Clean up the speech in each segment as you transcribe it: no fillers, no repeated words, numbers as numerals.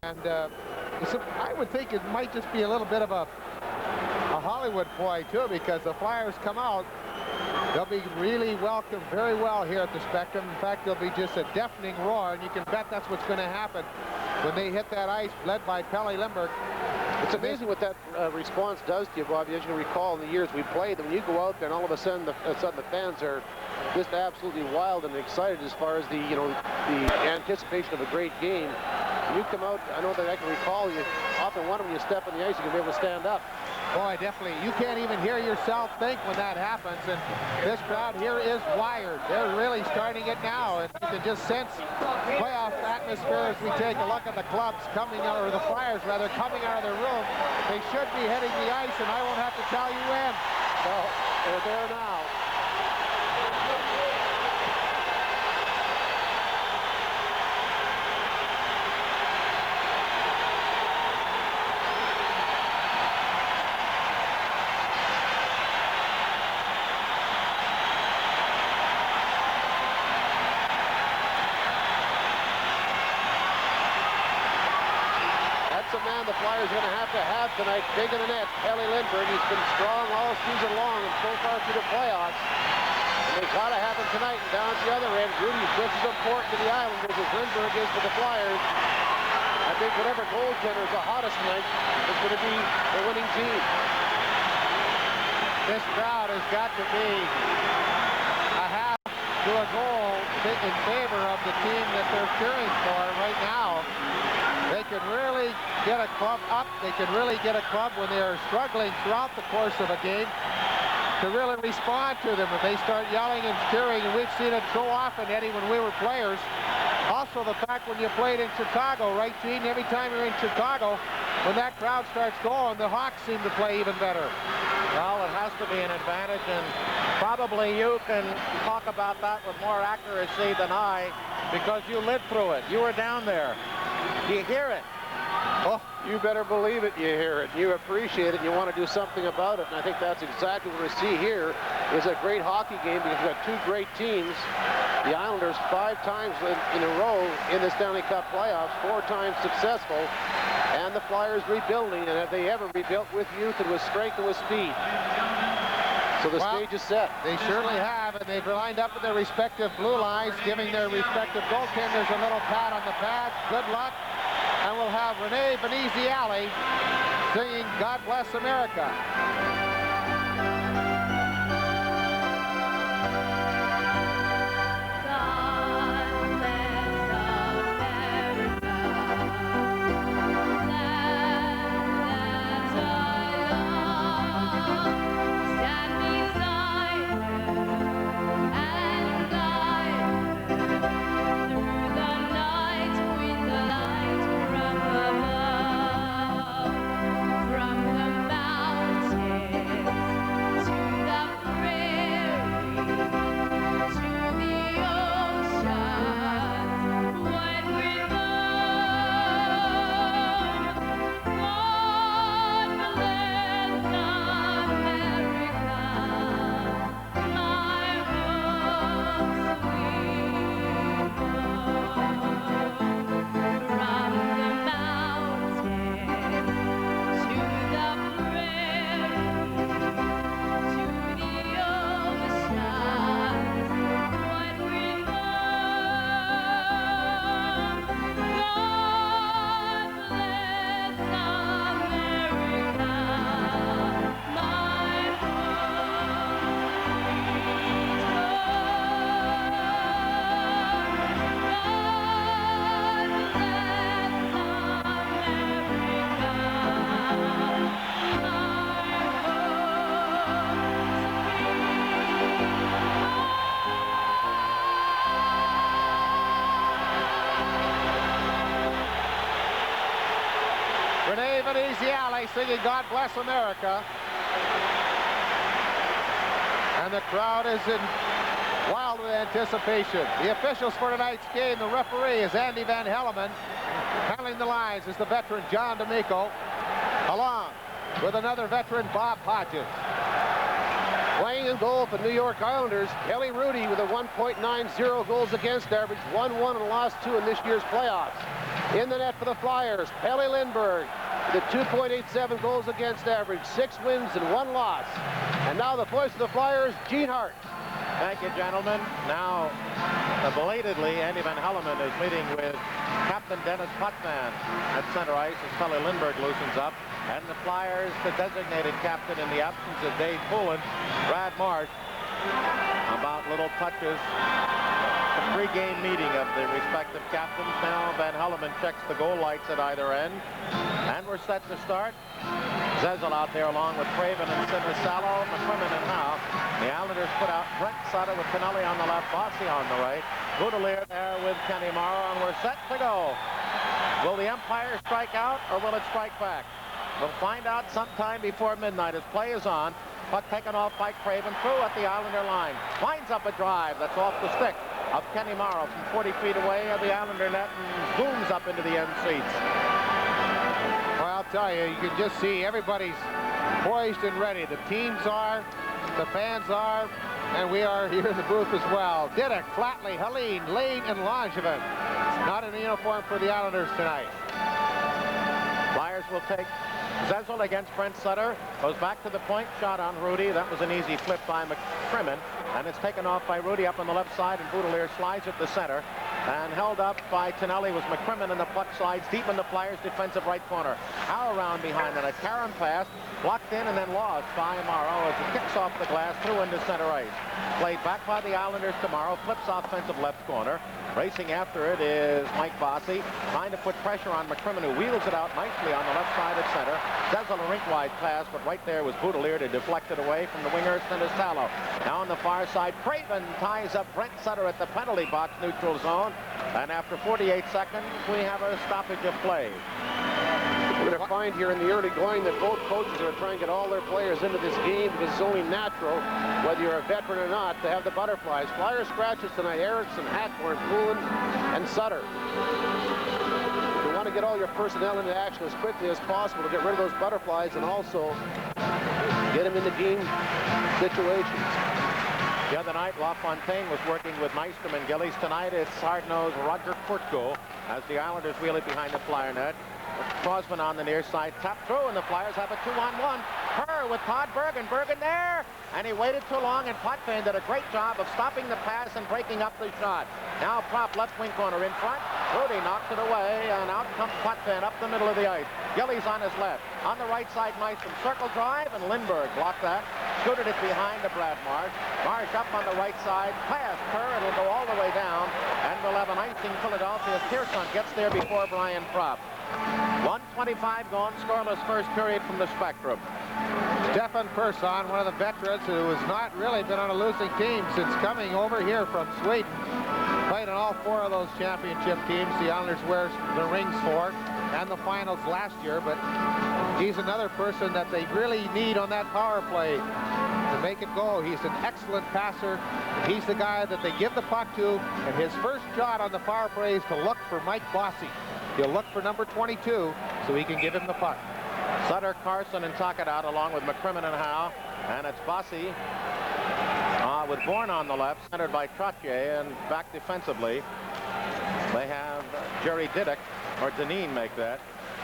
And I would think it might just be a little bit of a Hollywood ploy, too, because the Flyers come out. They'll be really welcomed very well here at the Spectrum. In fact, there'll be just a deafening roar, and you can bet that's what's going to happen when they hit that ice, led by Pelle Lindbergh. It's amazing what that response does to you, Bobby. As you can recall, in the years we played, when you go out there and all of a sudden the fans are just absolutely wild and excited as far as the anticipation of a great game. When you come out, I know that I can recall, you often wonder when you step on the ice, you can be able to stand up. Boy, definitely. You can't even hear yourself think when that happens. And this crowd here is wired. They're really starting it now. And you can just sense playoff atmosphere as we take a look at the clubs coming out, or the Flyers rather, coming out of their room. They should be hitting the ice, and I won't have to tell you when. So they're there now. The Flyers are going to have tonight, big in the net. Pelle Lindbergh, he's been strong all season long and so far through the playoffs. And they got to have him tonight. And down at the other end, Rudy's just as important to the Islanders as Lindbergh is for the Flyers. I think whatever goaltender is the hottest tonight is going to be the winning team. This crowd has got to be a half to a goal in favor of the team that they're cheering for right now. They can really get a club up. They can really get a club when they are struggling throughout the course of a game to really respond to them. If they start yelling and cheering, and we've seen it so often, Eddie, when we were players. Also, the fact when you played in Chicago, right, Gene? Every time you're in Chicago, when that crowd starts going, the Hawks seem to play even better. Well, it has to be an advantage, and probably you can talk about that with more accuracy than I, because you lived through it. You were down there. You hear it. Oh, you better believe it, you hear it. You appreciate it, and you want to do something about it. And I think that's exactly what we see here is a great hockey game, because we've got two great teams. The Islanders 5 times in a row in the Stanley Cup playoffs, 4 times successful. And the Flyers rebuilding, and have they ever rebuilt with youth and with strength and with speed. So the stage is set. They surely have, and they've lined up with their respective blue lines, giving their respective goaltenders a little pat on the pad. Good luck. And we'll have Renee Veneziale singing God Bless America. Renee Veneziale singing God Bless America. And the crowd is in wild with anticipation. The officials for tonight's game, the referee is Andy Van Helleman. Handling the lines is the veteran John D'Amico, along with another veteran, Bob Hodges. Playing in goal for New York Islanders, Kelly Rudy with a 1.90 goals against average, 1-1 and lost 2 in this year's playoffs. In the net for the Flyers, Pelle Lindbergh, the 2.87 goals against average, 6 wins and 1 loss. And now the voice of the Flyers, Gene Hart. Thank you, gentlemen. Now, belatedly, Andy Van Hellemond is meeting with Captain Dennis Potvin at center ice as Pelle Lindbergh loosens up. And the Flyers, the designated captain in the absence of Dave Poulin, Brad Marsh, about little touches. The pre-game meeting of the respective captains. Now Van Hellemond checks the goal lights at either end. And we're set to start. Zezel out there along with Craven and Sinisalo, McCrimmon and Howe. The Islanders put out Brent Sutter with Pinelli on the left, Bossy on the right. Boudelier there with Kenny Morrow, and we're set to go. Will the Empire strike out or will it strike back? We'll find out sometime before midnight as play is on. Puck taken off by Craven through at the Islander line. Winds up a drive that's off the stick of Kenny Morrow from 40 feet away at the Islander net and zooms up into the end seats. Well, I'll tell you, you can just see everybody's poised and ready. The teams are, the fans are, and we are here in the booth as well. Didak, Flatley, Helene, Lane, and Langevin. Not in the uniform for the Islanders tonight. Flyers will take Zezel against Brent Sutter. Goes back to the point, shot on Rudy. That was an easy flip by McCrimmon. And it's taken off by Rudy up on the left side, and Boudelier slides at the center. And held up by Tonelli was McCrimmon, and the puck slides deep in the Flyers' defensive right corner. Howe around behind it. A Karen pass, blocked in and then lost by Morrow as it kicks off the glass through into center ice. Played back by the Islanders tomorrow. Flips offensive left corner. Racing after it is Mike Bossy, trying to put pressure on McCrimmon, who wheels it out nicely on the left side at center. Zezel a rink-wide pass, but right there was Boudelier to deflect it away from the winger, Sinisalo. Now on the far side, Craven ties up Brent Sutter at the penalty box neutral zone. And after 48 seconds, we have a stoppage of play. We're going to find here in the early going that both coaches are trying to get all their players into this game because it's only natural, whether you're a veteran or not, to have the butterflies. Flyers scratches tonight, Erickson, Hackborn, Poulin, and Sutter. You want to get all your personnel into action as quickly as possible to get rid of those butterflies and also get them into game situations. The other night, LaFontaine was working with Nystrom and Gillies. Tonight, it's hard-nosed Roger Kurtko as the Islanders wheel it behind the Flyer net. Crosman on the near side, tapped through, and the Flyers have a 2-on-1. Kerr with Todd Bergen. Bergen there, and he waited too long, and Potvin did a great job of stopping the pass and breaking up the shot. Now Prop left wing corner in front. Rudy knocks it away, and out comes Potvin up the middle of the ice. Gillies on his left. On the right side, Nystrom circle drive, and Lindbergh blocked that. Scooted it behind to Brad Marsh. Marsh up on the right side. Pass Kerr, and it'll go all the way down. And we'll have an icing Philadelphia. Pearson gets there before Brian Prop. 1:25 gone, scoreless first period from the Spectrum. Stefan Persson, one of the veterans who has not really been on a losing team since coming over here from Sweden. Played on all 4 of those championship teams the Islanders wear the rings for, and the finals last year, but he's another person that they really need on that power play to make it go. He's an excellent passer. He's the guy that they give the puck to, and his first shot on the power play is to look for Mike Bossy. He'll look for number 22 so he can give him the puck. Sutter, Carson, and Tuckett out along with McCrimmon and Howe. And it's Bossy with Bourne on the left, centered by Trottier, and back defensively. They have Jerry Didak, or Deneen make that.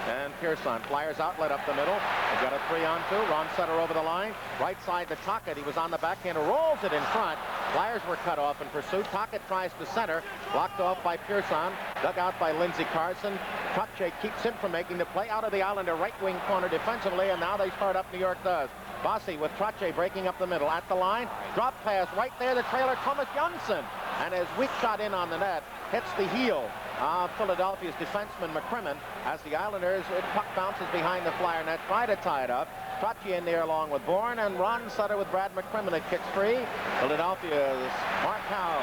And Pearson. Flyers outlet up the middle. They've got a 3-on-2. Ron Sutter over the line. Right side to Tocchet. He was on the backhand. Rolls it in front. Flyers were cut off in pursuit. Tocchet tries to center. Blocked off by Pearson. Dug out by Lindsey Carson. Trottier keeps him from making the play out of the Islander right wing corner defensively. And now they start up. New York does. Bossy with Trottier breaking up the middle. At the line. Drop pass right there. The trailer, Thomas Jönsson. And his weak shot in on the net hits the heel of Philadelphia's defenseman McCrimmon as the Islanders, puck bounces behind the Flyer net, try to tie it up. Trottier in there along with Bourne, and Ron Sutter with Brad McCrimmon at kicks free. Philadelphia's Mark Howe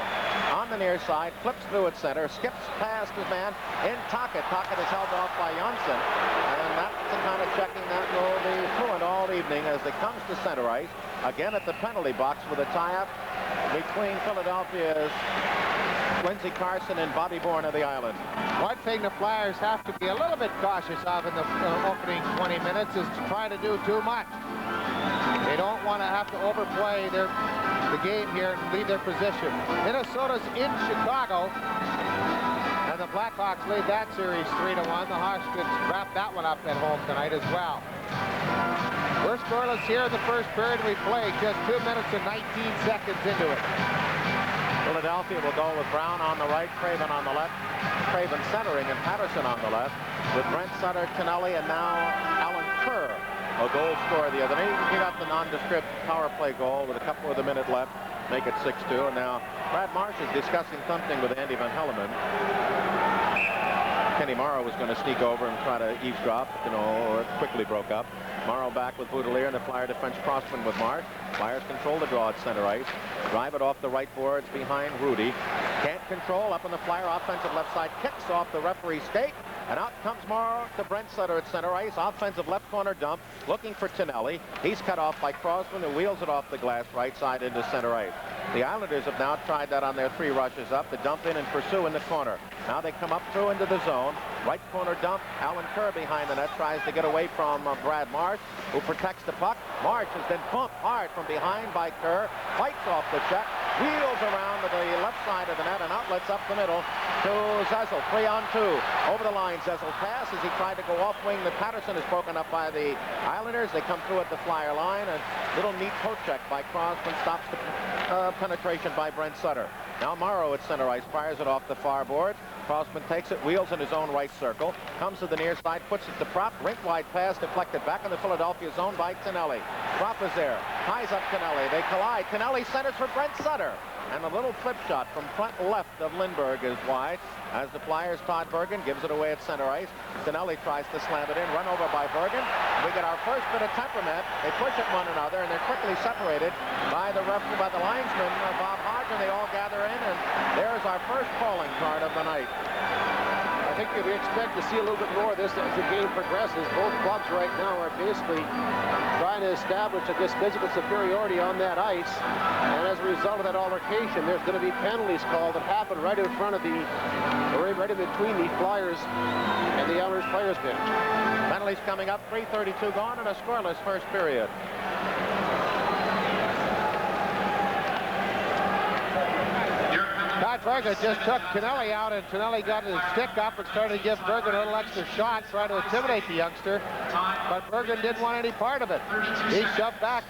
on the near side, flips through at center, skips past his man in Tocchet. Tocchet is held off by Jönsson, and that's the kind of checking that will be fluent all evening as it comes to center ice. Again at the penalty box with a tie-up between Philadelphia's Lindsey Carson and Bobby Bourne of the Island. One thing the Flyers have to be a little bit cautious of in the opening 20 minutes is to try to do too much. They don't want to have to overplay the game here and leave their position. Minnesota's in Chicago, and the Blackhawks lead that series 3-1. The Hawks could wrap that one up at home tonight as well. We're scoreless here in the first period. We play just 2 minutes and 19 seconds into it. Philadelphia will go with Brown on the right, Craven on the left. Craven centering and Patterson on the left with Brent Sutter, Tonelli, and now Alan Kerr, a goal scorer the other night. He got the nondescript power play goal with a couple of the minute left, make it 6-2. And now Brad Marsh is discussing something with Andy Van Hellemond. Kenny Morrow was going to sneak over and try to eavesdrop, or it quickly broke up. Morrow back with Boudelier, and the Flyer defense crossman with Marsh. Flyers control the draw at center ice. Drive it off the right boards behind Rudy. Can't control up on the Flyer offensive left side. Kicks off the referee's skate. And out comes Morrow to Brent Sutter at center ice. Offensive left corner dump. Looking for Tonelli. He's cut off by Crossman, who wheels it off the glass right side into center ice. The Islanders have now tried that on their 3 rushes up. The dump in and pursue in the corner. Now they come up through into the zone. Right corner dump. Alan Kerr behind the net tries to get away from Brad Marsh, who protects the puck. Marsh has been bumped hard from behind by Kerr. Fights off the check. Wheels around to the left side of the net and outlets up the middle to Zezel. 3-on-2. Over the line, Zezel passes. He tried to go off wing. The Patterson is broken up by the Islanders. They come through at the Flyer line. A little neat poke check by Crossman stops the penetration by Brent Sutter. Now Morrow at center ice fires it off the far board. Crossman takes it, wheels in his own right circle, comes to the near side, puts it to Prop. Rink-wide pass deflected back in the Philadelphia zone by Tonelli. Prop is there, ties up Tonelli. They collide. Tonelli centers for Brent Sutter. And a little flip shot from front left of Lindbergh is wide. As the Flyers, Todd Bergen gives it away at center ice. Tonelli tries to slam it in, run over by Bergen. We get our first bit of temperament. They push at one another, and they're quickly separated by the linesman, Bob Hodge, and they all gather in, and there's our first calling card of the night. I think we expect to see a little bit more of this as the game progresses. Both clubs right now are basically trying to establish, physical superiority on that ice. And as a result of that altercation, there's going to be penalties called that happen right in front of right in between the Flyers and the Islanders players bench. Penalties coming up, 3:32 gone, and a scoreless first period. Todd Bergen just took Tonelli out, and Tonelli got his stick up and started to give Bergen a little extra shot, trying to intimidate the youngster. But Bergen didn't want any part of it. He shoved back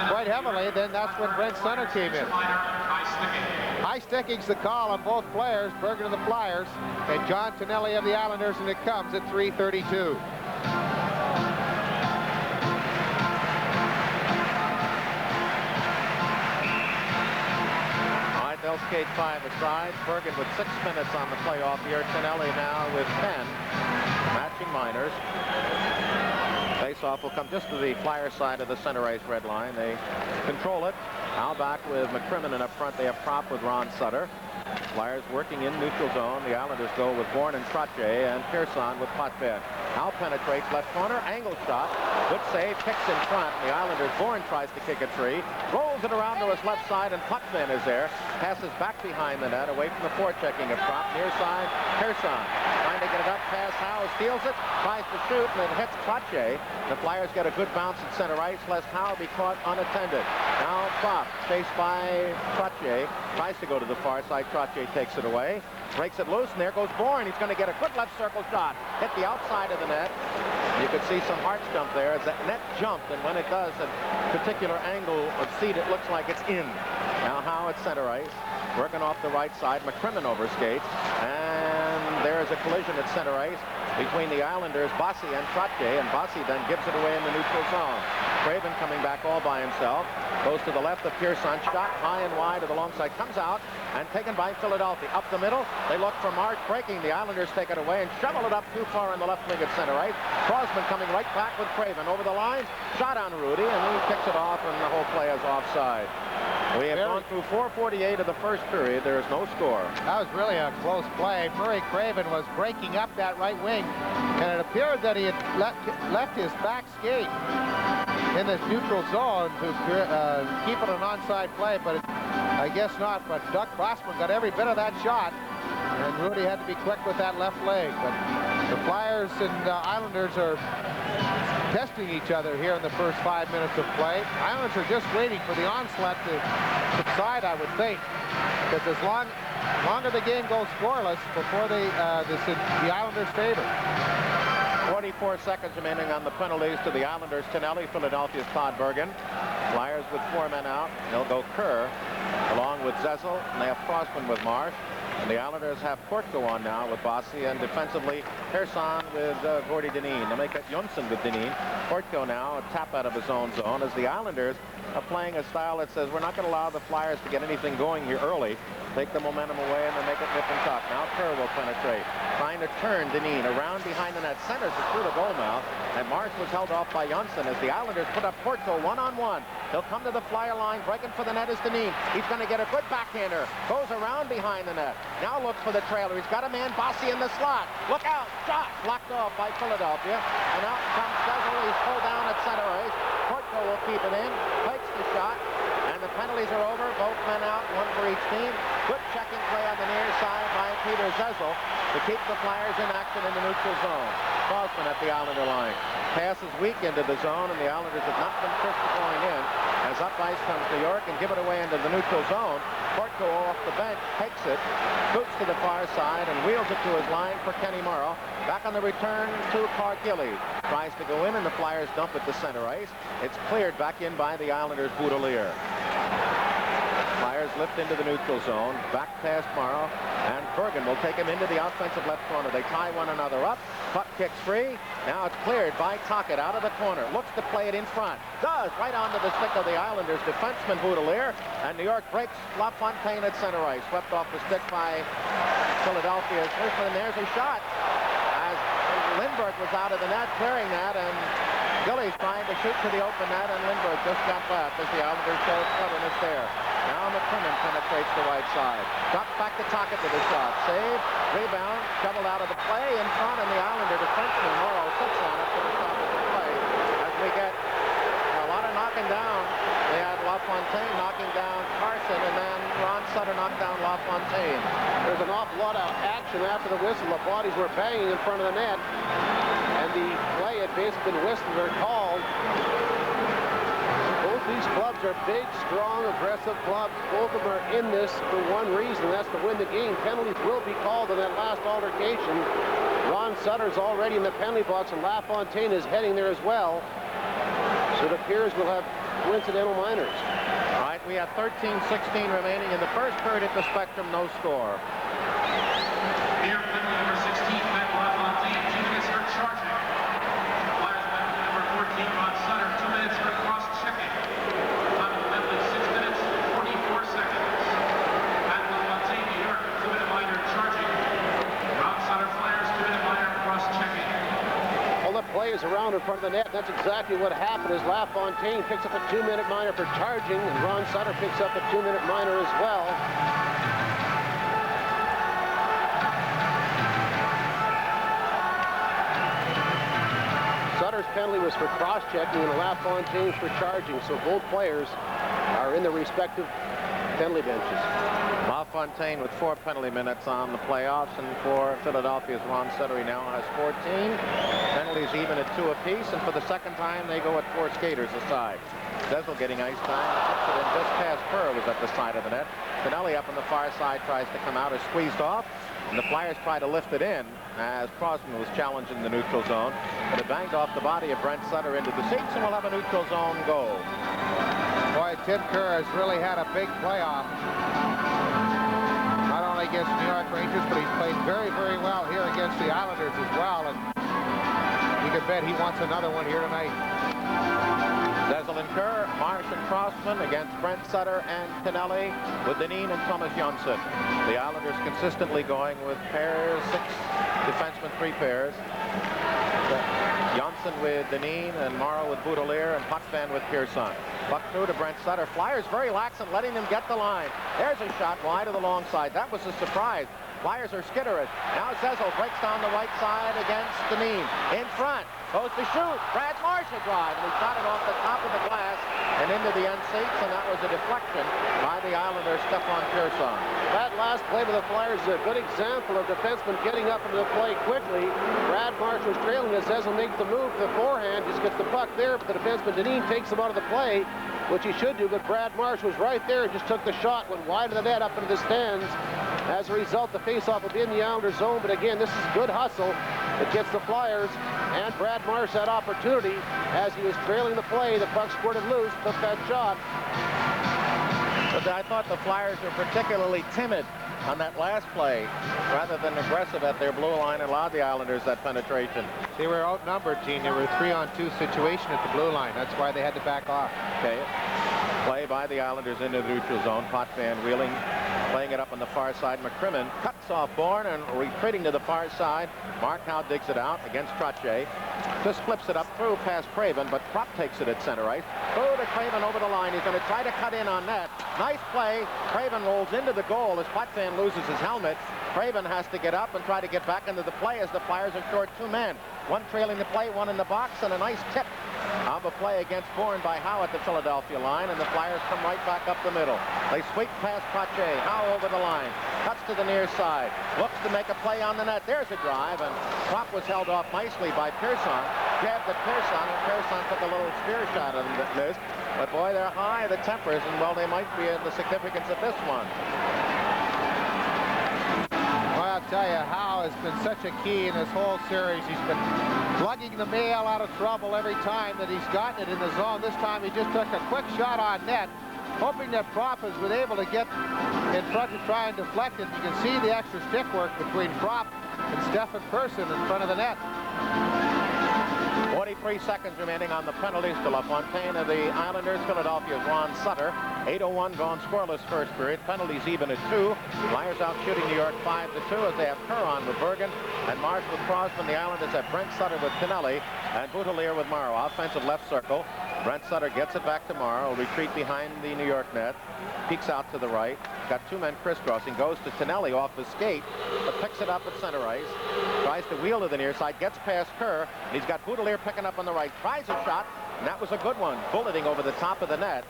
quite heavily. Then that's when Brent Sutter came in. High sticking's the call on both players, Bergen of the Flyers and John Tonelli of the Islanders, and it comes at 3:32. They'll skate 5 aside. Bergen with 6 minutes on the playoff here. Tonelli now with 10. Matching minors. Face-off will come just to the Flyer side of the center ice red line. They control it. Now back with McCrimmon, and up front they have Prop with Ron Sutter. Flyers working in neutral zone. The Islanders go with Bourne and Trottier, and Pearson with Potvin. Al penetrates left corner, angle shot, good save, kicks in front. The Islanders, Bourne tries to kick a tree, rolls it around to his left side, and Potvin is there. Passes back behind the net, away from the forechecking of Prop. Near side, Pearson trying to get it up past Howe, steals it, tries to shoot, and it hits Trottier. The Flyers get a good bounce at center ice, lest Howe be caught unattended. Now Prop, chased by Trottier, tries to go to the far side. Trottier takes it away, breaks it loose, and there goes Bourne. He's going to get a good left circle shot. Hit the outside of the net. You could see some heart jump there as that net jumped, and when it does, a particular angle of seat, it looks like it's in. Now Howe at center ice, working off the right side. McCrimmon overskates, and there is a collision at center ice between the Islanders, Bossy and Trottier, and Bossy then gives it away in the neutral zone. Craven coming back all by himself, goes to the left of Pearson, shot high and wide to the long side, comes out and taken by Philadelphia. Up the middle, they look for Marsh breaking. The Islanders take it away and shovel it up too far on the left wing at center ice. Crosman coming right back with Craven over the line, shot on Rudy, and he kicks it off, and the whole play is offside. We have gone through 4:48 of the first period. There is no score. That was really a close play. Murray Craven was breaking up that right wing, and it appeared that he had left his back skate in this neutral zone to keep it an onside play, but I guess not. But Doug Crossman got every bit of that shot, and Rudy had to be quick with that left leg. But the Flyers and Islanders are testing each other here in the first 5 minutes of play. Islanders are just waiting for the onslaught to subside, I would think, because as long longer the game goes scoreless before the Islanders favor. 44 seconds remaining on the penalties to the Islanders. Tonelli, Philadelphia's Todd Bergen. Flyers with 4 men out. They'll go Kerr along with Zezel, and they have Crossman with Marsh. And the Islanders have Portko on now with Bossy, and defensively Persson with Gordy Dineen. They'll make it Jonsson with Dineen. Portko now a tap out of his own zone as the Islanders are playing a style that says we're not going to allow the Flyers to get anything going here early. Take the momentum away and then make it nip and tuck. Now Kerr will penetrate. Trying to turn Dineen around behind the net. Centers it through the goal mouth. And Marsh was held off by Jonsson as the Islanders put up Portko one-on-one. He'll come to the Flyer line. Breaking for the net is Dineen. He's going to get a good backhander. Goes around behind the net. Now looks for the trailer. He's got a man, Bossy, in the slot. Look out. Shot. Blocked off by Philadelphia. And out comes Zezel. He's pulled down at center ice. Portko will keep it in. Takes the shot. And the penalties are over. Both men out. One for each team. Good checking play on the near side by Peter Zezel to keep the Flyers in action in the neutral zone. Crossman at the Islander line. Passes weak into the zone, and the Islanders have not been crisp going in. As up ice comes New York and give it away into the neutral zone. Portko off the bench, takes it, scoots to the far side, and wheels it to his line for Kenny Morrow. Back on the return to Clark Gillies. Tries to go in, and the Flyers dump it to center ice. It's cleared back in by the Islanders' Boudelier. Flyers lift into the neutral zone, back past Morrow, and Bergen will take him into the offensive left corner. They tie one another up. Puck kicks free. Now it's cleared by Tocchet out of the corner. Looks to play it in front. Does, right onto the stick of the Islanders defenseman Boudelier, and New York breaks LaFontaine at center ice. Swept off the stick by Philadelphia's first, and there's a shot. As Lindbergh was out of the net, clearing that, and Gillies trying to shoot to the open net, and Lindbergh just got back as the Islanders show stubbornness there. Now McCrimmon penetrates the right side. Drops back to Tocchet with a shot. Save, rebound, shoveled out of the play in front, and the Islander defenseman Morrow sits on it for the top of the play. As we get a lot of knocking down, they had LaFontaine knocking down Carson, and then Ron Sutter knocked down LaFontaine. There's an awful lot of action after the whistle. The bodies were banging in front of the net, and the play had basically been whistled or called. Both these clubs are big, strong, aggressive clubs. Both of them are in this for one reason, that's to win the game. Penalties will be called in that last altercation. Ron Sutter's already in the penalty box, and LaFontaine is heading there as well. So it appears we'll have coincidental minors. All right, we have 13-16 remaining in the first period at the Spectrum, no score. Here, penalty number 16, Matt LaFontaine, 2 minutes for charging. Flyers penalty number 14, Ron Sutter, 2 minutes for cross-checking. Time of the penalty, 6 minutes, 44 seconds. Matt LaFontaine, New York, 2-minute minor charging. Ron Sutter, Flyers, 2-minute minor cross-checking. All the play is around in front of the net. That's exactly what happened as LaFontaine picks up a 2-minute minor for charging, and Ron Sutter picks up a 2-minute minor as well. Sutter's penalty was for cross-checking and LaFontaine's for charging, so both players are in the respective penalty benches. LaFontaine with 4 penalty minutes on the playoffs, and for Philadelphia's Ron Sutter, he now has 14. Penalties even at 2 apiece, and for the second time they go at 4 skaters aside. Zezel getting ice time, puts it in just past Kerr, was at the side of the net. Tonelli up on the far side tries to come out, is squeezed off, and the Flyers try to lift it in as Crossman was challenged in the neutral zone, but it banged off the body of Brent Sutter into the seats, and we'll have a neutral zone goal. Boy, Tim Kerr has really had a big playoff. Not only against New York Rangers, but he's played very, very well here against the Islanders as well. And you can bet he wants another one here tonight. Zezel and Kerr, Marsh and Crossman against Brent Sutter and Tonelli with Dineen and Thomas Jonsson. The Islanders consistently going with pairs, 6 defensemen, 3 pairs. Jonsson with Dineen and Morrow with Boudelier and Potvin with Persson. Puck through to Brent Sutter. Flyers very lax in letting them get the line. There's a shot wide of the long side. That was a surprise. Flyers are skitterish. Now Zezel breaks down the right side against Dineen. In front. Goes to shoot. Brad Marsh a drive. And he shot it off the top of the glass and into the end seats. And that was a deflection by the Islander, Stefan Persson. That last play by the Flyers is a good example of defensemen getting up into the play quickly. Brad Marsh was trailing as Zezel makes the move to the forehand. Just gets the puck there, but the defenseman Dineen takes him out of the play, which he should do, but Brad Marsh was right there and just took the shot, went wide of the net up into the stands. As a result, the faceoff will be in the Islanders zone, but again, this is good hustle that gets the Flyers and Brad Marsh that opportunity. As he was trailing the play, the puck squirted loose, took that shot. But I thought the Flyers were particularly timid on that last play rather than aggressive at their blue line and allowed the Islanders that penetration. They were outnumbered, Gene. They were a 3-on-2 situation at the blue line. That's why they had to back off. Okay. Play by the Islanders into the neutral zone. Potvin wheeling, playing it up on the far side. McCrimmon cuts off Bourne and retreating to the far side. Mark now digs it out against Trottier. Just flips it up through past Craven, but Propp takes it at center ice. Through to Craven over the line. He's going to try to cut in on net. Nice play. Craven rolls into the goal as Potvin loses his helmet. Craven has to get up and try to get back into the play as the Flyers are short 2 men. One trailing the play, one in the box, and a nice tip of a play against Bourne by Howe at the Philadelphia line, and the Flyers come right back up the middle. They sweep past Trottier. Howe over the line. Cuts to the near side. Looks to make a play on the net. There's a drive, and Propp was held off nicely by Pearson. Jabbed at Pearson, and Pearson took a little spear shot and missed. But boy, they're high, the tempers, and well, they might be in the significance of this one. Well, I'll tell you, Howe has been such a key in this whole series. He's been lugging the Mail out of trouble every time that he's gotten it in the zone. This time he just took a quick shot on net, hoping that Propp has been able to get in front to try and deflect it. You can see the extra stick work between Propp and Stefan Persson in front of the net. 43 seconds remaining on the penalties to LaFontaine of the Islanders. Philadelphia's Ron Sutter. 8:01 gone scoreless first period. Penalties even at 2. Flyers out shooting New York 5-2 as they have Kerr on with Bergen and Marsh with Crosman. The Islanders have Brent Sutter with Pinelli and Boutilier with Morrow. Offensive left circle. Brent Sutter gets it back to Morrow. Retreat behind the New York net. Peeks out to the right. Got 2 men crisscrossing. Goes to Tonelli off the skate, but picks it up at center ice. Tries to wheel to the near side. Gets past Kerr. And he's got Boutilier picking up on the right. Tries a shot, and that was a good one. Bulleting over the top of the net.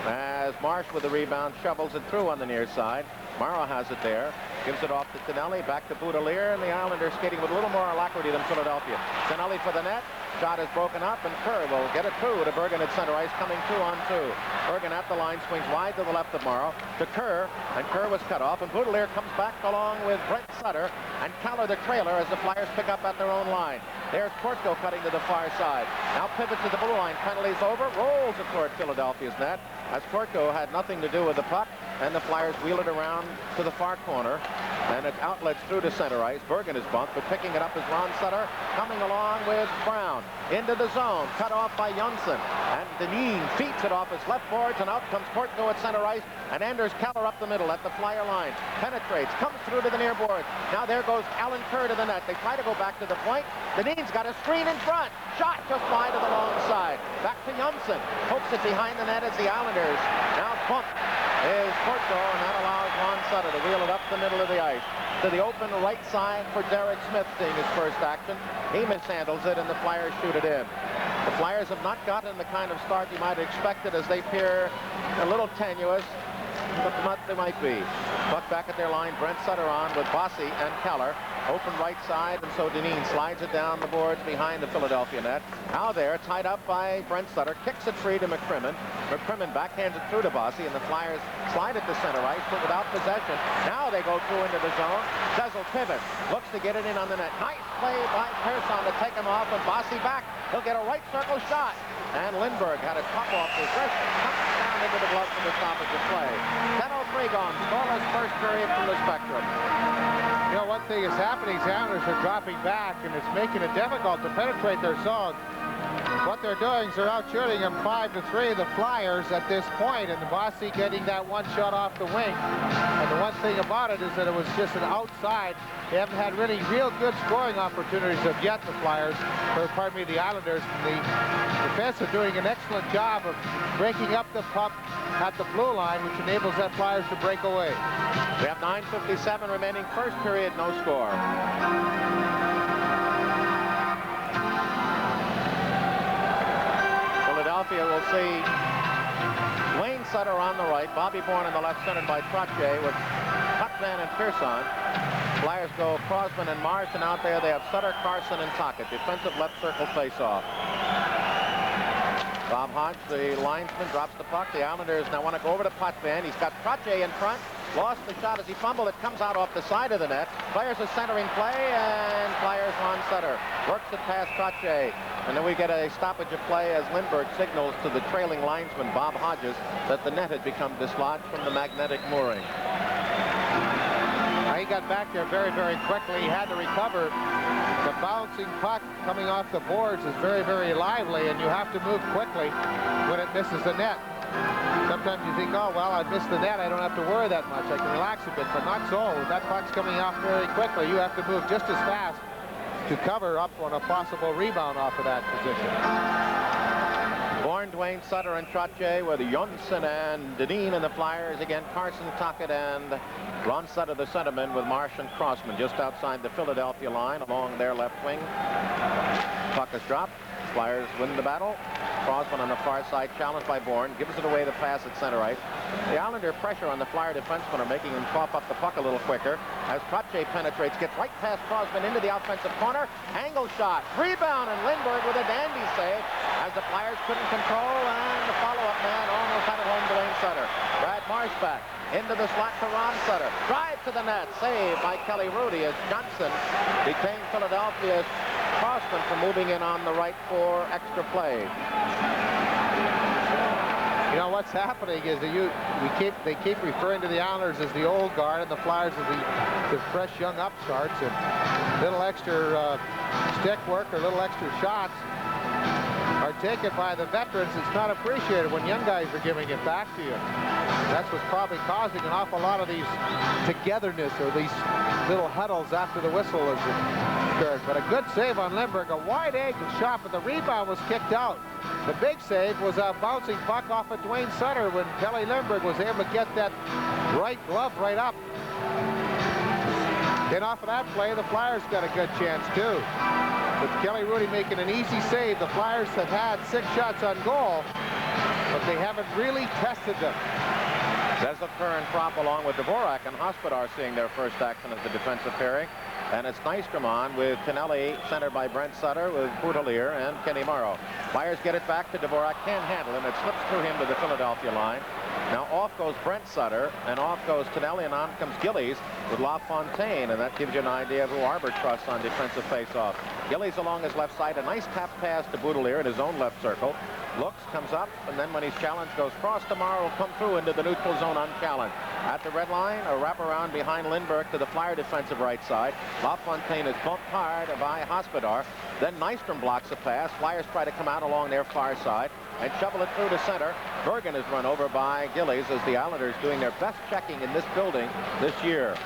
As Marsh with the rebound shovels it through on the near side. Morrow has it there. Gives it off to Tonelli. Back to Boutilier. And the Islanders skating with a little more alacrity than Philadelphia. Tonelli for the net. Shot is broken up, and Kerr will get it through to Bergen at center ice, coming 2-on-2. Bergen at the line, swings wide to the left of Morrow to Kerr, and Kerr was cut off, and Boutilier comes back along with Brent Sutter and Keller the trailer as the Flyers pick up at their own line. There's Portko cutting to the far side. Now pivots to the blue line. Penalties over. Rolls it toward Philadelphia's net as Portko had nothing to do with the puck, and the Flyers wheel it around to the far corner, and it outlets through to center ice. Bergen is bumped, but picking it up is Ron Sutter, coming along with Brown. Into the zone, cut off by Jonsson, and Deneen feeds it off his left boards, and out comes Portko at center ice, and Anders Keller up the middle at the Flyer line. Penetrates, comes through to the near boards. Now there goes Alan Kerr to the net. They try to go back to the point. Deneen's got a screen in front. Shot just wide to the long side. Back to Jonsson. Hopes it behind the net as the Islanders. Now bumped is Portko, and that allows Ron Sutter to wheel it up the middle of the ice to the open right side for Derek Smith, seeing his first action. He mishandles it, and the Flyers shoot it in. The Flyers have not gotten the kind of start you might have expected, as they appear a little tenuous, but they might be. Buck back at their line. Brent Sutter on with Bossy and Keller. Open right side, and so Deneen slides it down the boards behind the Philadelphia net. Now there, tied up by Brent Sutter, kicks it free to McCrimmon. McCrimmon backhands it through to Bossy, and the Flyers slide it to center ice, but without possession. Now they go through into the zone. Cecil pivots, looks to get it in on the net. Nice play by Pearson to take him off, and Bossy back. He'll get a right circle shot. And Lindbergh had a top off his wrist, comes down into the glove for the stoppage of play. 10:03 gone, scoreless first period from the Spectrum. You know, one thing is happening, the Islanders are dropping back, and it's making it difficult to penetrate their zone. What they're doing is they're out shooting them 5-3, the Flyers, at this point, and Bossy getting that one shot off the wing. And the one thing about it is that it was just an outside. They haven't had really real good scoring opportunities of yet, the Flyers, or pardon me, the Islanders. And the defense are doing an excellent job of breaking up the puck at the blue line, which enables that Flyers to break away. We have 9:57 remaining first period, no score. Philadelphia will see Wayne Sutter on the right, Bobby Bourne on the left, centered by Trottier with Potvin and Pearson. Flyers go Crosman and Marsh, and out there they have Sutter, Carson, and Tocchet. Defensive left circle face-off. Bob Hodge, the linesman, drops the puck. The Islanders now want to go over to Potvin. He's got Trottier in front. lost the shot as he fumbled. It comes out off the side of the net. Flyers a centering play, and Flyers Ron Sutter works it past Trottier. And then we get a stoppage of play as Lindbergh signals to the trailing linesman, Bob Hodges, that the net had become dislodged from the magnetic mooring. He got back there very, very quickly. He had to recover. The bouncing puck coming off the boards is very, very lively, and you have to move quickly when it misses the net. Sometimes you think, oh, well, I missed the net. I don't have to worry that much. I can relax a bit, but not so. That puck's coming off very quickly. You have to move just as fast to cover up on a possible rebound off of that position. Bourne, Dwayne Sutter, and Trottier with Jonsson and Deneen in the Flyers. Again, Carson, Tocchet, and Ron Sutter, the centerman, with Marsh and Crossman just outside the Philadelphia line along their left wing. Puck is dropped. Flyers win the battle. Crossman on the far side, challenged by Bourne, gives it away the pass at center ice. The Islander pressure on the Flyer defensemen are making him cough up the puck a little quicker as Trottier penetrates, gets right past Crossman into the offensive corner. Angle shot, rebound, and Lindbergh with a dandy save as the Flyers couldn't control, and the follow-up man almost had it home to Dwayne Sutter. Brad Marshback into the slot to Ron Sutter. Drive to the net, saved by Kelly Rudy as Johnson detained Philadelphia's Crossman from moving in on the right for extra play. You know what's happening is that they keep referring to the Islanders as the old guard and the Flyers as the fresh young upstarts, and little extra stick work or little extra shots are taken by the veterans. It's not appreciated when young guys are giving it back to you. That's what's probably causing an awful lot of these togetherness or these little huddles after the whistle is occurred. But a good save on Lindbergh, a wide angle shot, but the rebound was kicked out. The big save was a bouncing puck off of Dwayne Sutter when Kelly Lindbergh was able to get that right glove right up. Then off of that play, the Flyers got a good chance too. With Kelly Rudy making an easy save, the Flyers have had 6 shots on goal, but they haven't really tested them. Jessup, Kerr, and Propp, along with Dvorak and Hospodar, seeing their first action as the defensive pairing. And it's Nystrom on with Pinelli, centered by Brent Sutter, with Boutilier and Kenny Morrow. Flyers get it back to Dvorak, can't handle him. It slips through him to the Philadelphia line. Now off goes Brent Sutter, and off goes Tonelli, and on comes Gillies with LaFontaine, and that gives you an idea of who Arbor trusts on defensive faceoff. Gillies along his left side, a nice tap pass to Boutilier in his own left circle. Looks, comes up, and then when he's challenged, goes cross to Morrow, will come through into the neutral zone unchallenged. At the red line, a wraparound behind Lindbergh to the Flyer defensive right side. LaFontaine is bumped hard by Hospodar. Then Nystrom blocks a pass. Flyers try to come out along their far side and shovel it through to center. Bergen is run over by Gillies as the Islanders doing their best checking in this building this year.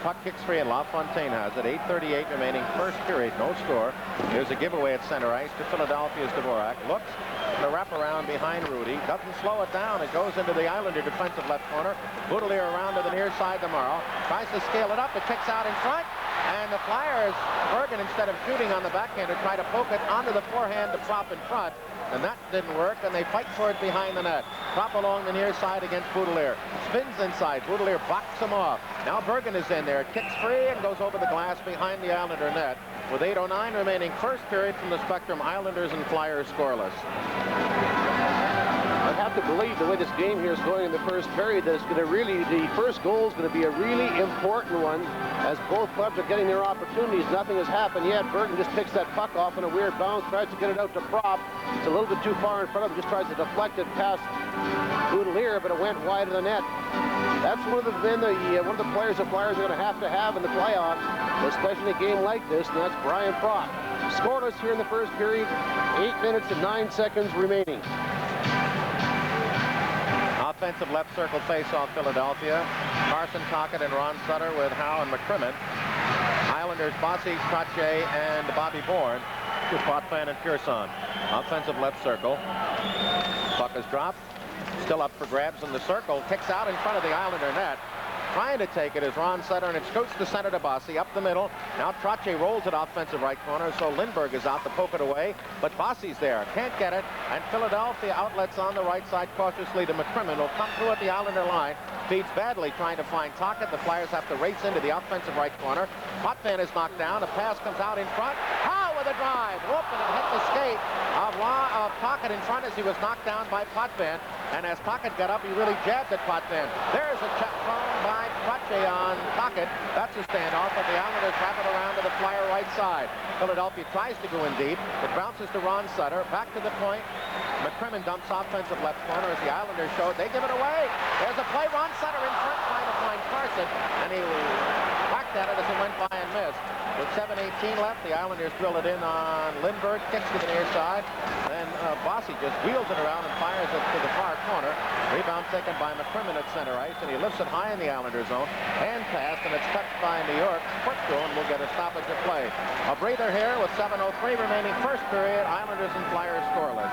Puck kicks free, and LaFontaine has it. 8:38 remaining, first period, no score. There's a giveaway at center ice to Philadelphia's Dvorak. Looks, and a wraparound behind Rudy. Doesn't slow it down. It goes into the Islander defensive left corner. Boutilier around to the near side to Morrow. Tries to scale it up. It kicks out in front. And the Flyers, Bergen, instead of shooting on the backhander, try to poke it onto the forehand to Propp in front. And that didn't work, and they fight for it behind the net. Propp along the near side against Boutilier. Spins inside. Boutilier blocks him off. Now Bergen is in there. Kicks free and goes over the glass behind the Islander net. With 8:09 remaining, first period from the Spectrum, Islanders and Flyers scoreless. I have to believe the way this game here is going in the first period that it's going to really, the first goal is going to be a really important one as both clubs are getting their opportunities. Nothing has happened yet. Bergen just picks that puck off in a weird bounce, tries to get it out to Propp. It's a little bit too far in front of him, just tries to deflect it past Boutilier, but it went wide of the net. That's one of the players the Flyers are going to have in the playoffs, especially in a game like this, and that's Brian Propp. Scoreless here in the first period, 8 minutes and 9 seconds remaining. Offensive left circle face-off Philadelphia. Carson, Tocchet, and Ron Sutter with Howe and McCrimmon. Islanders, Bossy, Trottier, and Bobby Bourne with Potvin and Pearson. Offensive left circle. Puck is dropped. Still up for grabs in the circle. Kicks out in front of the Islander net. Trying to take it is Ron Sutter, and it scoots to center to Bossy, up the middle. Now Trottier rolls it offensive right corner, so Lindbergh is out to poke it away, but Bossy's there, can't get it, and Philadelphia outlets on the right side cautiously to McCrimmon. Will come through at the Islander line, feeds badly trying to find Tocchet. The Flyers have to race into the offensive right corner. Potvin is knocked down, a pass comes out in front. Howe with a drive, whoop, and it hit the skate of Tocchet in front as he was knocked down by Potvin. And as Tocchet got up, he really jabbed at Potvin. There's a check thrown by Trottier on Tocchet. That's a standoff, but the Islanders wrap it around to the Flyer right side. Philadelphia tries to go in deep. It bounces to Ron Sutter. Back to the point. McCrimmon dumps offensive left corner as the Islanders showed. They give it away. There's a play. Ron Sutter in front trying to find Carson, and he whacked at it as it went by and missed. With 7:18 left, the Islanders drill it in on Lindbergh, kicks to the near side. Then Bossy just wheels it around and fires it to the far corner. Rebound taken by McCrimmon at center ice, and he lifts it high in the Islander zone. Hand pass, and it's touched by New York. Portco, and we'll get a stoppage of play. A breather here with 7:03 remaining first period. Islanders and Flyers scoreless.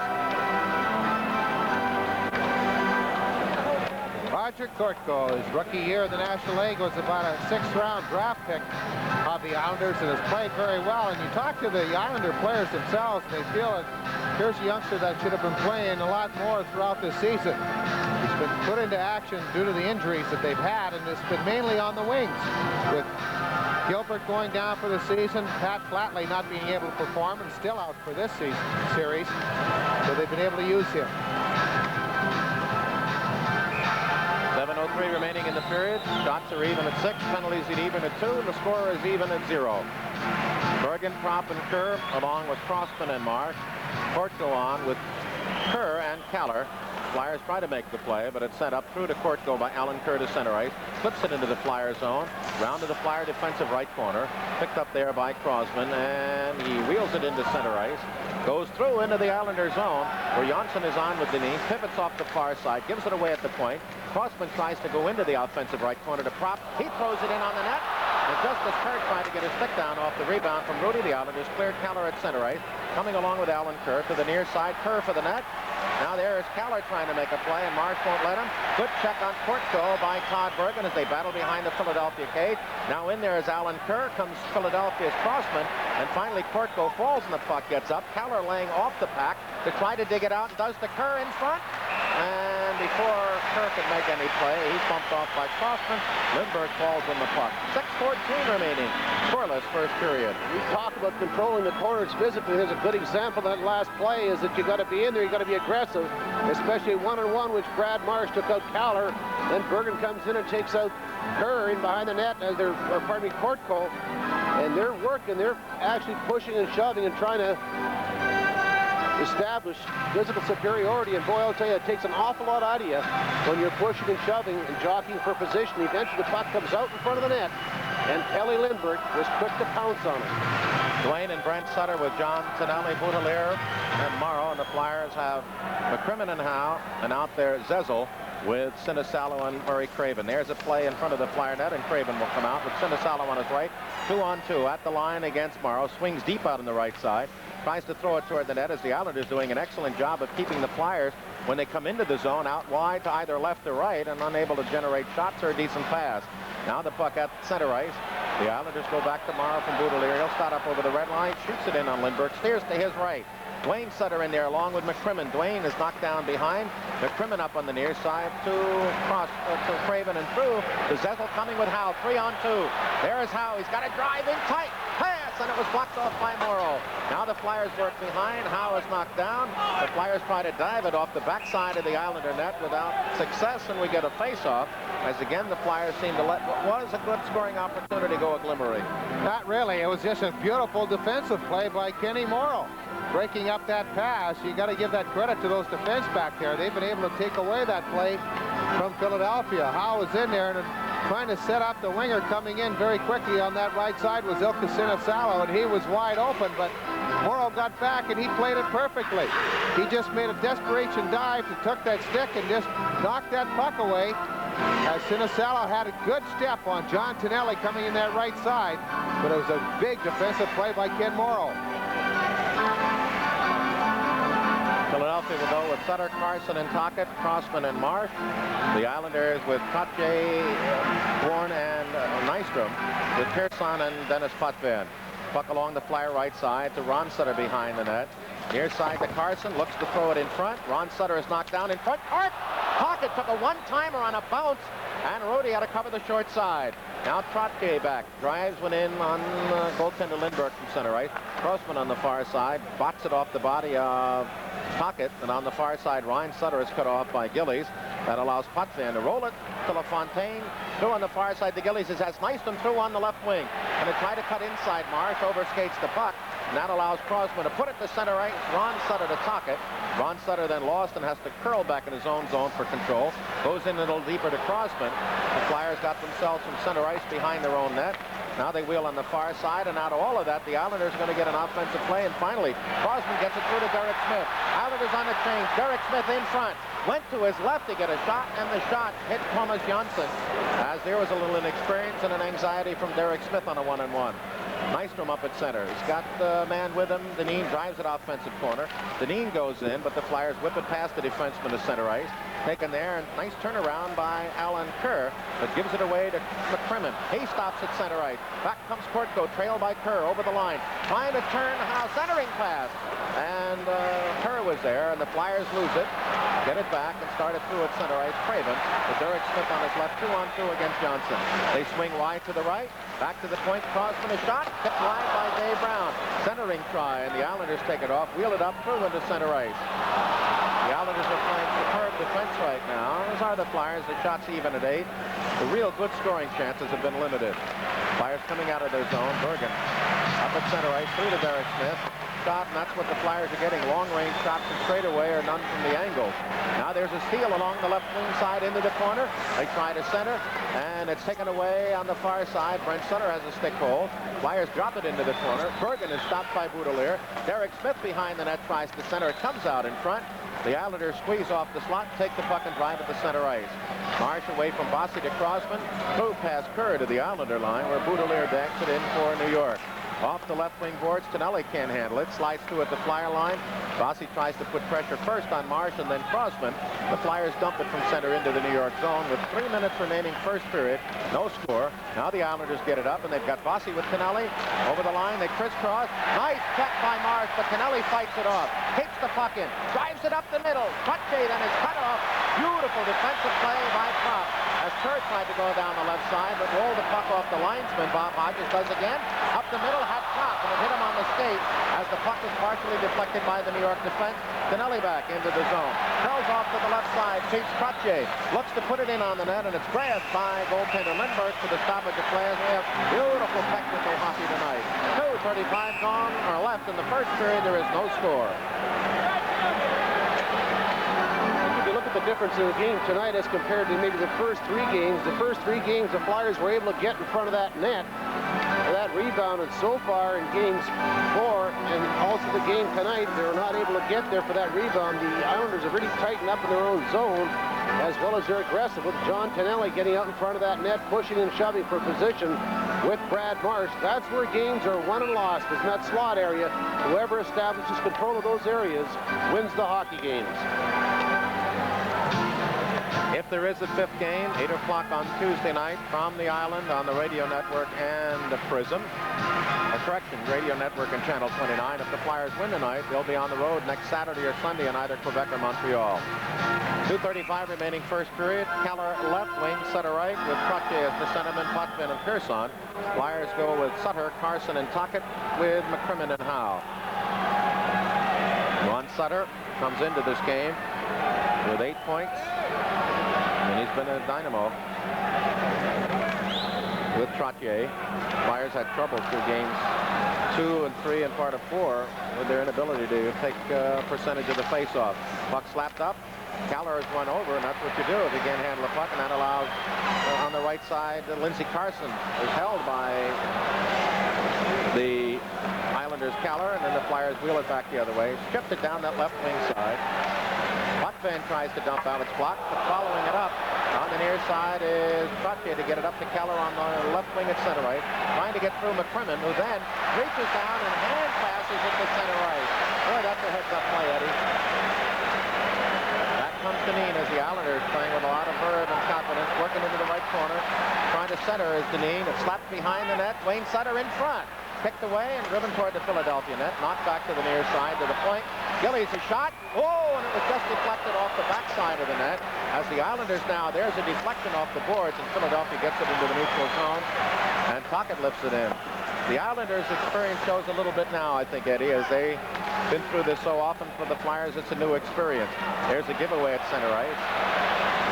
Roger Kortko, his rookie year in the National League, was about a 6th-round draft pick of the Islanders and has played very well. And you talk to the Islander players themselves, and they feel that here's a youngster that should have been playing a lot more throughout this season. He's been put into action due to the injuries that they've had, and it's been mainly on the wings, with Gilbert going down for the season, Pat Flatley not being able to perform and still out for this series, so they've been able to use him. 7:03 remaining in the period. Shots are even at 6, penalties at even at 2, and the score is even at 0. Bergen, Propp, and Kerr, along with Crossman and Marsh. Kortko on with Kerr and Keller. Flyers try to make the play, but it's sent up through to Kortko by Alan Kerr to center ice. Flips it into the Flyer zone. Round to the Flyer defensive right corner. Picked up there by Crossman, and he wheels it into center ice. Goes through into the Islander zone, where Jonsson is on with Denise. Pivots off the far side, gives it away at the point. Crossman tries to go into the offensive right corner to Propp. He throws it in on the net. And just as Kerr tried to get his stick down off the rebound from Rudy, the Islanders cleared Keller at center ice. Coming along with Alan Kerr to the near side. Kerr for the net. Now there is Keller trying to make a play, and Marsh won't let him. Good check on Kortko by Todd Bergen as they battle behind the Philadelphia cage. Now in there is Alan Kerr. Comes Philadelphia's Crossman. And finally Kortko falls and the puck gets up. Keller laying off the pack to try to dig it out, and does the Kerr in front. And before Kerr could make any play, he's bumped off by Crossman. Lindbergh falls on the puck. 6:14 remaining. Scoreless first period. We talk about controlling the corners physically. There's a good example of that last play is that you got to be in there. You got to be aggressive, especially one-on-one, which Brad Marsh took out Keller. Then Bergen comes in and takes out Kerr in behind the net as they're, or pardon me, Kortko. And they're working. They're actually pushing and shoving and trying to establish physical superiority, and boy, I'll tell you, it takes an awful lot out of you when you're pushing and shoving and jockeying for position. Eventually the puck comes out in front of the net, and Kelly Lindbergh was quick to pounce on it. Dwayne and Brent Sutter with John Tonelli, Boudelier, and Morrow, and the Flyers have McCrimmon and Howe, and out there Zezel with Sinisalo and Murray Craven. There's a play in front of the Flyer net, and Craven will come out with Sinisalo on his right. 2-on-2 at the line against Morrow. Swings deep out on the right side. Tries to throw it toward the net as the Islanders doing an excellent job of keeping the Flyers, when they come into the zone, out wide to either left or right, and unable to generate shots or a decent pass. Now the puck at center ice. The Islanders go back to Morrow from Boudelier. He'll start up over the red line, shoots it in on Lindbergh, steers to his right. Dwayne Sutter in there along with McCrimmon. Dwayne is knocked down behind. McCrimmon up on the near side to Craven and through. To Zezel coming with Howe. 3-on-2. There is Howe. He's got to drive in tight. Pass, and it was blocked off by Morrow. Now the Flyers work behind. Howe is knocked down. The Flyers try to dive it off the backside of the Islander net without success, and we get a face-off. As again, the Flyers seem to let what was a good scoring opportunity go a glimmering. Not really. It was just a beautiful defensive play by Kenny Morrow. Breaking up that pass, you got to give that credit to those defense back there. They've been able to take away that play from Philadelphia. Howe was in there and trying to set up the winger coming in very quickly on that right side was Ilka Sinisalo, and he was wide open, but Morrow got back and he played it perfectly. He just made a desperation dive to took that stick and just knocked that puck away. As Sinisalo had a good step on John Tonelli coming in that right side, but it was a big defensive play by Ken Morrow. Philadelphia will go with Sutter, Carson, and Tocchet, Crossman, and Marsh. The Islanders with Trottier, Bourne, and Nystrom, with Pearson and Dennis Potvin. Puck along the Flyer right side to Ron Sutter behind the net. Near side to Carson, looks to throw it in front. Ron Sutter is knocked down in front. Tocchet took a one-timer on a bounce, and Rudy had to cover the short side. Now Trottier back, drives one in on goaltender Lindbergh from center ice. Crossman on the far side, bots it off the body of Tocchet, and on the far side, Ryan Sutter is cut off by Gillies. That allows Potvin to roll it to LaFontaine. Through on the far side, the Gillies has Nystrom through on the left wing. And they try to cut inside. Marsh overskates the puck. And that allows Crosman to put it to center ice. Ron Sutter to Tocchet. Ron Sutter then lost and has to curl back in his own zone for control. Goes in a little deeper to Crosman. The Flyers got themselves from center ice behind their own net. Now they wheel on the far side, and out of all of that, the Islanders are going to get an offensive play. And finally, Crosman gets it through to Derek Smith. Islanders on the change. Derek Smith in front. Went to his left to get a shot, and the shot hit Thomas Johnsson, as there was a little inexperience and an anxiety from Derek Smith on a one-on-one. Nystrom up at center. He's got the man with him. Dineen drives it offensive corner. Dineen goes in, but the Flyers whip it past the defenseman to center ice. Taken there, and nice turnaround by Alan Kerr, but gives it away to McCrimmon. He stops at center ice. Back comes Courtco, trailed by Kerr over the line. Trying to turn Howe, centering pass. And Kerr was there, and the Flyers lose it. Get it back and start it through at center ice. Craven with Derek Smith on his left, 2-on-2 against Johnsson. They swing wide to the right. Back to the point, Crosman a shot, kept wide by Dave Brown. Centering try, and the Islanders take it off, wheel it up through into center ice. The Islanders are playing superb defense right now, as are the Flyers. The shots even at 8. The real good scoring chances have been limited. Flyers coming out of their zone. Bergen up at center ice, through to Derek Smith. Shot, and that's what the Flyers are getting. Long-range shots from straightaway or none from the angle. Now there's a steal along the left wing side into the corner. They try to center, and it's taken away on the far side. Brent Sutter has a stick hold. Flyers drop it into the corner. Bergen is stopped by Boudelier. Derek Smith behind the net tries to center. It comes out in front. The Islanders squeeze off the slot, take the puck, and drive at the center ice. Marsh away from Bossy to Crosman. Through past Kerr to the Islander line, where Boudelier backs it in for New York. Off the left wing boards, Tonelli can't handle it. Slides through at the Flyer line. Bossy tries to put pressure first on Marsh and then Crosman. The Flyers dump it from center into the New York zone with 3 minutes remaining first period. No score. Now the Islanders get it up, and they've got Bossy with Tonelli. Over the line, they crisscross. Nice check by Marsh, but Tonelli fights it off. Takes the puck in. Drives it up the middle. Trottier then is cut off. Beautiful defensive play by Kropp. As Kerr tried to go down the left side, but rolled the puck off the linesman. Bob Hodges does again. Up the middle, had Kropp, and it hit him on the skate as the puck was partially deflected by the New York defense. Tonelli back into the zone. Curls off to the left side. Cheats Trottier. Looks to put it in on the net, and it's grabbed by goaltender Lindbergh for the stoppage of play. We have beautiful technical hockey tonight. 2:35 gone or left in the first period. There is no score. The difference in the game tonight as compared to maybe the first 3 games. The first 3 games, the Flyers were able to get in front of that net. That rebound, and so far in games 4 and also the game tonight, they're not able to get there for that rebound. The Islanders have really tightened up in their own zone, as well as they're aggressive with John Tonelli getting out in front of that net, pushing and shoving for position with Brad Marsh. That's where games are won and lost, is in that slot area. Whoever establishes control of those areas wins the hockey games. If there is a 5th game, 8 o'clock on Tuesday night from the island on the Radio Network and the Prism. Correction, Radio Network and Channel 29. If the Flyers win tonight, they'll be on the road next Saturday or Sunday in either Quebec or Montreal. 2:35 remaining first period. Keller left wing, Sutter right, with Trottier as the centerman, Potvin and Pearson. Flyers go with Sutter, Carson, and Tocchet, with McCrimmon and Howe. Ron Sutter comes into this game with 8 points. And he's been a dynamo with Trottier. Flyers had trouble through games 2 and 3 and part of 4 with their inability to take percentage of the face-off. Puck slapped up. Keller is run over, and that's what you do if you can't handle the puck, and that allows on the right side Lindsey Carson is held by the Islanders' Keller, and then the Flyers wheel it back the other way. Stripped it down that left wing side. Potvin tries to dump out, it's blocked, but following it up on the near side is Trottier to get it up to Keller on the left wing at center right, trying to get through McCrimmon, who then reaches down and hand passes it to center right. Boy, that's a heads-up play, Eddie. Back comes Dineen as the Islanders playing with a lot of verve and confidence, working into the right corner, trying to center is Dineen. It's slapped behind the net. Wayne Sutter in front. Kicked away and driven toward the Philadelphia net. Knocked back to the near side to the point. Gillies a shot. Oh, and it was just deflected off the backside of the net as the Islanders now, there's a deflection off the boards, and Philadelphia gets it into the neutral zone, and Tocchet lifts it in. The Islanders' experience shows a little bit now, I think, Eddie, as they've been through this so often for the Flyers. It's a new experience. There's a giveaway at center ice.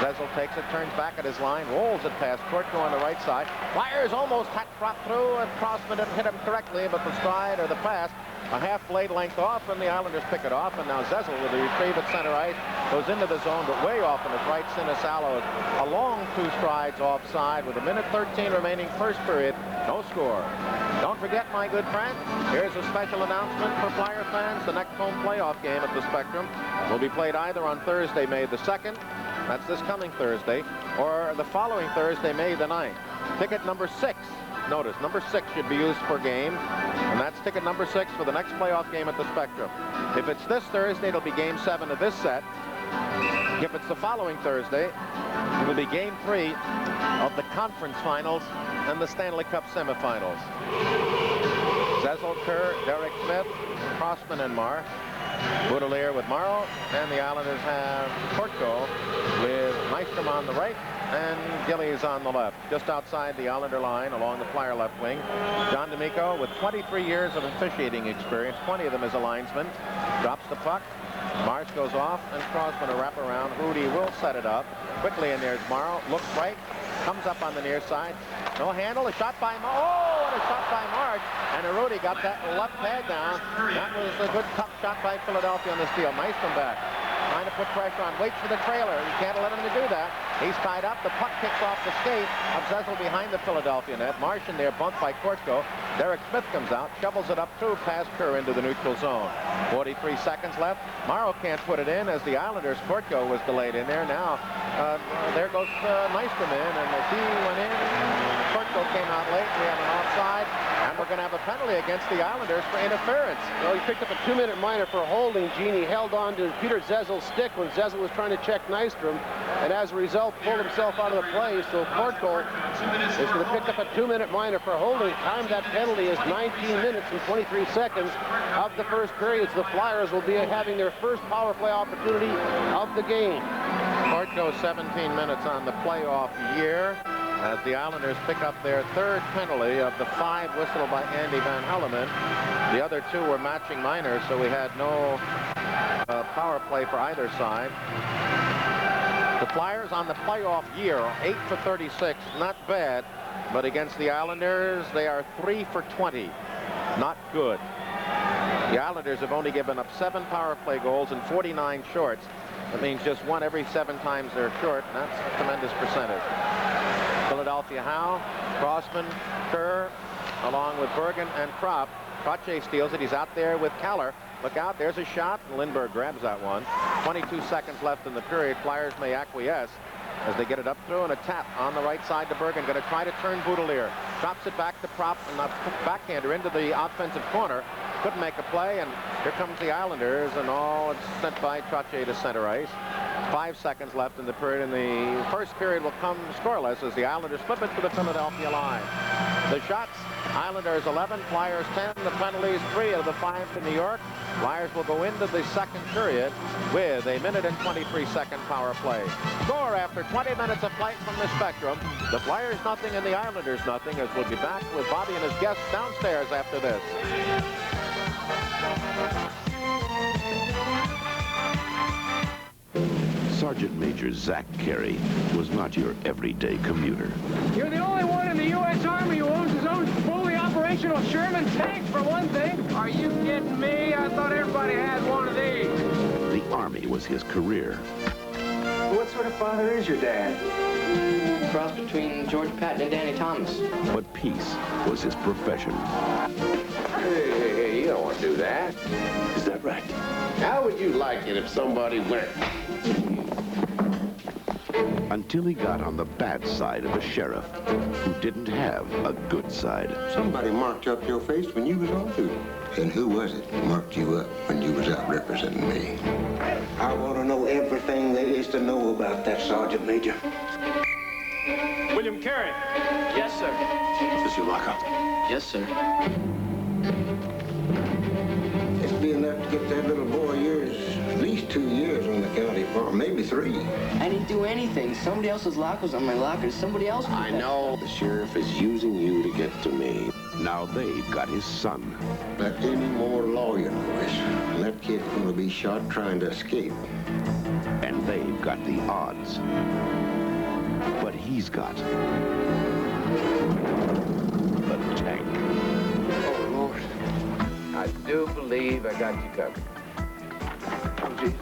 Zezel takes it, turns back at his line, rolls it past Kortko on the right side. Flyers almost had dropped through, and Crossman didn't hit him correctly, but the stride or the pass a half blade length off, and the Islanders pick it off, and now Zezel with the retrieve at center ice goes into the zone, but way off in his right. Sinisalo a long 2 strides offside with 1:13 remaining first period. No score. Don't forget, my good friend, here's a special announcement for Flyer fans. The next home playoff game at the Spectrum will be played either on Thursday, May the 2nd, that's this coming Thursday, or the following Thursday, May the 9th. Ticket number 6. Notice, number 6 should be used for games, and that's ticket number 6 for the next playoff game at the Spectrum. If it's this Thursday, it'll be Game 7 of this set. If it's the following Thursday, it will be Game 3 of the conference finals and the Stanley Cup semifinals. Zezel, Kerr, Derek Smith, Crossman, and Marr. Boudelier with Morrow, and the Islanders have Kortko with Nystrom on the right and Gillies on the left. Just outside the Islander line along the Flyer left wing, John D'Amico with 23 years of officiating experience, 20 of them as a linesman, drops the puck. Marsh goes off, and Crossman a wraparound. Rudy will set it up quickly, and there's Morrow. Looks right, comes up on the near side. No handle, a shot by Marsh. Oh, and a shot by Marsh. And Rudy got that left pad down. That was a good tough shot by Philadelphia on the steal. Nice from back. Trying to put pressure on. Waits for the trailer. You can't let him to do that. He's tied up. The puck kicks off the skate of Zezel behind the Philadelphia net. Marsh in there, bumped by Kortko. Derek Smith comes out, shovels it up through past Kerr into the neutral zone. 43 seconds left. Morrow can't put it in as the Islanders. Kortko was delayed in there. Now, there goes Nystrom in, and as he went in, Kortko came out late. We have an offside, and we're going to have a penalty against the Islanders for interference. Well, he picked up a 2-minute minor for holding. Gene, he held on to Peter Zezel's stick when Zezel was trying to check Nystrom, and as a result, pulled himself out of the play. So Kortko is going to pick up a 2-minute minor for holding. Time that penalty is 19 minutes and 23 seconds of the first period. So the Flyers will be having their first power play opportunity of the game. Kortko 17 minutes on the playoff year as the Islanders pick up their third penalty of the 5 whistled by Andy Van Hellemond. The other 2 were matching minors, so we had no power play for either side. The Flyers on the playoff year are 8 for 36, not bad, but against the Islanders, they are 3 for 20, not good. The Islanders have only given up 7 power play goals and 49 shorts. That means just 1 every 7 times they're short, and that's a tremendous percentage. Philadelphia Howe, Crossman, Kerr, along with Bergen and Kropp. Trottier steals it. He's out there with Keller. Look out, there's a shot, and Lindbergh grabs that one. 22 seconds left in the period. Flyers may acquiesce as they get it up through, and a tap on the right side to Bergen. Going to try to turn Boudelier. Drops it back to Propp, and a backhander into the offensive corner. Couldn't make a play, and here comes the Islanders, and it's sent by Trottier to center ice. 5 seconds left in the period, and the first period will come scoreless as the Islanders flip it to the Philadelphia line. The shots, Islanders 11, Flyers 10. The penalties, 3 of the 5 to New York. Flyers will go into the second period with a 1 and 23 second power play. Score after 20 minutes of play from the Spectrum. The Flyers nothing and the Islanders nothing, as we'll be back with Bobby and his guests downstairs after this. Sergeant Major Zach Carey was not your everyday commuter. You're the only one in the U.S. Army who owns his own fully operational Sherman tank, for one thing. Are you kidding me? I thought everybody had one of these. The Army was his career. What sort of father is your dad? Cross between George Patton and Danny Thomas. But peace was his profession. Hey, you don't want to do that. Is that right? How would you like it if somebody went? Until he got on the bad side of a sheriff who didn't have a good side. Somebody marked up your face when you was on duty. And who was it marked you up when you was out representing me? I want to know everything there is to know about that, Sergeant Major. William Carey. Yes, sir. Is this your lockup? Yes, sir. It's been enough to get that little boy years, at least 2 years on the county farm, maybe 3. I didn't do anything. Somebody else's lock was on my locker. Somebody else. I know the sheriff is using you to get to me. Now they've got his son. Let any more lawyer noise, and that kid's going to be shot trying to escape. And they've got the odds. But he's got the tank. Oh, Lord. I do believe I got you covered. Oh, Jesus.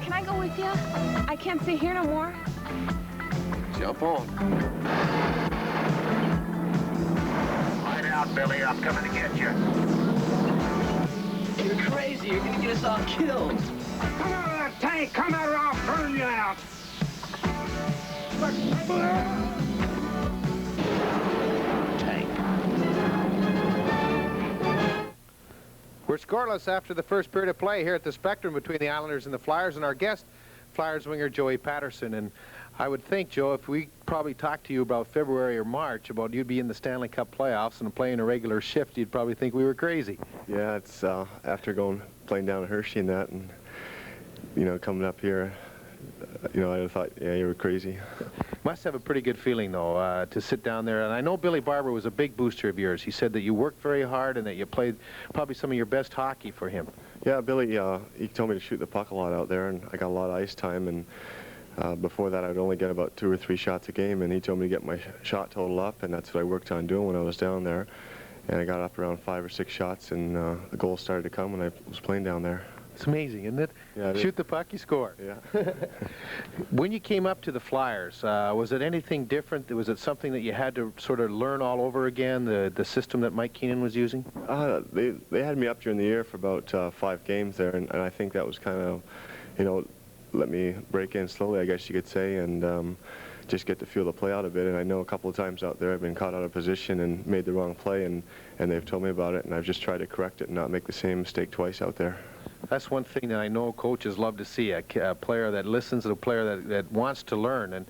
Can I go with you? I can't stay here no more. Jump on. Find out, Billy. I'm coming to get you. You're crazy. You're gonna get us all killed. Come out of that tank. Come out or I'll burn you out. We're scoreless after the first period of play here at the Spectrum between the Islanders and the Flyers, and our guest, Flyers winger Joey Patterson. And I would think, Joe, if we probably talked to you about February or March about you'd be in the Stanley Cup playoffs and playing a regular shift, you'd probably think we were crazy. Yeah, it's after playing down at Hershey and that, and coming up here, I thought, yeah, you were crazy. Must have a pretty good feeling, though, to sit down there. And I know Billy Barber was a big booster of yours. He said that you worked very hard and that you played probably some of your best hockey for him. Yeah, Billy, he told me to shoot the puck a lot out there, and I got a lot of ice time. And before that, I'd only get about 2 or 3 shots a game, and he told me to get my shot total up, and that's what I worked on doing when I was down there. And I got up around 5 or 6 shots, and the goals started to come when I was playing down there. It's amazing, isn't it? Yeah, Shoot the puck, you score. Yeah. When you came up to the Flyers, was it anything different? Was it something that you had to sort of learn all over again, the system that Mike Keenan was using? They had me up during the year for about 5 games there, and I think that was kind of, let me break in slowly, I guess you could say, and just get to feel the play out a bit. And I know a couple of times out there I've been caught out of position and made the wrong play, and they've told me about it, and I've just tried to correct it and not make the same mistake twice out there. That's one thing that I know coaches love to see, a player that listens, a player that wants to learn. And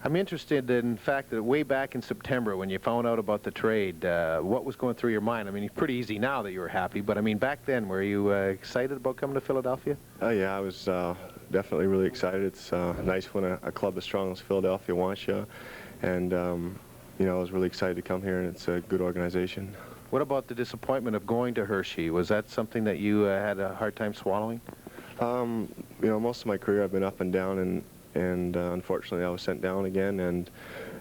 I'm interested in the fact that way back in September when you found out about the trade, what was going through your mind? I mean, it's pretty easy now that you were happy, but I mean, back then, were you excited about coming to Philadelphia? Yeah, I was definitely really excited. It's nice when a club as strong as Philadelphia wants you. And, I was really excited to come here, and it's a good organization. What about the disappointment of going to Hershey? Was that something that you had a hard time swallowing? Most of my career I've been up and down, and unfortunately I was sent down again, and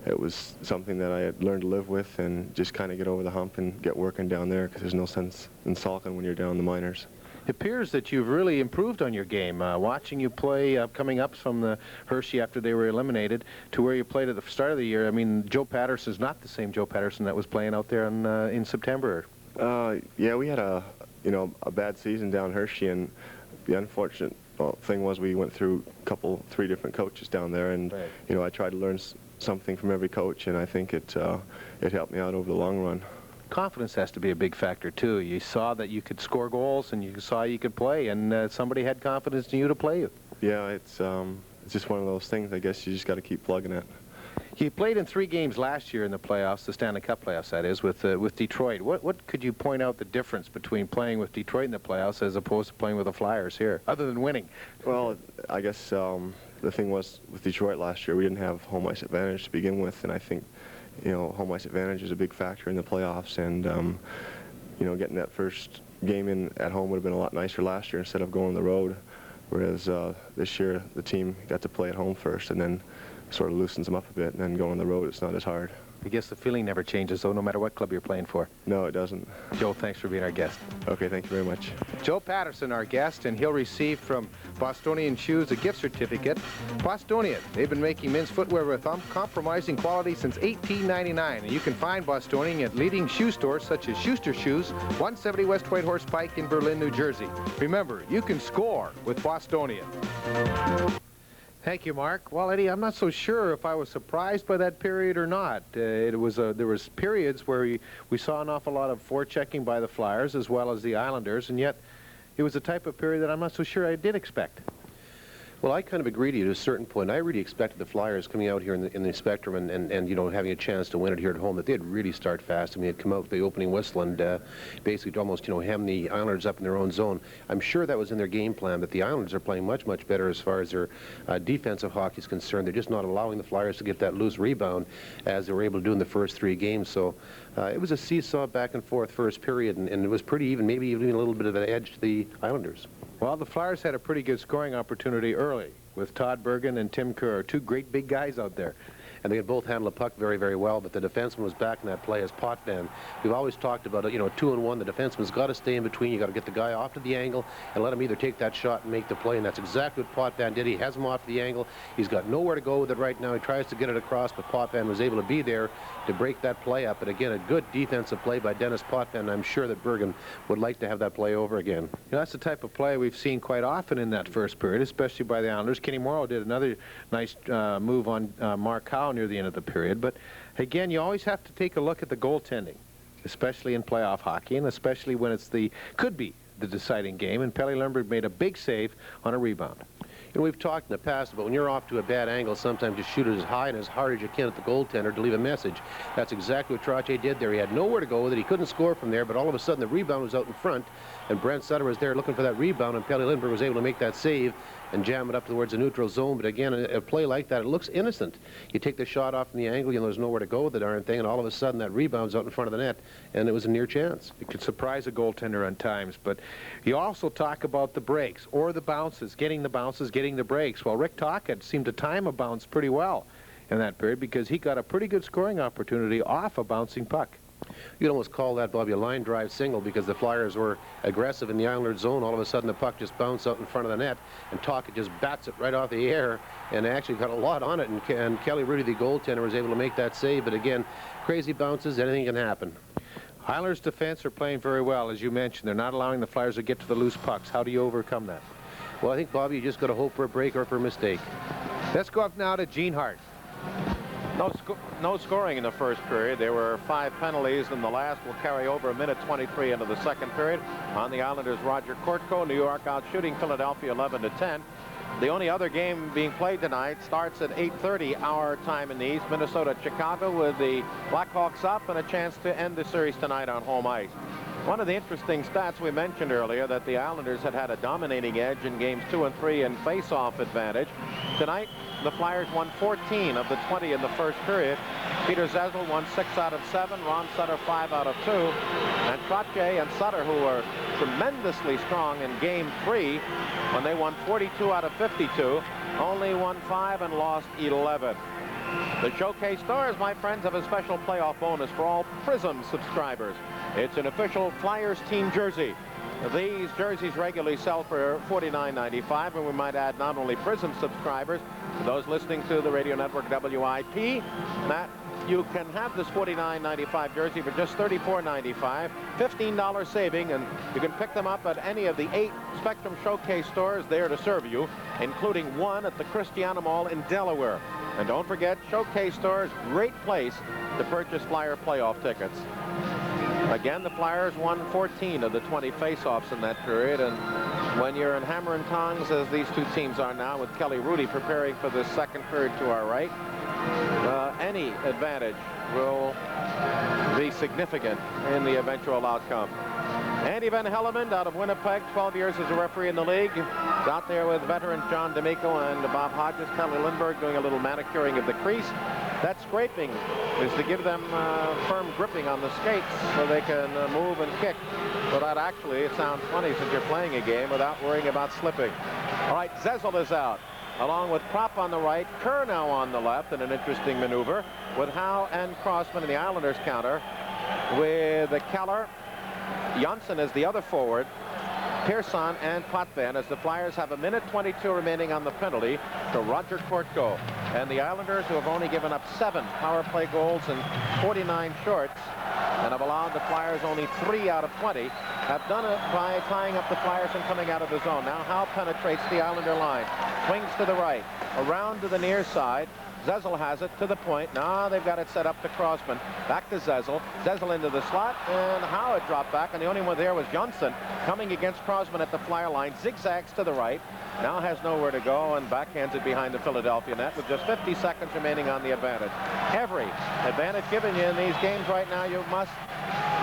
it was something that I had learned to live with and just kind of get over the hump and get working down there, because there's no sense in sulking when you're down in the minors. It appears that you've really improved on your game. Watching you play coming up from the Hershey after they were eliminated to where you played at the start of the year, I mean, Joe Patterson's not the same Joe Patterson that was playing out there in September. Yeah, we had a bad season down Hershey, and the unfortunate thing was we went through 3 different coaches down there, and right. I tried to learn something from every coach, and I think it helped me out over the long run. Confidence has to be a big factor too. You saw that you could score goals, and you saw you could play, and somebody had confidence in you to play you. Yeah, it's just one of those things. I guess you just got to keep plugging it. You played in 3 games last year in the playoffs, the Stanley Cup playoffs, that is, with Detroit. What could you point out the difference between playing with Detroit in the playoffs as opposed to playing with the Flyers here, other than winning? Well, I guess the thing was with Detroit last year, we didn't have home ice advantage to begin with, and I think home ice advantage is a big factor in the playoffs, and getting that first game in at home would have been a lot nicer last year instead of going on the road, whereas this year the team got to play at home first, and then sort of loosens them up a bit, and then going on the road, it's not as hard. I guess the feeling never changes, though, no matter what club you're playing for. No, it doesn't. Joe, thanks for being our guest. Okay, thank you very much. Joe Patterson, our guest, and he'll receive from Bostonian Shoes a gift certificate. Bostonian, they've been making men's footwear with uncompromising quality since 1899, and you can find Bostonian at leading shoe stores such as Schuster Shoes, 170 West Whitehorse Pike in Berlin, New Jersey. Remember, you can score with Bostonian. Thank you, Mark. Well, Eddie, I'm not so sure if I was surprised by that period or not. There was periods where we saw an awful lot of forechecking by the Flyers as well as the Islanders, and yet it was a type of period that I'm not so sure I did expect. Well, I kind of agree to you to a certain point. I really expected the Flyers coming out here in the Spectrum and you know, having a chance to win it here at home, that they'd really start fast. I mean, they'd come out with the opening whistle and basically almost, you know, hem the Islanders up in their own zone. I'm sure that was in their game plan, but the Islanders are playing much, much better as far as their defensive hockey is concerned. They're just not allowing the Flyers to get that loose rebound as they were able to do in the first 3 games. So it was a seesaw back and forth first period, and it was pretty even, maybe even a little bit of an edge to the Islanders. Well, the Flyers had a pretty good scoring opportunity early with Todd Bergen and Tim Kerr, 2 great big guys out there. And they had both handled the puck very, very well, but the defenseman was back in that play as Potvin. We've always talked about it, you know, 2-on-1, the defenseman's got to stay in between. You got to get the guy off to the angle and let him either take that shot and make the play, and that's exactly what Potvin did. He has him off the angle. He's got nowhere to go with it right now. He tries to get it across, but Potvin was able to be there to break that play up. But again, a good defensive play by Dennis Potvin. I'm sure that Bergen would like to have that play over again. You know, that's the type of play we've seen quite often in that first period, especially by the Islanders. Kenny Morrow did another nice move on Mark Howe near the end of the period. But again, you always have to take a look at the goaltending, especially in playoff hockey, and especially when it's could be the deciding game. And Pelle Lindbergh made a big save on a rebound. And we've talked in the past about when you're off to a bad angle, sometimes you shoot it as high and as hard as you can at the goaltender to leave a message. That's exactly what Trottier did there. He had nowhere to go with it. He couldn't score from there, but all of a sudden the rebound was out in front, and Brent Sutter was there looking for that rebound, and Pelle Lindbergh was able to make that save and jam it up towards the neutral zone. But again, a play like that, it looks innocent. You take the shot off from the angle, you know, there's nowhere to go with the darn thing, and all of a sudden that rebound's out in front of the net, and it was a near chance. It could surprise a goaltender on times, but you also talk about the breaks or the bounces, getting the breaks. Well, Rick Tocchet seemed to time a bounce pretty well in that period because he got a pretty good scoring opportunity off a bouncing puck. You'd almost call that, Bobby, a line drive single because the Flyers were aggressive in the Islanders zone. All of a sudden the puck just bounced out in front of the net, and Tocchet just bats it right off the air and actually got a lot on it, and Kelly Rudy, the goaltender, was able to make that save. But again, crazy bounces, anything can happen. Islanders defense are playing very well, as you mentioned. They're not allowing the Flyers to get to the loose pucks. How do you overcome that? Well, I think, Bobby, you just got to hope for a break or for a mistake. Let's go up now to Gene Hart. No scoring in the first period. There were 5 penalties, and the last will carry over 1:23 into the second period. On the Islanders, Roger Kortko. New York out shooting Philadelphia 11-10. The only other game being played tonight starts at 8:30 our time in the East. Minnesota-Chicago with the Blackhawks up and a chance to end the series tonight on home ice. One of the interesting stats we mentioned earlier, that the Islanders had a dominating edge in games 2 and 3 in face-off advantage. Tonight, the Flyers won 14 of the 20 in the first period. Peter Zezel won 6 out of 7, Ron Sutter 5 out of 2, and Trottier and Sutter, who were tremendously strong in game 3 when they won 42 out of 52, only won 5 and lost 11. The Showcase Stars, my friends, have a special playoff bonus for all Prism subscribers. It's an official Flyers team jersey. These jerseys regularly sell for $49.95, and we might add not only Prism subscribers, to those listening to the radio network WIP, that you can have this $49.95 jersey for just $34.95, $15 saving, and you can pick them up at any of the 8 Spectrum Showcase stores there to serve you, including one at the Christiana Mall in Delaware. And don't forget, Showcase Stores, great place to purchase Flyer playoff tickets. Again, the Flyers won 14 of the 20 face-offs in that period, and when you're in hammer and tongs, as these two teams are now, with Kelly Rudy preparing for the second period to our right, any advantage will be significant in the eventual outcome. Andy Van Hellemond out of Winnipeg, 12 years as a referee in the league. He's out there with veteran John D'Amico and Bob Hodges. Pelle Lindbergh doing a little manicuring of the crease. That scraping is to give them firm gripping on the skates so they can move and kick without actually, it sounds funny since you're playing a game, without worrying about slipping. All right, Zezel is out, along with Propp on the right, Kerr now on the left in an interesting maneuver with Howe and Crossman in the Islanders counter, with Keller, Janssen as the other forward, Pearson and Potvin, as the Flyers have 1:22 remaining on the penalty to Roger Kortko. And the Islanders, who have only given up 7 power play goals and 49 shorts, and have allowed the Flyers only 3 out of 20, have done it by tying up the Flyers and coming out of the zone. Now Howe penetrates the Islander line, swings to the right, around to the near side, Zezel has it to the point. Now they've got it set up to Crosman. Back to Zezel. Zezel into the slot, and Howard dropped back, and the only one there was Johnson coming against Crosman at the flyer line. Zigzags to the right. Now has nowhere to go and backhands it behind the Philadelphia net with just 50 seconds remaining on the advantage. Every advantage given you in these games right now, you must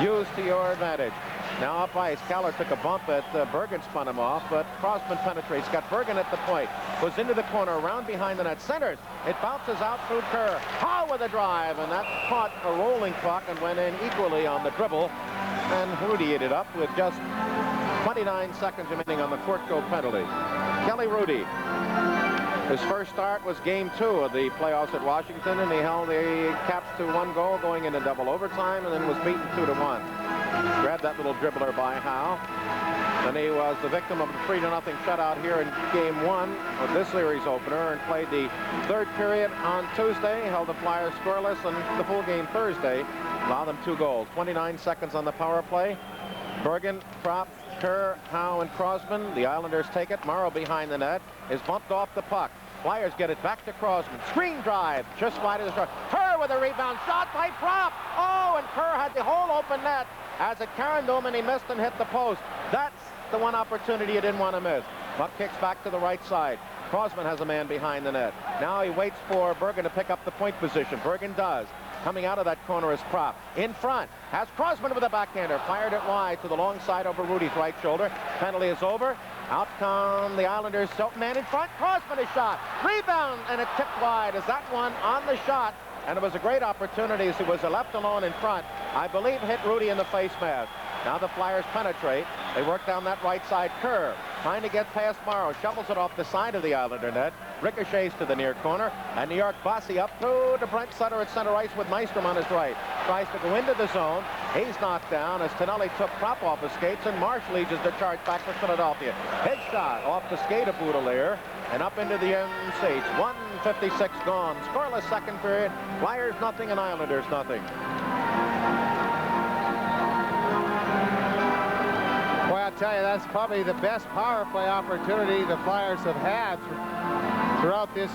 use to your advantage. Now up ice, Keller took a bump at Bergen, spun him off, but Crosman penetrates. Got Bergen at the point. Goes into the corner, around behind the net. Centers. It bounces out through Kerr. Howe with a drive, and that caught a rolling puck and went in equally on the dribble. And Rudy ate it up with just 29 seconds remaining on the Courtco penalty. Kelly Rudy. His first start was game 2 of the playoffs at Washington, and he held the Caps to 1 goal going into double overtime, and then was beaten 2-1. Grabbed that little dribbler by Howe. And he was the victim of a 3-0 shutout here in game 1 of this series opener, and played the 3rd period on Tuesday, held the Flyers scoreless, and the full game Thursday, allowed them 2 goals. 29 seconds on the power play. Bergen, Propp, Kerr, Howe, and Crosman. The Islanders take it. Morrow behind the net is bumped off the puck. Flyers get it back to Crosman. Screen drive just wide of the shot. Kerr with a rebound shot by Propp. Oh, and Kerr had the whole open net as it carried him, and he missed and hit the post. That's the one opportunity you didn't want to miss. Puck kicks back to the right side. Crosman has a man behind the net. Now he waits for Bergen to pick up the point position. Bergen does. Coming out of that corner is Propp. In front has Crosman with a backhander. Fired it wide to the long side over Rudy's right shoulder. Penalty is over. Out come the Islanders. Man in front. Crosman is shot. Rebound, and it tipped wide. Is that one on the shot? And it was a great opportunity as he was left alone in front. I believe hit Rudy in the face mask. Now the Flyers penetrate. They work down that right side. Kerr trying to get past Morrow. Shovels it off the side of the Islander net. Ricochets to the near corner. And New York Bossy up to Brent Sutter at center ice with Nystrom on his right. Tries to go into the zone. He's knocked down as Tonelli took Propp off his skates, and Marsh leads the charge back for Philadelphia. His shot off the skate of Boudelier and up into the MCH. 1:56 gone. Scoreless second period. Flyers nothing and Islanders nothing. Boy, I'll tell you, that's probably the best power play opportunity the Flyers have had throughout this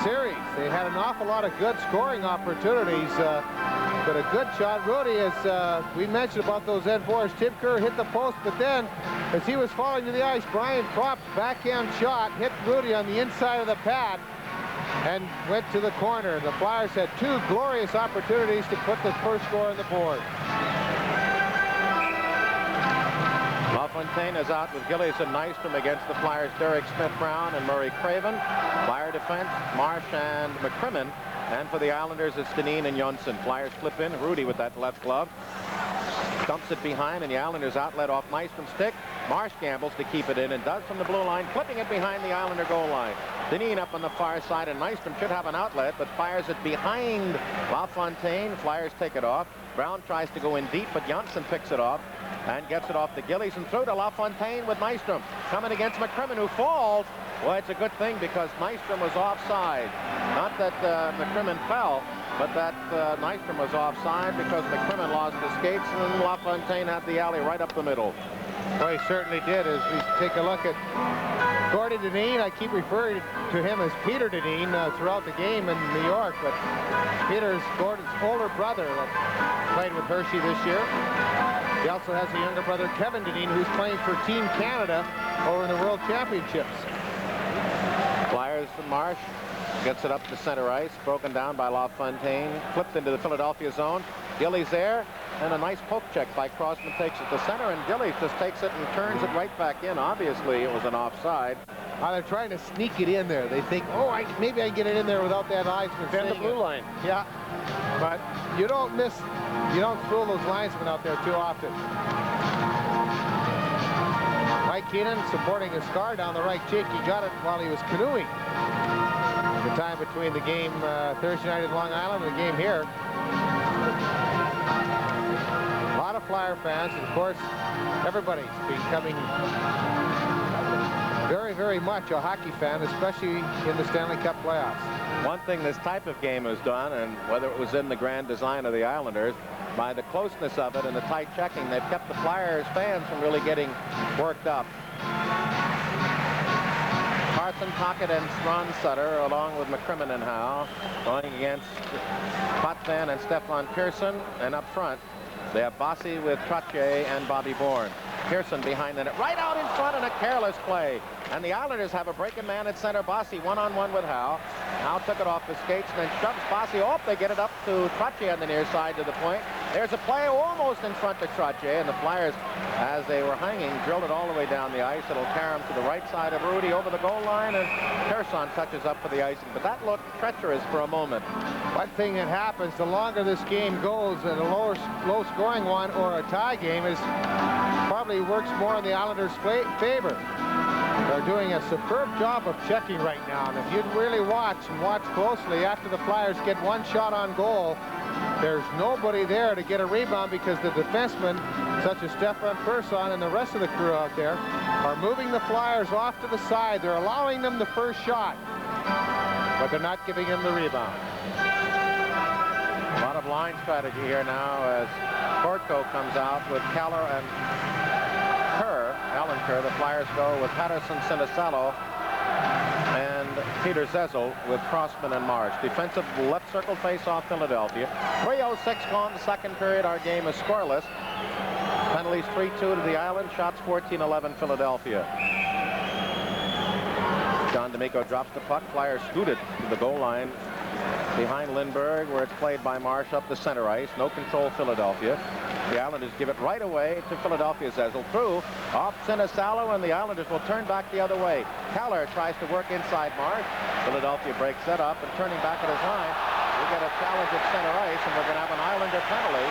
series. They had an awful lot of good scoring opportunities, but a good shot. Rudy, as we mentioned about those N4s, Tim Kerr hit the post, but then as he was falling to the ice, Brian Propp's backhand shot hit Rudy on the inside of the pad and went to the corner. The Flyers had 2 glorious opportunities to put the first score on the board. LaFontaine is out with Gillies and Nystrom against the Flyers. Derek Smith-Brown and Murray Craven. Flyer defense, Marsh and McCrimmon. And for the Islanders, it's Dineen and Johnson. Flyers flip in. Rudy with that left glove. Dumps it behind, and the Islanders outlet off Nystrom's stick. Marsh gambles to keep it in and does from the blue line, clipping it behind the Islander goal line. Dineen up on the far side, and Nystrom should have an outlet, but fires it behind LaFontaine. Flyers take it off. Brown tries to go in deep, but Johnson picks it off and gets it off the Gillies and through to LaFontaine with Nystrom. Coming against McCrimmon, who falls. Well, it's a good thing because Nystrom was offside. Not that McCrimmon fell, but that Nystrom was offside because McCrimmon lost his skates, and LaFontaine had the alley right up the middle. Well, he certainly did. As we take a look at Gordon Dineen, I keep referring to him as Peter Dineen throughout the game in New York, but Peter's Gordon's older brother that played with Hershey this year. He also has a younger brother, Kevin Dineen, who's playing for Team Canada over in the World Championships. Flyers from Marsh gets it up to center ice, broken down by LaFontaine, flipped into the Philadelphia zone. Gillies there, and a nice poke check by Crosman takes it to center, and Gillies just takes it and turns it right back in. Obviously, it was an offside. They're trying to sneak it in there. They think, oh, maybe I can get it in there without that linesman. Bend the blue line. Yeah, but you don't fool those linesmen out there too often. Mike Keenan supporting a scar down the right cheek. He got it while he was canoeing. The time between the game Thursday night in Long Island and the game here. A lot of Flyer fans, and of course, everybody's becoming very, very much a hockey fan, especially in the Stanley Cup playoffs. One thing this type of game has done, and whether it was in the grand design of the Islanders, by the closeness of it and the tight checking, they've kept the Flyers fans from really getting worked up. Carson, Tockett, and Ron Sutter, along with McCrimmon and Howe, going against Potvin and Stefan Pearson. And up front, they have Bossy with Trottier and Bobby Bourne. Pearson behind the net, right out in front, and a careless play. And the Islanders have a breaking man at center. Bossy one-on-one with Howe. Howe took it off the skates and then shoves Bossy off. They get it up to Trottier on the near side to the point. There's a play almost in front of Trottier, and the Flyers, as they were hanging, drilled it all the way down the ice. It'll carry him to the right side of Rudy over the goal line, and Pearson touches up for the icing. But that looked treacherous for a moment. One thing that happens, the longer this game goes, and a low-scoring one or a tie game, is probably works more in the Islanders' favor. They're doing a superb job of checking right now, and if you really watch closely, after the Flyers get one shot on goal, there's nobody there to get a rebound because the defensemen, such as Stefan Persson and the rest of the crew out there, are moving the Flyers off to the side. They're allowing them the first shot, but they're not giving them the rebound. A lot of line strategy here now as Kortko comes out with Keller and Alan Kerr. The Flyers go with Patterson, Sinisalo, and Peter Zezel with Crossman and Marsh. Defensive left circle face-off Philadelphia. 3:06 gone the second period. Our game is scoreless. Penalties 3-2 to the Island. Shots 14-11 Philadelphia. John D'Amico drops the puck. Flyers scoot it to the goal line behind Lindbergh, where it's played by Marsh up the center ice. No control Philadelphia. The Islanders give it right away to Philadelphia. Zezel through off Sinisalo, and the Islanders will turn back the other way. Keller tries to work inside Marsh. Philadelphia breaks that up, and turning back at his line, we get a challenge at center ice, and we're going to have an Islander penalty.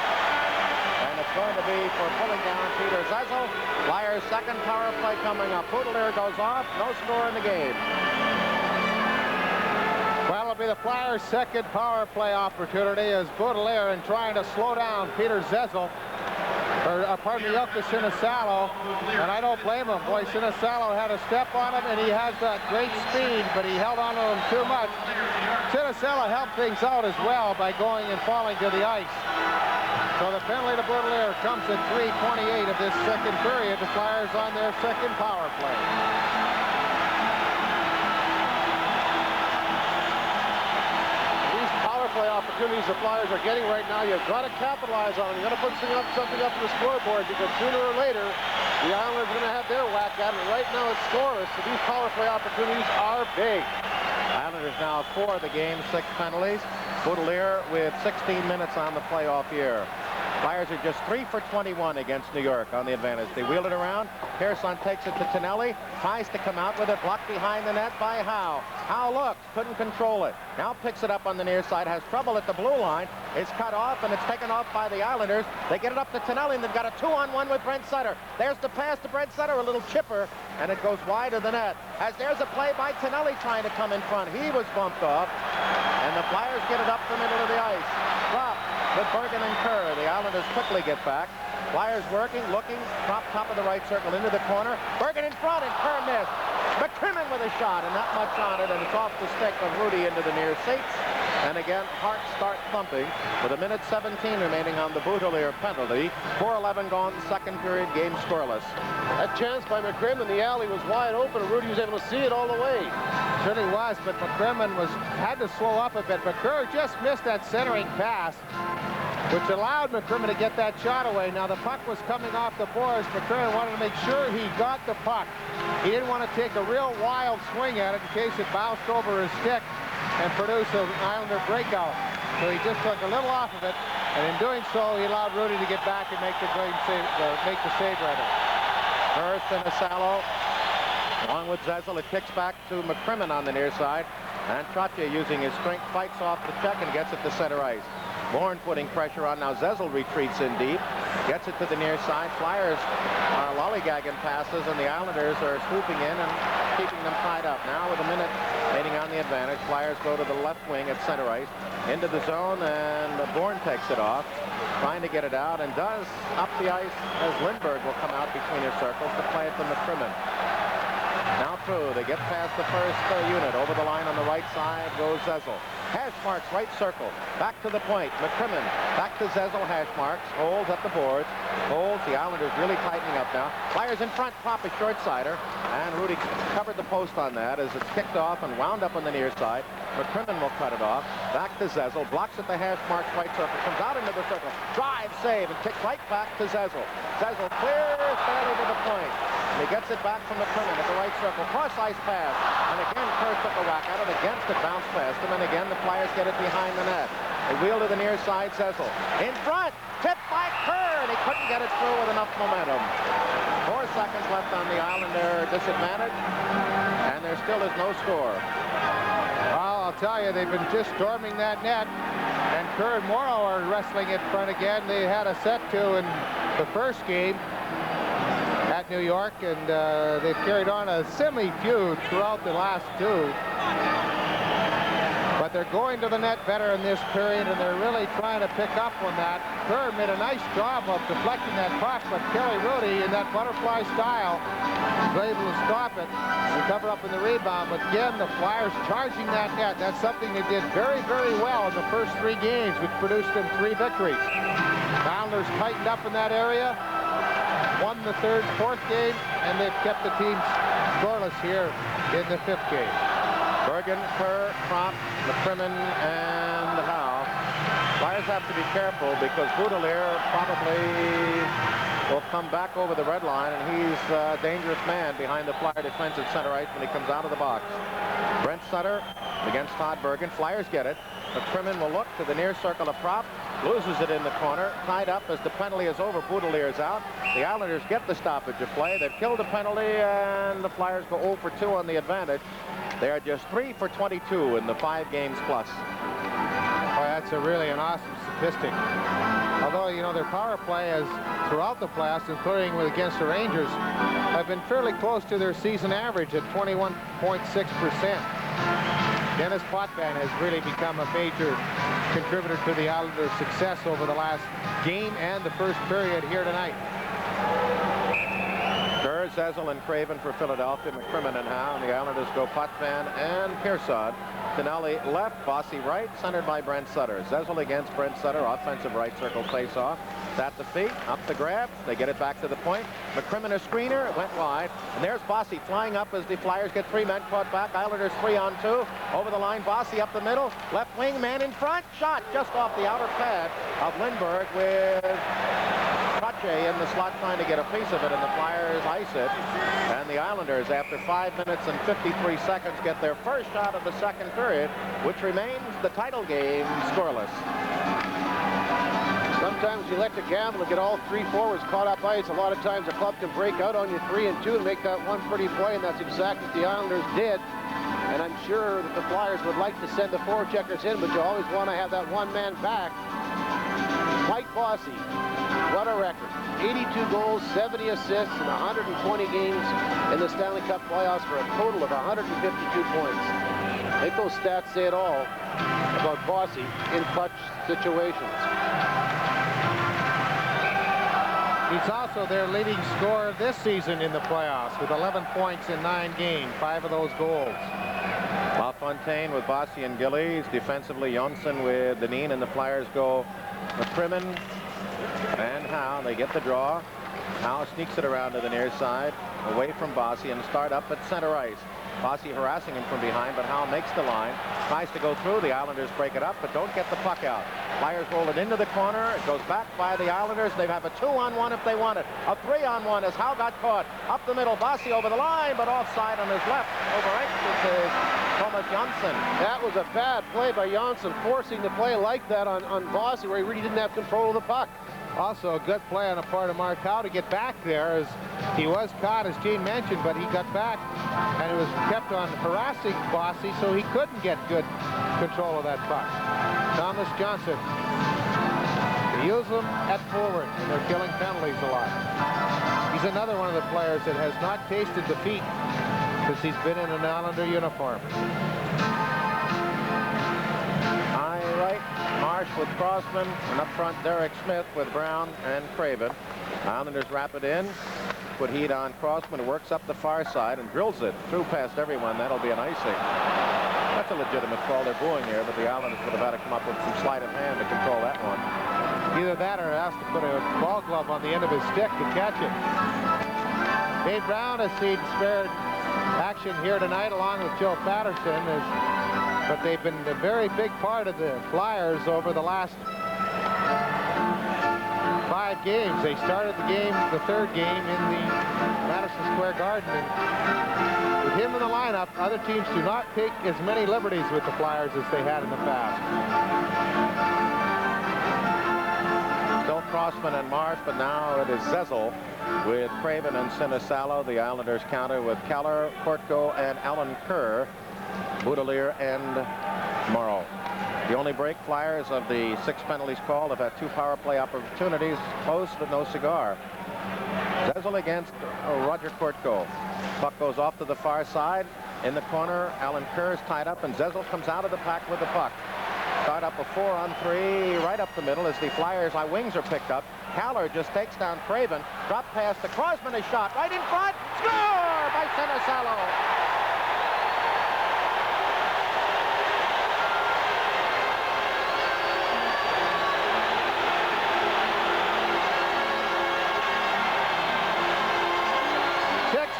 And it's going to be for pulling down Peter Zezel. Flyers' second power play coming up. Poudelier goes off. No score in the game. Well, it'll be the Flyers' second power play opportunity as Baudelaire in trying to slow down Peter Zezel, pardon me, Ilka Sinisalo, and I don't blame him. Boy, Sinisalo had a step on him, and he has that great speed, but he held on to him too much. Sinisalo helped things out as well by going and falling to the ice. So the penalty to Baudelaire comes at 3:28 of this second period. The Flyers on their second power play. Play opportunities the Flyers are getting right now, you've got to capitalize on them. You've got to put something up on the scoreboard, because sooner or later the Islanders are going to have their whack at it. Right now it's scoreless, so these power play opportunities are big. Islanders now 4 of the game, 6 penalties. Baudelaire with 16 minutes on the playoff year. Flyers are just 3 for 21 against New York on the advantage. They wheel it around. Pearson takes it to Tonelli. Tries to come out with it. Blocked behind the net by Howe. Howe looks. Couldn't control it. Now picks it up on the near side. Has trouble at the blue line. It's cut off, and it's taken off by the Islanders. They get it up to Tonelli, and they've got a 2-on-1 with Brent Sutter. There's the pass to Brent Sutter. A little chipper, and it goes wide of the net. As there's a play by Tonelli trying to come in front. He was bumped off, and the Flyers get it up the middle of the ice. Drop with Bergen and Kerr. The Islanders quickly get back. Flyers working, looking, top of the right circle into the corner. Bergen in front, and Kerr missed. McCrimmon with a shot, and not much on it, and it's off the stick of Rudy into the near seats. And again, hearts start thumping with 1:17 remaining on the Baudelaire penalty. 4:11 gone, second period, game scoreless. That chance by McCrimmon, the alley was wide open, and Rudy was able to see it all the way. Certainly was, but McCrimmon had to slow up a bit. But Kerr just missed that centering pass, which allowed McCrimmon to get that shot away. Now the puck was coming off the boards. McCrimmon wanted to make sure he got the puck. He didn't want to take a real wild swing at it in case it bounced over his stick and produce an Islander breakout. So he just took a little off of it, and in doing so, he allowed Rudy to get back and make the save rather. First and Sinisalo, along with Zezel. It kicks back to McCrimmon on the near side, and Trottier, using his strength, fights off the check and gets it to center ice. Bourne putting pressure on. Now Zezel retreats in deep, gets it to the near side. Flyers are lollygagging passes, and the Islanders are swooping in and keeping them tied up. Now with a minute remaining on the advantage, Flyers go to the left wing at center ice, into the zone, and Bourne takes it off, trying to get it out, and does up the ice as Lindbergh will come out between his circles to play it to McCrimmon. Now through, they get past the first unit. Over the line on the right side goes Zezel. Hash marks, right circle. Back to the point. McCrimmon. Back to Zezel. Hash marks. Holds up the boards. Holds. The Islanders really tightening up now. Flyers in front. Pop a short-sider. And Rudy covered the post on that as it's kicked off and wound up on the near side. McCrimmon will cut it off. Back to Zezel. Blocks at the hash marks, right circle. Comes out into the circle. Drive, save, and kicks right back to Zezel. Zezel clears barely to the point. And he gets it back from McCrimmon at the right circle. Cross-ice pass. And again, Kerr took a whack at it. Against it, bounced past him. And again, the Flyers get it behind the net. They wheel to the near side, Zezel. In front. Tipped by Kerr. And he couldn't get it through with enough momentum. 4 seconds left on the Islander disadvantage. And there still is no score. Well, I'll tell you, they've been just storming that net. And Kerr and Morrow are wrestling it front again. They had a set to in the first game at New York, and they've carried on a semi-feud throughout the last two. But they're going to the net better in this period, and they're really trying to pick up on that. Kerr made a nice job of deflecting that puck, but Kelly Rudy, in that butterfly style, was able to stop it and cover up in the rebound. But again, the Flyers charging that net. That's something they did very, very well in the first 3 games, which produced them 3 victories. The Islanders tightened up in that area, won the 3rd, 4th game, and they've kept the team scoreless here in the 5th game. Bergen, Kerr, Tromp, McCrimmon, and Howe. Flyers have to be careful because Boudelier probably will come back over the red line, and he's a dangerous man behind the Flyer defense at center ice when he comes out of the box. Brent Sutter against Todd Bergen. Flyers get it. McCrimmon will look to the near circle of Prop. Loses it in the corner. Tied up as the penalty is over. Boudelier's out. The Islanders get the stoppage of play. They've killed a penalty, and the Flyers go 0 for 2 on the advantage. They are just 3 for 22 in the 5 games plus. Boy, that's really an awesome statistic. Although, you know, their power play has, throughout the playoffs, including against the Rangers, have been fairly close to their season average at 21.6%. Dennis Potvin has really become a major contributor to the Islanders' success over the last game and the first period here tonight. Kerr, Zezel, and Craven for Philadelphia. McCrimmon and Howe. And the Islanders go Potvin and Kearsarge. Tonelli left, Bossy right, centered by Brent Sutter. Zezel against Brent Sutter, offensive right circle face-off. It's at the feet, up the grab. They get it back to the point. McCrimmon a screener, it went wide. And there's Bossy flying up as the Flyers get 3 men caught back. Islanders 3 on 2. Over the line, Bossy up the middle. Left wing, man in front. Shot just off the outer pad of Lindbergh with Trottier in the slot trying to get a piece of it, and the Flyers ice it. And the Islanders, after 5 minutes and 53 seconds, get their first shot of the second period, which remains the title game scoreless. Sometimes you let the gamble and get all 3 forwards caught up ice. A lot of times a club can break out on you 3 and 2 and make that one pretty play, and that's exactly what the Islanders did. And I'm sure that the Flyers would like to send the forecheckers in, but you always want to have that one man back. Mike Bossy, what a record. 82 goals, 70 assists, and 120 games in the Stanley Cup playoffs for a total of 152 points. I think those stats say it all about Bossy in clutch situations. He's also their leading scorer this season in the playoffs with 11 points in 9 games, 5 of those goals. LaFontaine with Bossy and Gillies. Defensively, Jonsson with Deneen, and the Flyers go McCrimmon and Howe. They get the draw. Howe sneaks it around to the near side, away from Bossy, and start up at center ice. Bossy harassing him from behind, but Howe makes the line. Tries to go through. The Islanders break it up, but don't get the puck out. Flyers roll it into the corner. It goes back by the Islanders. They have a 2-on-1 if they want it. A 3-on-1 as Howe got caught. Up the middle, Bossy over the line, but offside on his left. Over is Thomas Jonsson. That was a bad play by Jonsson, forcing the play like that on Bossy, where he really didn't have control of the puck. Also a good play on the part of Mark Howe to get back there, as he was caught, as Gene mentioned, but he got back and it was kept on harassing Bossy, so he couldn't get good control of that puck. Thomas Jonsson. They use him at forward, and they're killing penalties a lot. He's another one of the players that has not tasted defeat since he's been in an Islander uniform. Right, Marsh with Crossman, and up front Derek Smith with Brown and Craven. Islanders wrap it in, put heat on Crossman, who works up the far side and drills it through past everyone. That'll be an icing. that's a legitimate call. They're booing here, but the Islanders would have had to come up with some sleight of hand to control that one. Either that or has to put a ball glove on the end of his stick to catch it. Dave Brown has seen spared action here tonight along with Joe Patterson, but they've been a very big part of the Flyers over the last 5 games. They started the third game in the Madison Square Garden, and with him in the lineup, other teams do not take as many liberties with the Flyers as they had in the past. Still Crossman and Marsh, but now it is Zezel with Craven and Sinisalo. The Islanders counter with Keller, Kortko, and Alan Kerr, Boudelier, and Morrow. The only break, Flyers of the 6 penalties called have had 2 power play opportunities, close but no cigar. Zezel against Roger Kortko. Puck goes off to the far side. In the corner, Alan Kerr is tied up, and Zezel comes out of the pack with the puck. Start up a 4-on-3 right up the middle as the Flyers' wings are picked up. Haller just takes down Craven. Drop pass to Crosman, is shot right in front. Score by Sinisalo.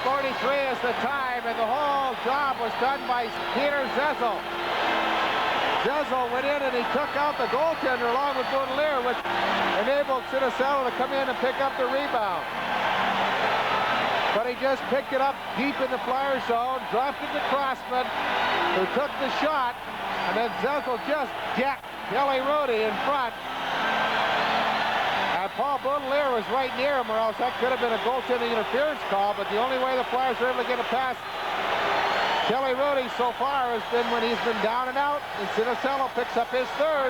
.43 is the time, and the whole job was done by Peter Zezel. Zezel went in and he took out the goaltender along with Boudelier, which enabled Sinisalo to come in and pick up the rebound. But he just picked it up deep in the Flyer zone, dropped it to Crossman, who took the shot, and then Zezel just jacked Kelly Rudy in front. Paul Boudelier was right near him, or else that could have been a goaltending interference call, but the only way the Flyers were able to get it past Kelly Rudy so far has been when he's been down and out, and Sinisalo picks up his third.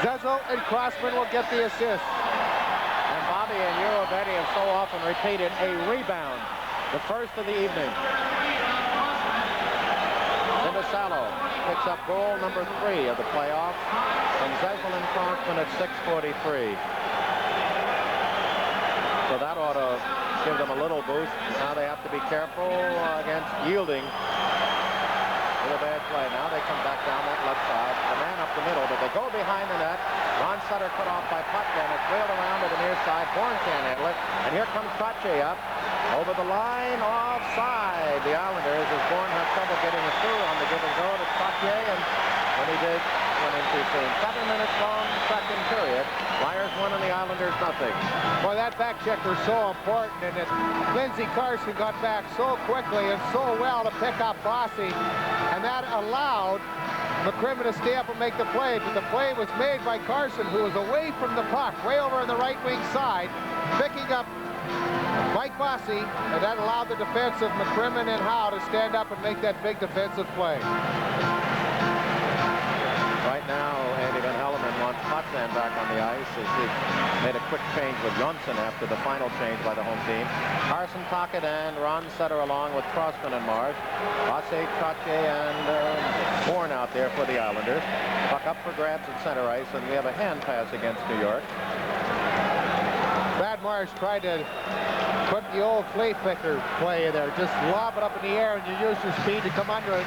Zezel and Crossman will get the assist. And Bobby and Euro Betty have so often repeated a rebound, the first of the evening. Sinisalo picks up goal number 3 of the playoffs, and Zezel and Crossman at 6:43. So that ought to give them a little boost. Now they have to be careful against yielding with a bad play. Now they come back down that left side. The man up the middle, but they go behind the net. Ron Sutter cut off by Putnam. It's wheeled around to the near side. Bourne can't handle it. And here comes Trottier up. Over the line, offside. The Islanders, as Bourne has trouble getting it through on the give and go to Trottier, and when he did, went in too soon. 7 minutes long, second period. Flyers 1 and the Islanders nothing. Boy, that back check was so important, and Lindsey Carson got back so quickly and so well to pick up Bossy, and that allowed McCrimmon to stay up and make the play, but the play was made by Carson, who was away from the puck, way over on the right wing side, picking up Mike Bossy, and that allowed the defense of McCrimmon and Howe to stand up and make that big defensive play. Right now, Andy Van Hellemond wants Potvin back on the ice as he made a quick change with Johnson after the final change by the home team. Carson Tocchet and Ron Sutter along with Crossman and Marsh. Bossy, Trottier, and Bourne out there for the Islanders. Puck up for grabs at center ice, and we have a hand pass against New York. Brad Marsh tried to put the old flea picker play in there. Just lob it up in the air and you use your speed to come under it.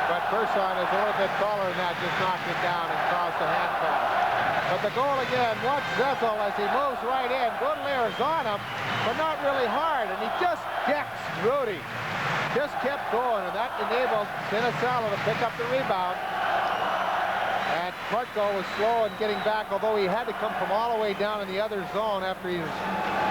But Persson is a little bit taller than that, just knocked it down and caused the hand pass. But the goal again, watch Zezel as he moves right in. Boudelier is on him, but not really hard, and he just decks Rudy. Just kept going, and that enabled Sinisalo to pick up the rebound. And Kortko was slow in getting back, although he had to come from all the way down in the other zone after he was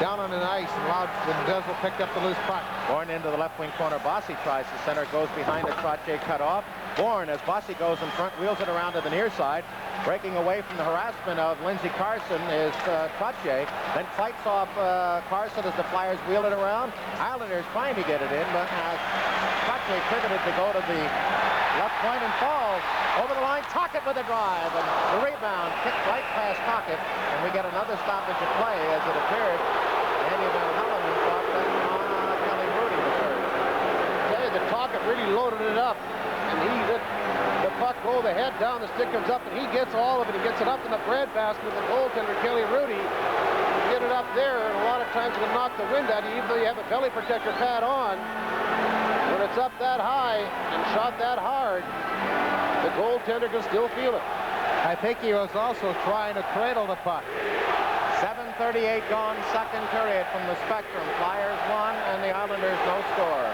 down on the ice and allowed when Zezel picked up the loose puck. Bourne into the left wing corner. Bossy tries to center, goes behind it. Trottier cut off. Bourne, as Bossy goes in front, wheels it around to the near side. Breaking away from the harassment of Lindsey Carson is Trottier. Then fights off Carson as the Flyers wheel it around. Islanders trying to get it in, but Trottier pivoted to go to the left point and falls over the line. Tocchet with a drive, and the rebound kicked right past Tocchet, and we get another stoppage of play as it appeared. Andy Van Hellemond thought that Kelly Rudy was hurt. Okay, the Tocchet really loaded it up, and he did the puck roll the head down, the stick comes up, and he gets all of it. He gets it up in the breadbasket with the goaltender Kelly Rudy. Get it up there, and a lot of times it'll knock the wind out of you, even though you have a belly protector pad on. When it's up that high and shot that hard, the goaltender can still feel it. I think he was also trying to cradle the puck. 7:38 gone, second period from the Spectrum. Flyers 1 and the Islanders no score.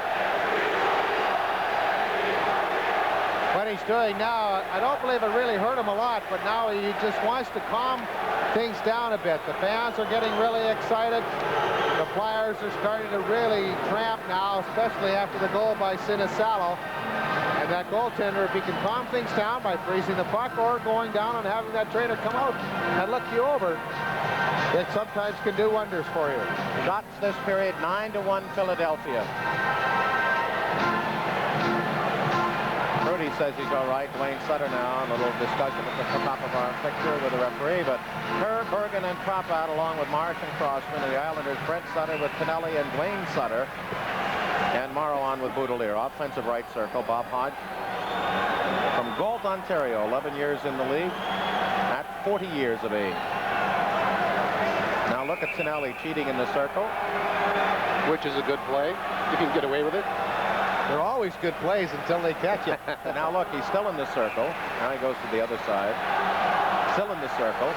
What he's doing now, I don't believe it really hurt him a lot, but now he just wants to calm things down a bit. The fans are getting really excited. The Flyers are starting to really tramp now, especially after the goal by Sinisalo. And that goaltender, if he can calm things down by freezing the puck or going down and having that trainer come out and look you over, it sometimes can do wonders for you. Shots this period, 9-1 Philadelphia. Rudy says he's all right. Dwayne Sutter now, a little discussion at the top of our picture with the referee, but Kerr, Bergen, and Propp out along with Marsh and Crossman, and the Islanders, Brent Sutter with Tonelli and Dwayne Sutter, and Morrow on with Boudelier. Offensive right circle, Bob Hodge from Galt, Ontario, 11 years in the league at 40 years of age. Now look at Tonelli cheating in the circle. Which is a good play. You can get away with it. They're always good plays until they catch it. Now look, he's still in the circle. Now he goes to the other side. Still in the circle.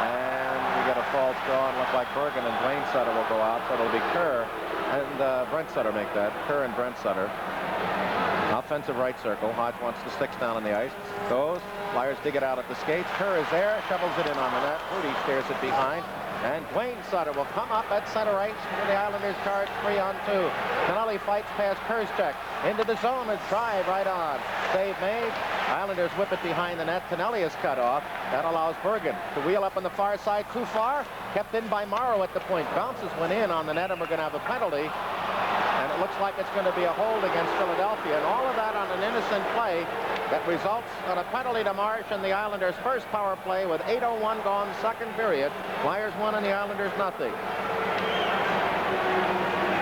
And we get a false draw and look like Bergen and Dwayne Sutter will go out. So it'll be Kerr and Brent Sutter make that. Kerr and Brent Sutter. Offensive right circle. Hodge wants the sticks down on the ice. Goes. Flyers dig it out at the skates. Kerr is there. Shovels it in on the net. Rudy steers it behind. And Dwayne Sutter will come up at center ice for the Islanders charge 3-on-2. Tonelli fights past Kerschek into the zone and drive right on. Save made. Islanders whip it behind the net. Tonelli is cut off. That allows Bergen to wheel up on the far side too far. Kept in by Morrow at the point. Bounces went in on the net, and we're going to have a penalty. And it looks like it's going to be a hold against Philadelphia. And all of that on an innocent play that results in a penalty to Marsh and the Islanders' first power play with 8:01 gone, second period. Flyers 1 and the Islanders nothing.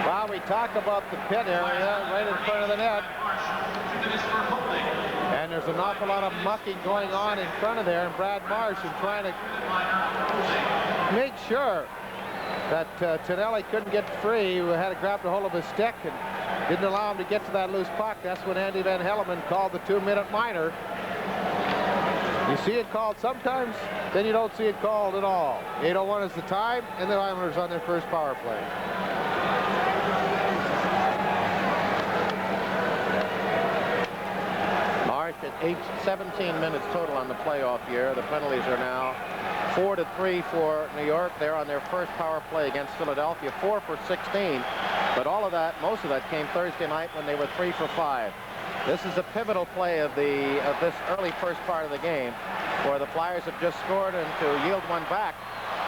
Well, we talk about the pit area right in front of the net. And there's an awful lot of mucking going on in front of there, and Brad Marsh is trying to make sure that Tonelli couldn't get free. He had to grab a hold of his stick and didn't allow him to get to that loose puck. That's when Andy Van Hellemond called the 2-minute minor. You see it called sometimes, then you don't see it called at all. 8:01 is the time, and the Islanders on their first power play. Marsh at 17 minutes total on the playoff year. The penalties are now 4-3 for New York. They're on their first power play against Philadelphia, 4 for 16. But all of that, most of that came Thursday night when they were 3 for 5. This is a pivotal play of this early first part of the game, where the Flyers have just scored, and to yield one back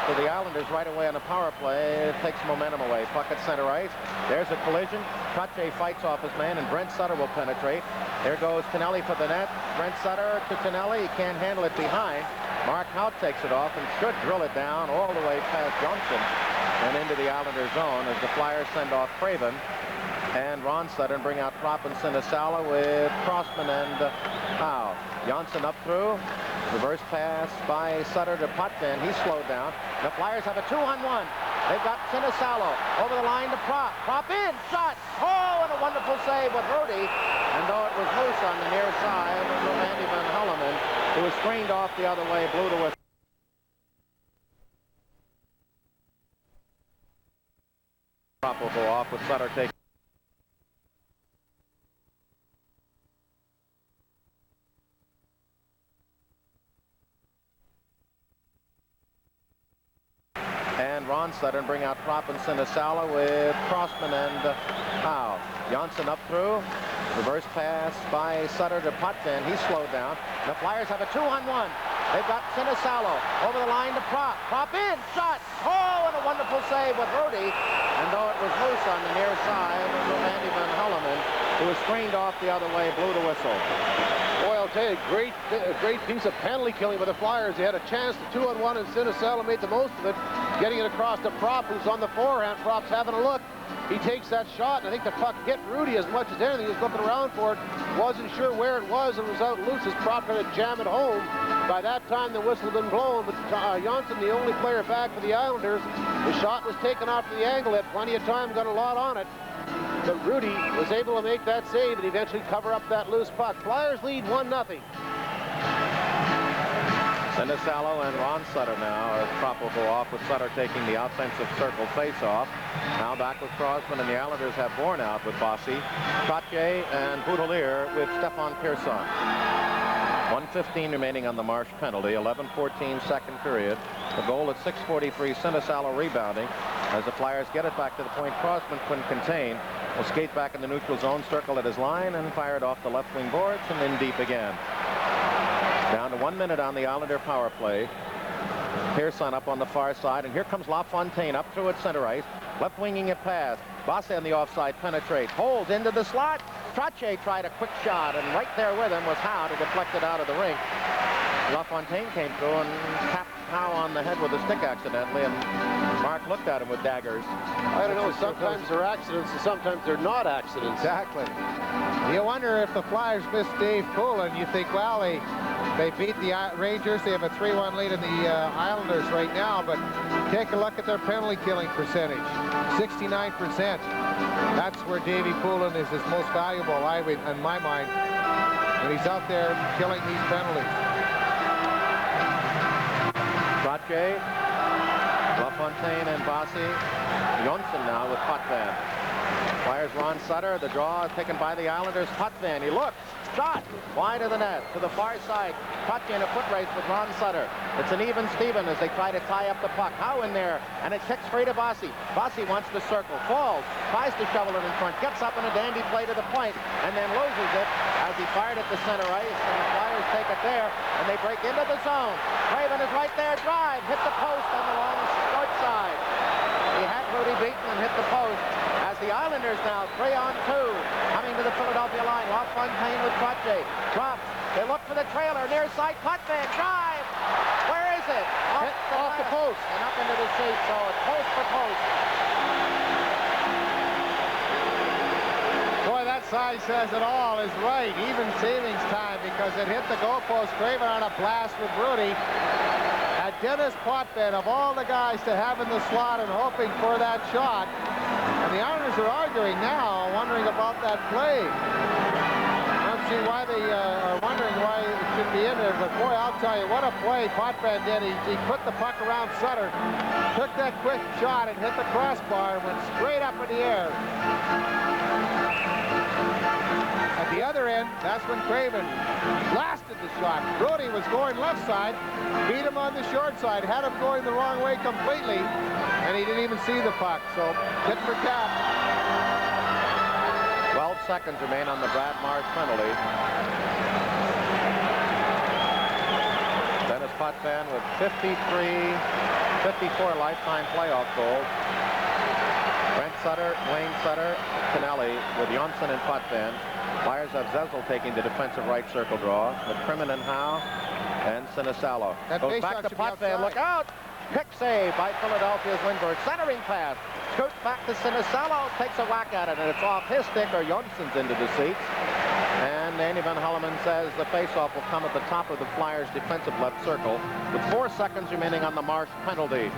to the Islanders right away on the power play, it takes momentum away. Puck at center ice. There's a collision. Trottier fights off his man, and Brent Sutter will penetrate. There goes Tonelli for the net. Brent Sutter to Tonelli. He can't handle it behind. Mark Hout takes it off and should drill it down all the way past Johnson and into the Islander zone as the Flyers send off Craven and Ron Sutter and bring out Propp and Sinisalo with Crossman and Howe. Johnson up through. Reverse pass by Sutter to Potvin. He's slowed down. The Flyers have a 2-on-1. They've got Sinisalo over the line to Propp. Propp in, shot. Oh, and a wonderful save with Rudy. And though it was loose on the near side, it was Andy Van Hellemond, who was screened off the other way, blew to whistle. Propp will go off with Sutter taking. And Ron Sutter and bring out Propp and Sinisalo with Crossman and Howe. Johnson up through. Reverse pass by Sutter to Potvin. He's slowed down. The Flyers have a 2-on-1. They've got Sinisalo over the line to Propp. Propp in, shot. Oh, and a wonderful save with Rudy. And though it was loose on the near side, it was Andy Van Hellemond, who was screened off the other way, blew the whistle. Boy, I'll tell you, great piece of penalty killing by the Flyers. They had a chance to 2-on-1, and Sinisalo made the most of it, getting it across to Propp, who's on the forehand. Propp's having a look. He takes that shot, and I think the puck hit Rudy as much as anything. He was looking around for it, wasn't sure where it was, and was out loose as Propp tried to jam it home. By that time, the whistle had been blown, but Johnson, the only player back for the Islanders, the shot was taken off the angle. Had plenty of time, got a lot on it. But Rudy was able to make that save and eventually cover up that loose puck. Flyers lead 1-0. Sinisalo and Ron Sutter now as Trop will go off with Sutter taking the offensive circle face-off. Now back with Crosman, and the Islanders have Bourne out with Bossy, Trottier, and Boudelier with Stefan Pearson. 1:15 remaining on the Marsh penalty. 11:14 second period. The goal at 6:43. Sinisalo rebounding as the Flyers get it back to the point. Crosman couldn't contain. Will skate back in the neutral zone, circle at his line, and fire it off the left wing boards and then deep again. Down to 1 minute on the Islander power play. Pearson up on the far side, and here comes LaFontaine up through at center ice. Left winging it past. Bossy on the offside penetrates. Holds into the slot. Trottier tried a quick shot, and right there with him was Howe to deflect it out of the rink. LaFontaine came through and tapped Howe on the head with a stick accidentally, and Mark looked at him with daggers. I don't know, sometimes they're accidents and sometimes they're not accidents. Exactly. You wonder if the Flyers missed Dave Poulin. You think, well, they beat the Rangers. They have a 3-1 lead in the Islanders right now, but take a look at their penalty killing percentage. 69%. That's where Davey Poulin is his most valuable, in my mind, when he's out there killing these penalties. Trottier, LaFontaine, and Bossy. Jonsson now with Potvin. Flyers Ron Sutter. The draw is taken by the Islanders. Potvin, he looks. Shot wide of the net to the far side. Trottier in a foot race with Ron Sutter. It's an even Steven as they try to tie up the puck. Howe in there, and it kicks free to Bossy. Bossy wants to circle, falls, tries to shovel it in front, gets up in a dandy play to the point, and then loses it as he fired at the center ice, and the Flyers take it there, and they break into the zone. Craven is right there, drive, hit the post on the long short side. He had Rudy beaten and hit the post. As the Islanders now 3-on-2 coming to the Philadelphia line. LaFontaine with Trottier. Drops. They look for the trailer. Near side. Potvin. Drive. Where is it? Off the post. And up into the seat. So it's post for post. Boy, that side says it all is right. Even savings time because it hit the goalpost. Craven on a blast with Rudy. At Dennis Potvin, of all the guys to have in the slot and hoping for that shot. And the Islanders are arguing now, wondering about that play. I don't see why they are wondering why it should be in there. But boy, I'll tell you, what a play Potvin did. He put the puck around Sutter, took that quick shot and hit the crossbar and went straight up in the air. At the other end, that's when Craven blasted the shot. Brody was going left side, beat him on the short side, had him going the wrong way completely, and he didn't even see the puck. So, tit for tat. 12 seconds remain on the Brad Marsh penalty. Dennis Potvin with 54 lifetime playoff goals. Brent Sutter, Wayne Sutter, Kennelly with Jonsson and Potvin. Flyers have Zezel taking the defensive right circle draw. McCrimmon and Howe and Sinisalo. Goes back to Potvin. Look out! Pick save by Philadelphia's Lindbergh. Centering pass. Scoots back to Sinisalo. Takes a whack at it, and it's off his stick or Jonsson's into the seats. And Andy Van Holloman says the faceoff will come at the top of the Flyers' defensive left circle with 4 seconds remaining on the Marsh penalty.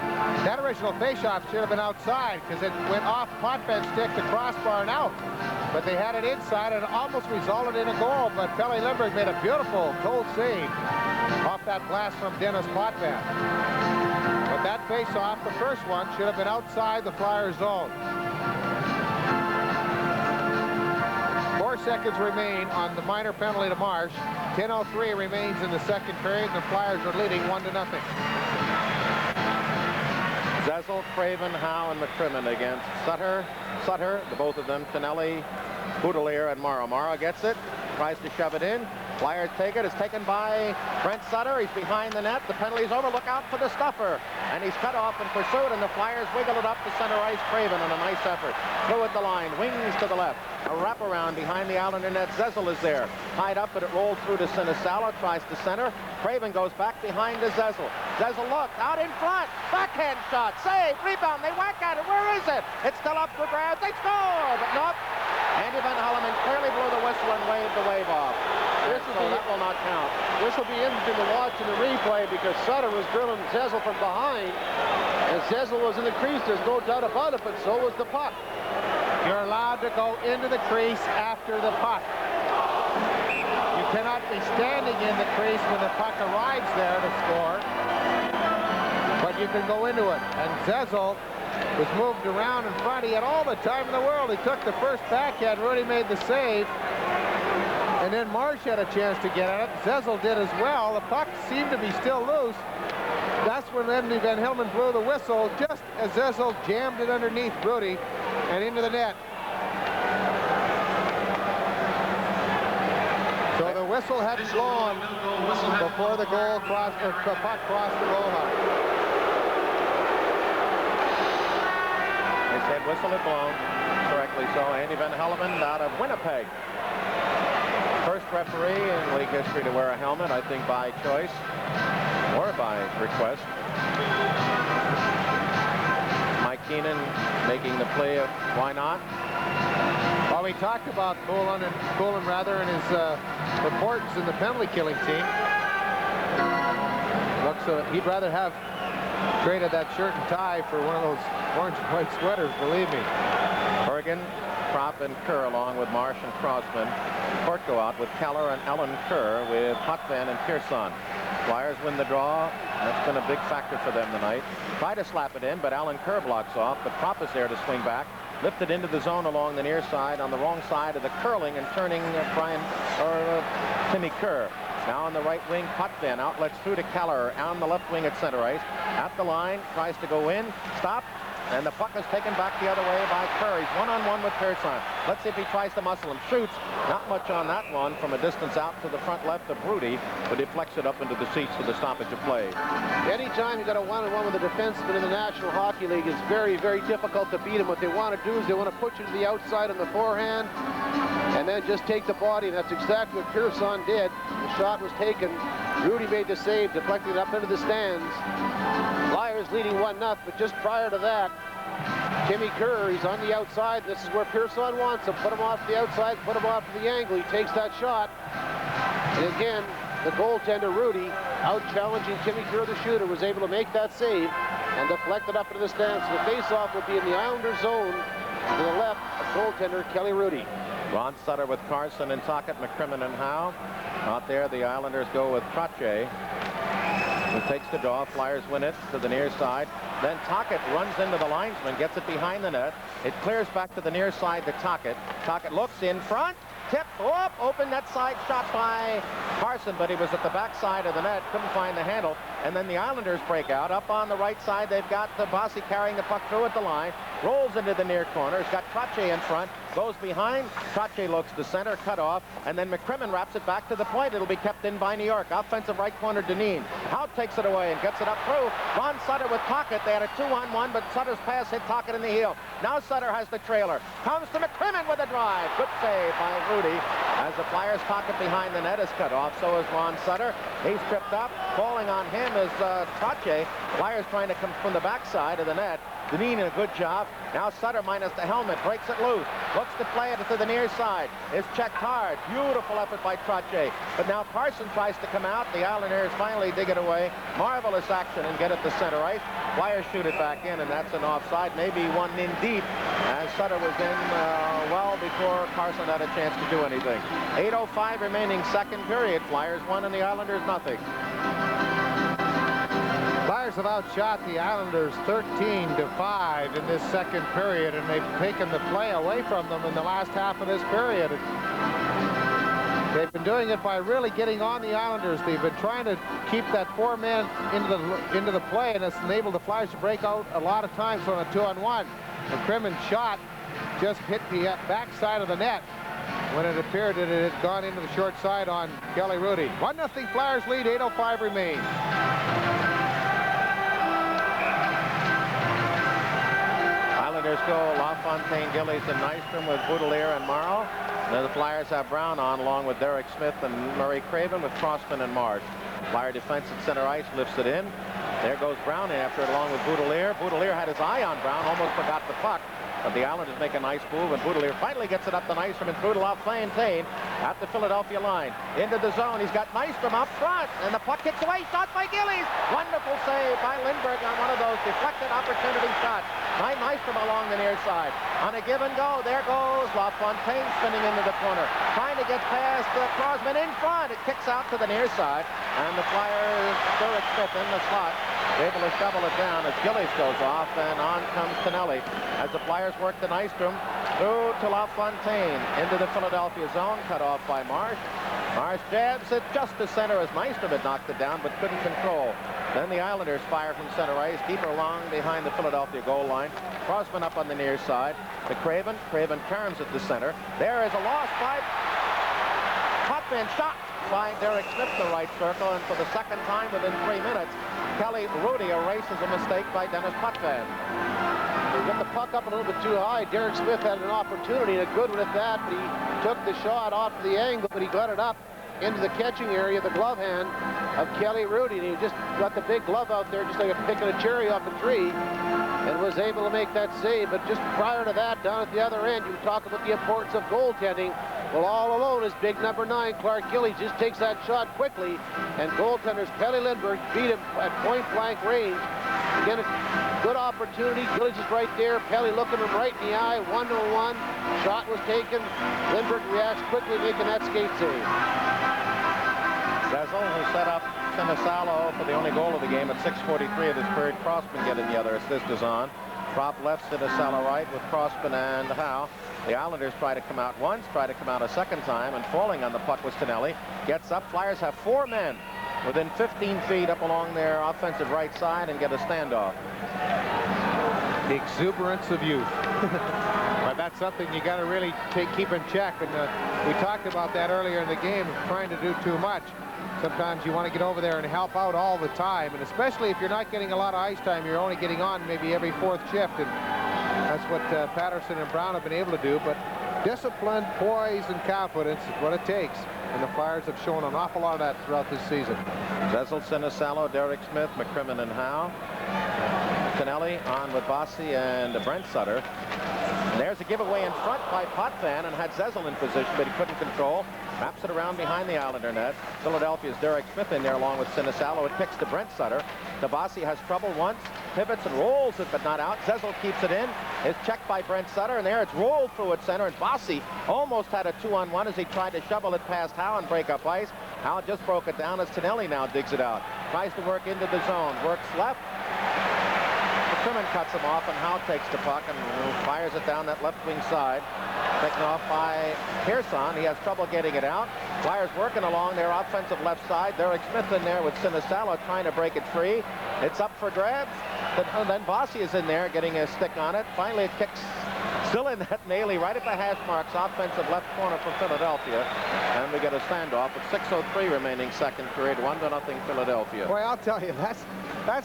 That original faceoff should have been outside because it went off Potvin's stick to crossbar and out. But they had it inside and it almost resulted in a goal. But Pelle Lindbergh made a beautiful cold save off that blast from Dennis Potvin. But that faceoff, the first one, should have been outside the Flyers zone. 4 seconds remain on the minor penalty to Marsh. 10:03 remains in the second period. The Flyers are leading 1-0. Zezel, Craven, Howe, and McCrimmon against Sutter, the both of them, Kennelly, Boudelier, and Morrow. Morrow gets it, tries to shove it in. Flyers take it. It's taken by Brent Sutter. He's behind the net. The penalty's over. Look out for the stuffer. And he's cut off and pursued, and the Flyers wiggle it up to center ice. Craven on a nice effort. Through at the line. Wings to the left. A wraparound behind the Islander net. Zezel is there. Tied up, but it rolled through to Sinisalo. Tries to center. Craven goes back behind to Zezel. Zezel looks out in front. Backhand shot. Save. Rebound. They whack at it. Where is it? It's still up for grabs. They score, but not. Andy Van Holloman clearly blew the whistle and waved the wave off. So that will not count. This will be interesting to watch in the replay because Sutter was drilling Zezel from behind. And Zezel was in the crease, there's no doubt about it, but so was the puck. you're allowed to go into the crease after the puck. You cannot be standing in the crease when the puck arrives there to score, but you can go into it. And Zezel was moved around in front. He had all the time in the world. He took the first backhand. Rudy made the save. And then Marsh had a chance to get at it. Zezel did as well. The puck seemed to be still loose. That's when Andy Van Hillman blew the whistle, just as Zezel jammed it underneath Rudy and into the net. So the whistle hadn't blown before the goal crossed, or the puck crossed the goal line. They said whistle had blown, correctly so. Andy Van Hillman out of Winnipeg. First referee in league history to wear a helmet, I think by choice or by request. Mike Keenan making the play of why not. Well, we talked about Poulin and his importance in the penalty killing team. Looks he'd rather have traded that shirt and tie for one of those orange and white sweaters, believe me. Bergen, Kropp, and Kerr along with Marsh and Crossman. Court go out with Keller and Ellen Kerr with Potvin and Pearson. Flyers win the draw. That's been a big factor for them tonight. Try to slap it in, but Alan Kerr blocks off. But Kropp is there to swing back. Lifted into the zone along the near side on the wrong side of the curling and turning Timmy Kerr. Now on the right wing, Potvin outlets through to Keller on the left wing at center ice. At the line, tries to go in, stop, and the puck is taken back the other way by Kerr. He's one-on-one with Pearson. Let's see if he tries to muscle him. Shoots. Not much on that one from a distance out to the front left of Rudy, but he deflects it up into the seats for the stoppage of play. Anytime you got a one-on-one with a defenseman in the National Hockey League, it's very, very difficult to beat him. What they want to do is they want to put you to the outside on the forehand and then just take the body. And that's exactly what Pearson did. The shot was taken. Rudy made the save, deflecting it up into the stands. Flyers leading 1-0, but just prior to that, Timmy Kerr, he's on the outside. This is where Pearson wants him. Put him off the outside, put him off to the angle. He takes that shot. And again, the goaltender, Rudy, out challenging Timmy Kerr, the shooter, was able to make that save and deflect it up into the stands. So the face-off would be in the Islanders zone to the left of goaltender Kelly Rudy. Ron Sutter with Carson and Tocchet, McCrimmon and Howe. Out there, the Islanders go with Trottier, who takes the draw. Flyers win it to the near side. Then Tocchet runs into the linesman, gets it behind the net. It clears back to the near side to Tocchet. Tocchet looks in front. Tip, whoop, open net side shot by Carson, but he was at the back side of the net, couldn't find the handle. And then the Islanders break out. Up on the right side, they've got Bossy carrying the puck through at the line, rolls into the near corner. He's got Trottier in front, goes behind. Trottier looks to center, cut off, and then McCrimmon wraps it back to the point. It'll be kept in by New York. Offensive right corner, Dineen. Howe takes it away and gets it up through. Ron Sutter with Tocchet. They had a 2-on-1, but Sutter's pass hit Tocchet in the heel. Now Sutter has the trailer. Comes to McCrimmon with a drive. Good save by Rudy. As the Flyers' Tocchet behind the net is cut off, so is Ron Sutter. He's tripped up. Falling on him is Trottier. Flyers trying to come from the backside of the net. Dineen a good job. Now Sutter minus the helmet, breaks it loose, looks to play it to the near side. It's checked hard. Beautiful effort by Trottier. But now Carson tries to come out. The Islanders finally dig it away. Marvelous action and get it to center ice. Flyers shoot it back in, and that's an offside. Maybe one in deep, as Sutter was in well before Carson had a chance to do anything. 8:05 remaining second period. Flyers 1 and the Islanders nothing. Flyers have outshot the Islanders 13-5 in this second period, and they've taken the play away from them in the last half of this period. They've been doing it by really getting on the Islanders. They've been trying to keep that four-man into the play, and it's enabled the Flyers to break out a lot of times on a 2-on-1. McCrimmon's shot just hit the backside of the net when it appeared that it had gone into the short side on Kelly Rudy. 1-0 Flyers lead, 8:05 remains. Islanders go LaFontaine, Gillies, and Nystrom with Boudelier and Morrow. Then the Flyers have Brown on along with Derek Smith and Murray Craven with Crossman and Marsh. Flyer defense at center ice lifts it in. There goes Brown after it along with Boudelier. Boudelier had his eye on Brown, almost forgot the puck. But the Islanders make a nice move, and Boudelier finally gets it up to Nystrom and through to LaFontaine at the Philadelphia line. Into the zone. He's got Nystrom up front, and the puck kicks away. Shot by Gillies. Wonderful save save by Lindbergh on one of those deflected opportunity shots. Nystrom along the near side. On a give and go, there goes LaFontaine spinning into the corner. Trying to get past Crosman in front. It kicks out to the near side. And the Flyers, Derek Smith in the slot, able to shovel it down as Gillies goes off, and on comes Tonelli. As the Flyers work the Nystrom through to LaFontaine into the Philadelphia zone, cut off by Marsh. Marsh jabs it just to center as Nystrom had knocked it down but couldn't control. Then the Islanders fire from center ice, keep her long behind the Philadelphia goal line. Crosman up on the near side to Craven. Craven turns at the center. There is a loss by Potvin, shot by Derek Smith to right circle, and for the second time within 3 minutes, Kelly Rudy erases a mistake by Dennis Potvin. He got the puck up a little bit too high. Derek Smith had an opportunity, and a good one at that, but he took the shot off the angle, but he got it up into the catching area, the glove hand of Kelly Rudy, and he just got the big glove out there just like picking a cherry off a tree, and was able to make that save. But just prior to that, down at the other end, you talk about the importance of goaltending. Well, all alone is big number 9, Clark Gillies, just takes that shot quickly, and goaltenders Pelle Lindbergh beat him at point-blank range. Again, a good opportunity. Gillies is right there. Pelle looking him right in the eye, 1-1. Shot was taken. Lindbergh reacts quickly, making that skate save. Zezel, who set up Sinisalo for the only goal of the game at 6:43 of this period. Crossman getting the other assist is on. Prop left, Sinisalo right with Crossman and Howe. The Islanders try to come out once, try to come out a second time, and falling on the puck was Tonelli. Gets up. Flyers have 4 men within 15 feet up along their offensive right side and get a standoff. The exuberance of youth. Well, that's something you got to really keep in check. And we talked about that earlier in the game, trying to do too much. Sometimes you want to get over there and help out all the time, and especially if you're not getting a lot of ice time, you're only getting on maybe every 4th shift, and that's what Patterson and Brown have been able to do. But discipline, poise, and confidence is what it takes, and the Flyers have shown an awful lot of that throughout this season. Zezel, Sinisalo, Derek Smith, McCrimmon, and Howe. Tonelli on with Bossy and Brent Sutter. And there's a giveaway in front by Potvin, and had Zezel in position, but he couldn't control. Wraps it around behind the Islander net. Philadelphia's Derek Smith in there along with Sinisalo. It kicks to Brent Sutter. Tabasi has trouble once, pivots and rolls it, but not out. Zezel keeps it in. It's checked by Brent Sutter, and there it's rolled through at center, and Bossy almost had a 2-on-1 as he tried to shovel it past Howe and break up ice. Howe just broke it down as Tonelli now digs it out. Tries to work into the zone, works left. McCrimmon cuts him off, and Howe takes the puck and fires it down that left wing side. Taken off by Pearson. He has trouble getting it out. Flyers working along their offensive left side. Derek Smith in there with Sinisalo trying to break it free. It's up for grabs. Then Bossy is in there getting a stick on it. Finally, it kicks still in that Naily right at the hash marks, offensive left corner for Philadelphia. And we get a standoff with 6:03 remaining second period, 1-0 Philadelphia. Boy, I'll tell you, that's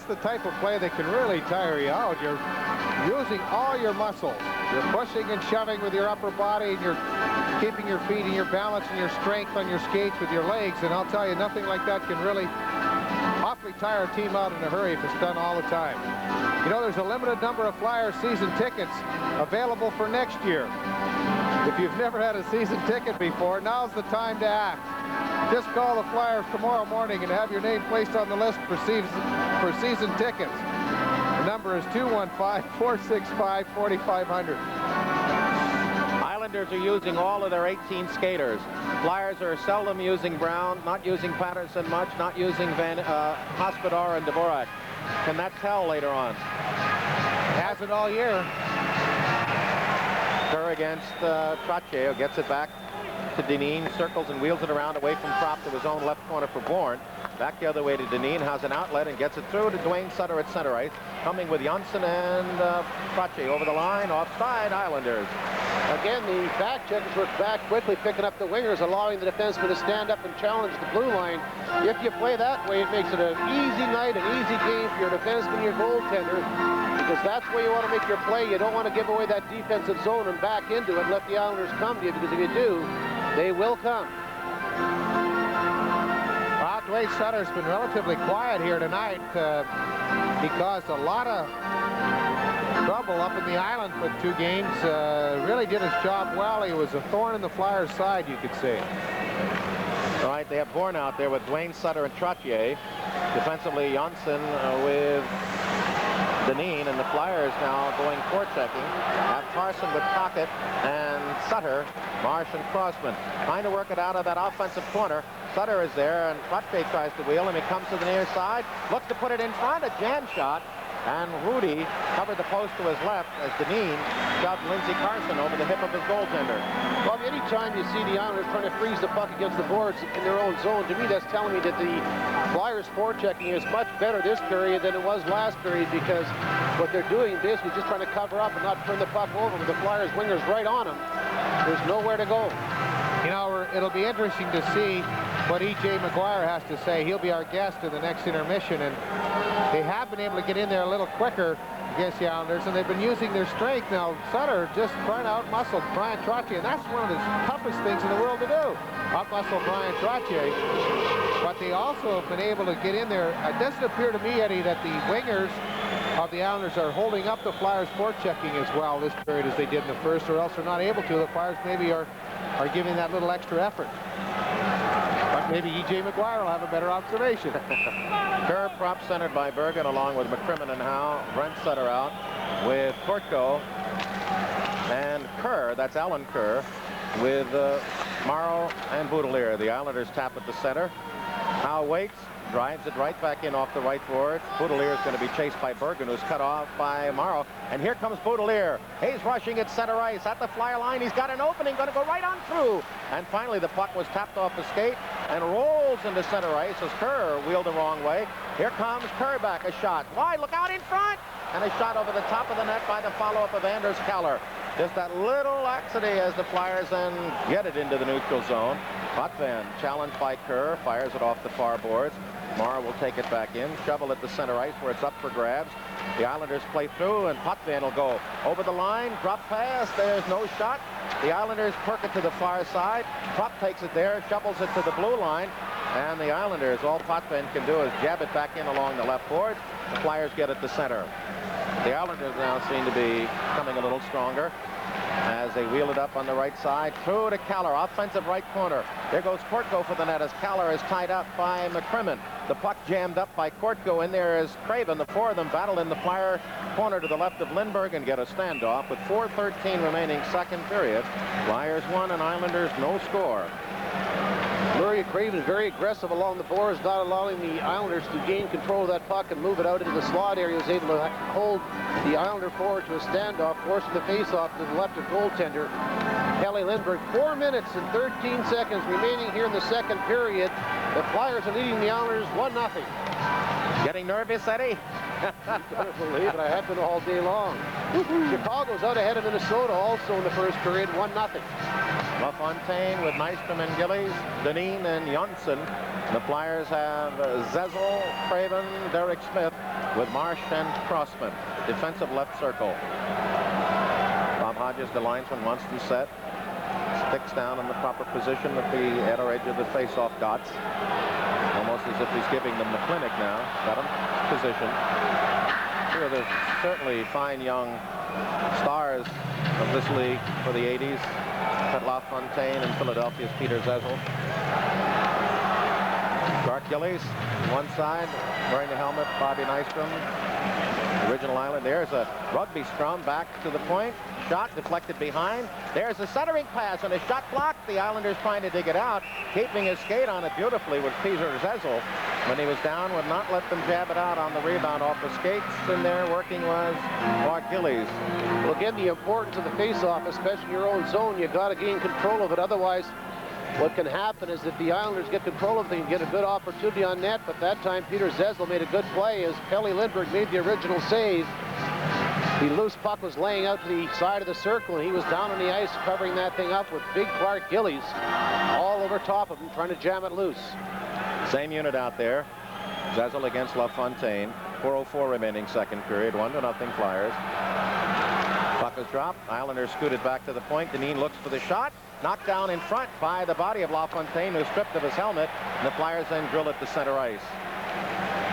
the type of play that can really tire you out. You're using all your muscles. You're pushing and shoving with your upper body, and you're keeping your feet and your balance and your strength on your skates with your legs. And I'll tell you, nothing like that can really awfully tire a team out in a hurry if it's done all the time. You know, there's a limited number of Flyers season tickets available for next year. If you've never had a season ticket before, now's the time to act. Just call the Flyers tomorrow morning and have your name placed on the list for season tickets. The number is 215-465-4500. Islanders are using all of their 18 skaters. Flyers are seldom using Brown, not using Patterson much, not using Hospodar and Dvorak. Can that tell later on? Hasn't all year. Kerr against Trottier, gets it back to Dineen, circles and wheels it around away from Prop to his own left corner for Bourne. Back the other way to Dineen, has an outlet and gets it through to Dwayne Sutter at center ice. Coming with Janssen and Trottier over the line, offside, Islanders. Again, the back checkers work back quickly, picking up the wingers, allowing the defenseman to stand up and challenge the blue line. If you play that way, it makes it an easy night, an easy game for your defenseman, your goaltender, because that's where you want to make your play. You don't want to give away that defensive zone and back into it and let the Islanders come to you, because if you do, they will come. Well, Dwayne Sutter's been relatively quiet here tonight. He caused a lot of trouble up in the island for 2 games. Really did his job well. He was a thorn in the Flyers' side, you could say. All right, they have Bourne out there with Dwayne, Sutter, and Trottier. Defensively, Janssen with Dineen, and the Flyers now going forechecking. Have Carson with Pocket and Sutter, Marsh, and Crossman. Trying to work it out of that offensive corner. Sutter is there, and Trottier tries to wheel him. He comes to the near side, looks to put it in front, a jam shot. And Rudy covered the post to his left as Dineen shoved Lindsey Carson over the hip of his goaltender. Well, anytime you see the Islanders trying to freeze the puck against the boards in their own zone, to me that's telling me that the Flyers forechecking is much better this period than it was last period, because what they're doing basically just trying to cover up and not turn the puck over with the Flyers wingers right on them. There's nowhere to go. You know, it'll be interesting to see what E.J. McGuire has to say. He'll be our guest in the next intermission, and they have been able to get in there a little quicker against the Islanders, and they've been using their strength. Now, Sutter just trying to out-muscle Brian Trottier, and that's one of the toughest things in the world to do, out-muscle Brian Trottier. But they also have been able to get in there. It doesn't appear to me, Eddie, that the wingers of the Islanders are holding up the Flyers forechecking as well this period as they did in the first, or else they're not able to. The Flyers maybe are giving that little extra effort. But maybe E.J. McGuire will have a better observation. Kerr prop centered by Bergen along with McCrimmon and Howe. Brent Sutter out with Kortko and Kerr. That's Alan Kerr with Morrow and Boudelier. The Islanders tap at the center. Howe waits, drives it right back in off the right board. Boudelier is going to be chased by Bergen, who's cut off by Morrow. And here comes Boudelier. He's rushing at center ice at the Flyer line. He's got an opening, going to go right on through. And finally, the puck was tapped off the skate and rolls into center ice as Kerr wheeled the wrong way. Here comes Kerr back, a shot. Wide, look out in front! And a shot over the top of the net by the follow-up of Anders Keller. Just that little laxity as the Flyers then get it into the neutral zone. Potvin challenged by Kerr, fires it off the far boards. Morrow will take it back in, shovel at the center ice where it's up for grabs. The Islanders play through, and Potvin will go over the line, drop pass, there's no shot. The Islanders perk it to the far side. Pop takes it there, shovels it to the blue line, and the Islanders, all Potvin can do is jab it back in along the left board. The Flyers get it to center. The Islanders now seem to be coming a little stronger as they wheel it up on the right side. Through to Keller, offensive right corner. There goes Kortko for the net as Keller is tied up by McCrimmon. The puck jammed up by Kortko. In there is Craven. The four of them battle in the Flyer corner to the left of Lindbergh and get a standoff with 4:13 remaining second period. Flyers 1 and Islanders no score. Murray Craven very aggressive along the boards, not allowing the Islanders to gain control of that puck and move it out into the slot area. He was able to hold the Islander forward to a standoff, forcing the face-off to the left of goaltender Kelly Lindbergh. 4 minutes and 13 seconds remaining here in the second period. The Flyers are leading the Islanders 1-0. Getting nervous, Eddie? I can't believe it. I have been all day long. Chicago's out ahead of Minnesota also in the first period, 1-0. LaFontaine with Nystrom and Gillies, Dineen and Janssen. The Flyers have Zezel, Craven, Derek Smith with Marsh and Crossman. Defensive left circle. Bob Hodges, the linesman, wants them set. Sticks down in the proper position at the outer edge of the face-off dots. Almost as if he's giving them the clinic now. Got him position. Sure, there's certainly fine young stars of this league for the 80s. At LaFontaine and Philadelphia's Peter Zezel. Clark Gillies, one side, wearing the helmet, Bobby Nystrom. Original Island. There's a rugby scrum back to the point. Shot deflected behind. There's a centering pass and a shot blocked. The Islanders trying to dig it out. Keeping his skate on it beautifully with Peter Zezel. When he was down, would not let them jab it out on the rebound off the skates. And there working was Clark Gillies. Well, again, the importance of the face-off, especially in your own zone, you've got to gain control of it. Otherwise, what can happen is that the Islanders get control of it and get a good opportunity on net. But that time, Peter Zezel made a good play as Kelly Lindbergh made the original save. The loose puck was laying out to the side of the circle, and he was down on the ice covering that thing up with big Clark Gillies all over top of him, trying to jam it loose. Same unit out there. Zezel against LaFontaine. 4:04 remaining second period. 1-0 Flyers. Puck is dropped. Islanders scooted back to the point. Dineen looks for the shot. Knocked down in front by the body of LaFontaine, who's stripped of his helmet. And the Flyers then drill it to center ice.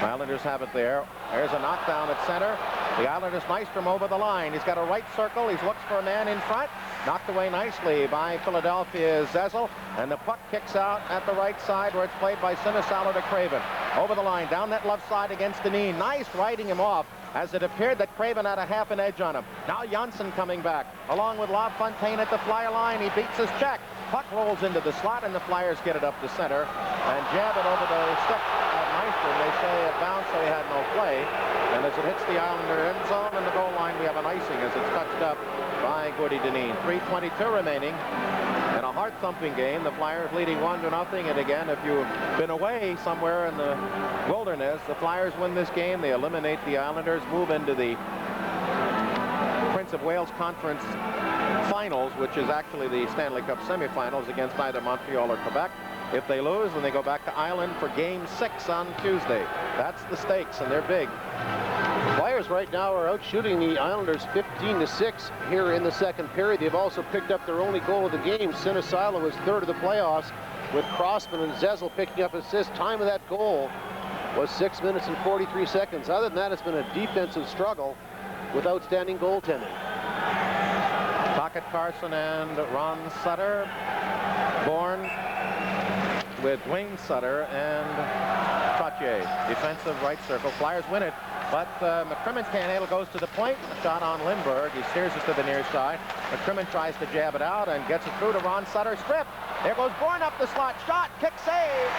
Islanders have it there. There's a knockdown at center. The Islanders Nystrom over the line. He's got a right circle. He looks for a man in front. Knocked away nicely by Philadelphia's Zezel, and the puck kicks out at the right side where it's played by Sinisalo to Craven. Over the line, down that left side against Dineen. Nice riding him off, as it appeared that Craven had a half an edge on him. Now Janssen coming back, along with LaFontaine at the flyer line. He beats his check. Puck rolls into the slot, and the Flyers get it up the center and jab it over the stick at Meister. They say it bounced, so he had no play. And as it hits the Islander end zone and the goal line, we have an icing as it's touched up by Gordie Dineen. 3:22 remaining. In a heart-thumping game, the Flyers leading 1-0. And again, if you've been away somewhere in the wilderness, the Flyers win this game. They eliminate the Islanders, move into the Prince of Wales Conference Finals, which is actually the Stanley Cup semifinals against either Montreal or Quebec. If they lose, then they go back to Ireland for Game 6 on Tuesday. That's the stakes, and they're big. Flyers right now are out shooting the Islanders 15-6 here in the second period. They've also picked up their only goal of the game. Sinisalo was third of the playoffs, with Crossman and Zezel picking up assists. Time of that goal was 6 minutes and 43 seconds. Other than that, it's been a defensive struggle with outstanding goaltending. Tocchet Carson and Ron Sutter. Bourne with Dwayne Sutter and Trottier. Defensive right circle. Flyers win it, but McCrimmon can't handle, goes to the point. A shot on Lindbergh. He steers it to the near side. McCrimmon tries to jab it out and gets it through to Ron Sutter. Strip. There goes Bourne up the slot. Shot. Kick save.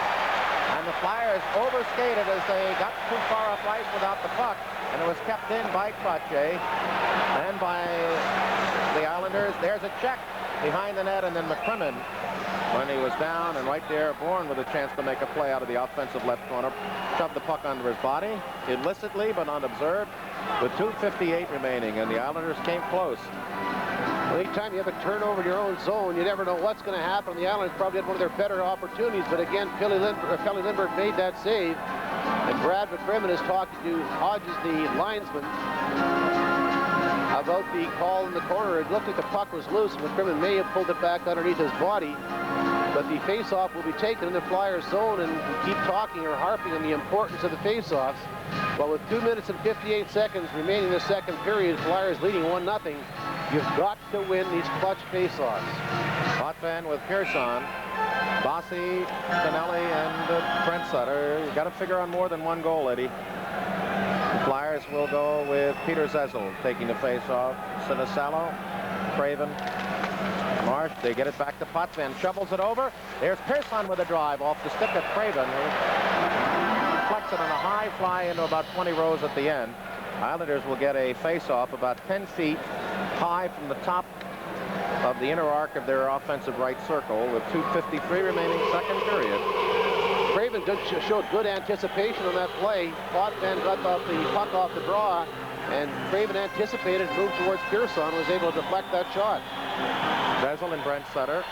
And the Flyers overskated as they got too far off ice without the puck. And it was kept in by Trottier and by the Islanders. There's a check behind the net, and then McCrimmon, when he was down and right there, Bourne with a chance to make a play out of the offensive left corner, shoved the puck under his body, illicitly but unobserved, with 2:58 remaining, and the Islanders came close. Well, anytime you have a turnover in your own zone, you never know what's going to happen. The Islanders probably had one of their better opportunities, but again, Kelly Lindbergh made that save. And Brad McCrimmon is talking to Hodges, the linesman, about the call in the corner. It looked like the puck was loose, and McCrimmon may have pulled it back underneath his body. But the face-off will be taken in the Flyers zone, and we keep talking or harping on the importance of the face-offs. But with 2 minutes and 58 seconds remaining in the second period, Flyers leading 1-0. You've got to win these clutch face-offs. Potvin with Pearson, Bossy, Tonelli, and Brent Sutter. You've got to figure on more than one goal, Eddie. The Flyers will go with Peter Zezel taking the face-off. Sinisalo, Craven, Marsh. They get it back to Potvin. Shovels it over. There's Pearson with a drive off the stick of Craven. Flex it on a high fly into about 20 rows at the end. Islanders will get a face-off about 10 feet high from the top of the inner arc of their offensive right circle with 2:53 remaining second period. Craven showed good anticipation on that play. Potvin got the puck off the draw, and Craven anticipated, moved towards Pearson, was able to deflect that shot. Zezel and Brent Sutter.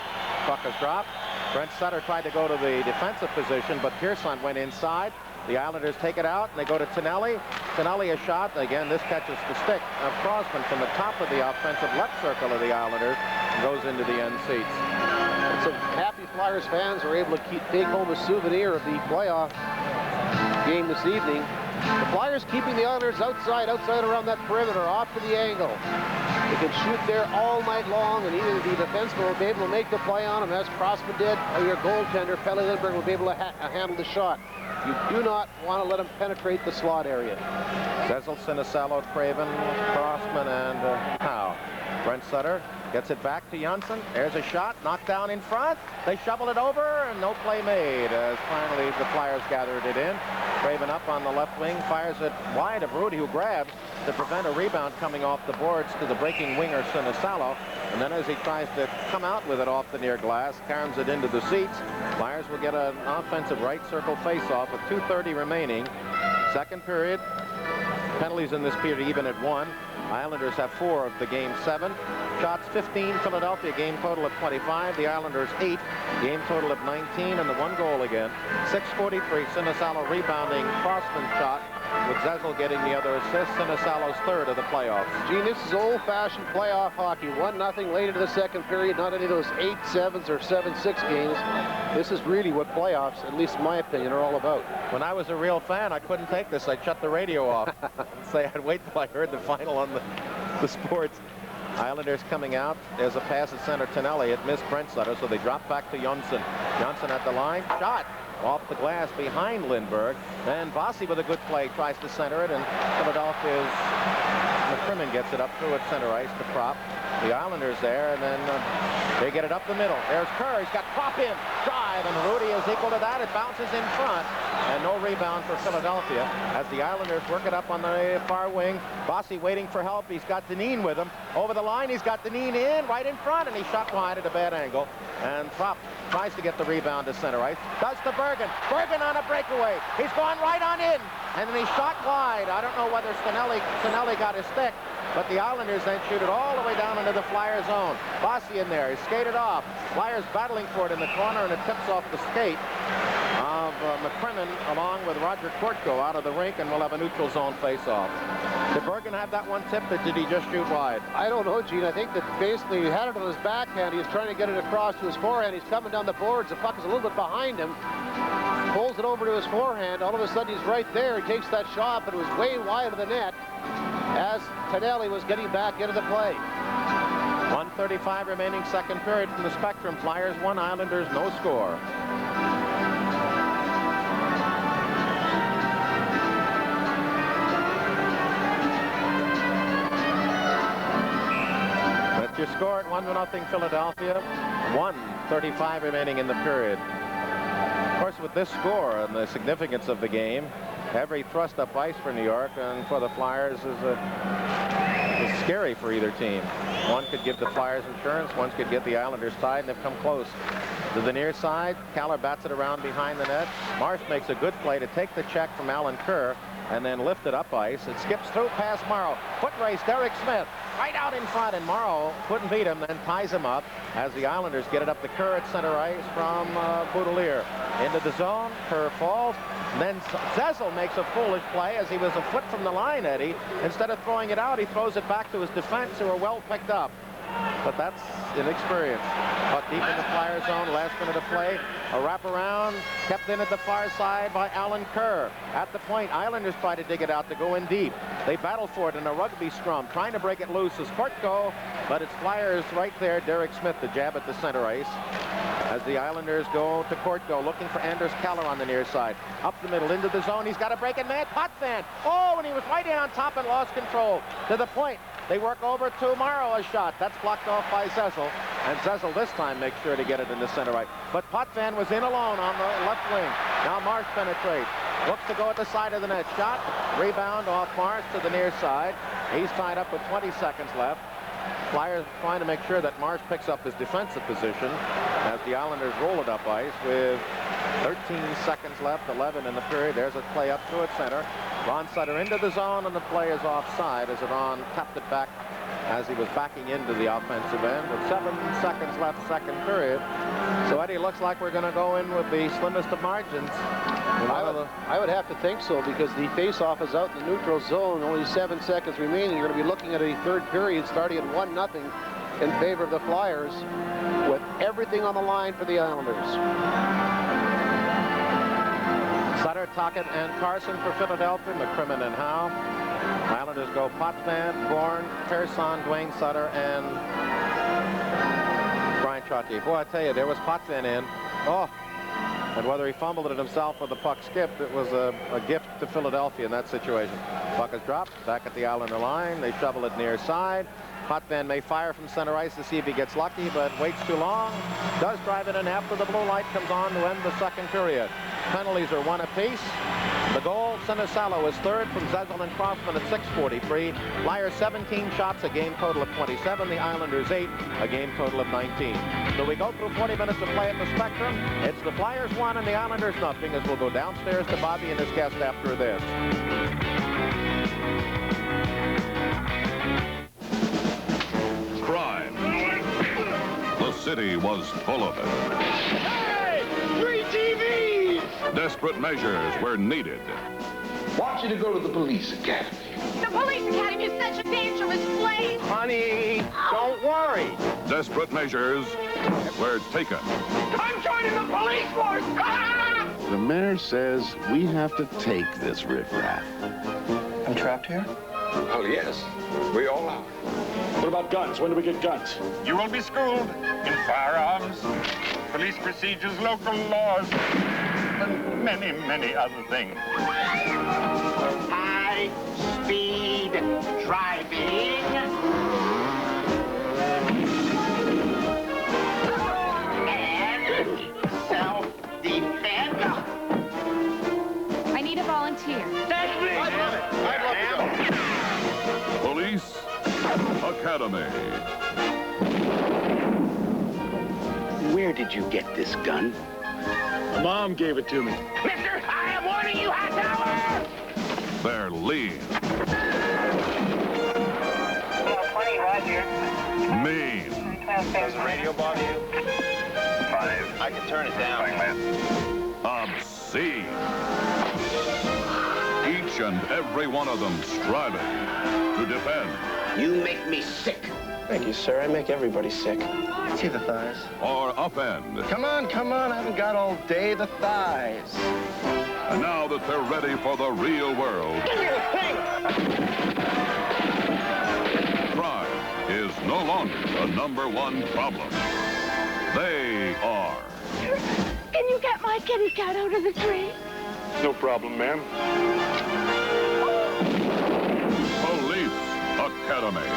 Puck is dropped. Brent Sutter tried to go to the defensive position, but Pearson went inside. The Islanders take it out, and they go to Tonelli. Tonelli a shot. Again, this catches the stick of Crossman from the top of the offensive left circle of the Islanders and goes into the end seats. Some happy Flyers fans were able to take home a souvenir of the playoff game this evening. The Flyers keeping the Islanders outside around that perimeter, off to the angle. They can shoot there all night long, and either the defenseman will be able to make the play on him, as Crossman did, or your goaltender, Pelle Lindbergh, will be able to handle the shot. You do not want to let him penetrate the slot area. Zezel, Sinisalo, Craven, Crossman, and Howe. Brent Sutter gets it back to Janssen. There's a shot, knocked down in front. They shovel it over, and no play made as finally the Flyers gathered it in. Craven up on the left wing, fires it wide of Rudy, who grabs to prevent a rebound coming off the boards to the breaking winger, Sinisalo. And then as he tries to come out with it off the near glass, caroms it into the seats. Flyers will get an offensive right circle face-off with 2:30 remaining. Second period. Penalties in this period even at 1. Islanders have 4 of the game 7. Shots 15, Philadelphia, game total of 25. The Islanders 8, game total of 19, and the 1 goal again. 6:43, Sinisalo rebounding Crossman shot, with Zezel getting the other assist. Sinisalo's third of the playoffs. Gene, this is old-fashioned playoff hockey. 1-0 late into the second period, not any of those 8-7s or 7-6 games. This is really what playoffs, at least in my opinion, are all about. When I was a real fan, I couldn't take this. I'd shut the radio off and say I'd wait till I heard the final on the sports. Islanders coming out. There's a pass at center. Tonelli. It missed Brent Sutter, so they drop back to Jonsson. Jonsson at the line. Shot off the glass behind Lindbergh. Then Bossy with a good play tries to center it, and Philadelphia's McCrimmon gets it up through at center ice to Prop. The Islanders there, and then they get it up the middle. There's Kerr. He's got Prop in. Drive, and Rudy is equal to that. It bounces in front, and no rebound for Philadelphia as the Islanders work it up on the far wing. Bossy waiting for help. He's got Dineen with him. Over the line, he's got Dineen in, right in front, and he shot wide at a bad angle. And Prop tries to get the rebound to center ice. Does to Bergen. Bergen on a breakaway. He's gone right on in, and then he shot wide. I don't know whether Tonelli got his stick, but the Islanders then shoot it all the way down into the Flyer zone. Bossy in there. He skated off. Flyers battling for it in the corner, and it tips off the skate of McCrimmon along with Roger Kortko out of the rink, and we'll have a neutral zone face-off. Did Bergen have that one tipped, or did he just shoot wide? I don't know, Gene. I think that basically he had it on his backhand. He was trying to get it across to his forehand. He's coming down the boards. The puck is a little bit behind him. Pulls it over to his forehand. All of a sudden, he's right there. He takes that shot, but it was way wide of the net as Tonelli was getting back into the play. 1:35 remaining second period from the Spectrum. Flyers 1, Islanders no score. That's your score at 1-0 Philadelphia. 1:35 remaining in the period. Of course, with this score and the significance of the game, every thrust up ice for New York and for the Flyers is scary for either team. One could give the Flyers insurance, one could get the Islanders tied, and they've come close. To the near side, Kaller bats it around behind the net. Marsh makes a good play to take the check from Alan Kerr and then lift it up ice. It skips through past Morrow. Foot race, Derek Smith right out in front, and Morrow couldn't beat him, then ties him up as the Islanders get it up to Kerr at center ice from Boudelier. Into the zone, Kerr falls, and then Zezel makes a foolish play as he was a foot from the line, Eddie. Instead of throwing it out, he throws it back to his defense, who are well picked up. But that's inexperience. Puck deep in the Flyer zone, last minute of play. A wraparound kept in at the far side by Alan Kerr. At the point, Islanders try to dig it out to go in deep. They battle for it in a rugby scrum, trying to break it loose as Kortko, but it's Flyers right there. Derek Smith, the jab at the center ice. As the Islanders go to Kortko, looking for Anders Kaller on the near side. Up the middle, into the zone. He's got a break in man. Potvin. Oh, and he was right in on top and lost control. To the point. They work over to Morrow, a shot. That's blocked off by Zezel. And Zezel this time makes sure to get it in the center right. But Potvin was in alone on the left wing. Now Marsh penetrates. Looks to go at the side of the net. Shot. Rebound off Marsh to the near side. He's tied up with 20 seconds left. Flyers trying to make sure that Marsh picks up his defensive position as the Islanders roll it up ice with 13 seconds left, 11 in the period. There's a play up through at center. Ron Sutter into the zone, and the play is offside as Ron tapped it back as he was backing into the offensive end with 7 seconds left, second period. So, Eddie, looks like we're going to go in with the slimmest of margins. I would have to think so, because the face-off is out in the neutral zone. Only 7 seconds remaining. You're going to be looking at a third period starting at 1-0 in favor of the Flyers, with everything on the line for the Islanders. Sutter, Tocchet, and Carson for Philadelphia. McCrimmon and Howe. Islanders go Potvin, Bourne, Persson, Dwayne Sutter, and Brian Trottier. Boy, I tell you, there was Potvin in. Oh, and whether he fumbled it himself or the puck skipped, it was a gift to Philadelphia in that situation. Puck is dropped back at the Islander line. They shovel it near side. Potvin may fire from center ice to see if he gets lucky, but waits too long. Does drive it in after the blue light comes on to end the second period. Penalties are 1 apiece. The goal, Sinisalo is third from Zezel and Crossman at 6:43. Flyers 17 shots, a game total of 27. The Islanders 8, a game total of 19. So we go through 40 minutes of play at the Spectrum. It's the Flyers 1 and the Islanders nothing, as we'll go downstairs to Bobby and his guest after this. Crime. The city was full of it. Hey! Free TV! Desperate measures were needed. Want you to go to the police academy. The police academy is such a dangerous place. Honey, don't worry. Desperate measures were taken. I'm joining the police force! Ah! The mayor says we have to take this riffraff. I'm trapped here? Well, yes, we all are. What about guns? When do we get guns? You will be schooled in firearms, police procedures, local laws, and many, many other things. High-speed driving. And self-defense. I need a volunteer. That's me. I'd love to go. Police Academy. Where did you get this gun? My mom gave it to me. Mister, I am warning you, Hightower! Their lead. 20 right here. Mean. Does the radio bother you? 5. I can turn it down. Obscene. Each and every one of them striving to defend. You make me sick. Thank you, sir. I make everybody sick. See the thighs. Or upend. Come on, I haven't got all day. The thighs. And now that they're ready for the real world, Give me the thing! crime is no longer the #1 problem. They are. Can you get my kitty cat out of the tree? No problem, ma'am. Police Academy.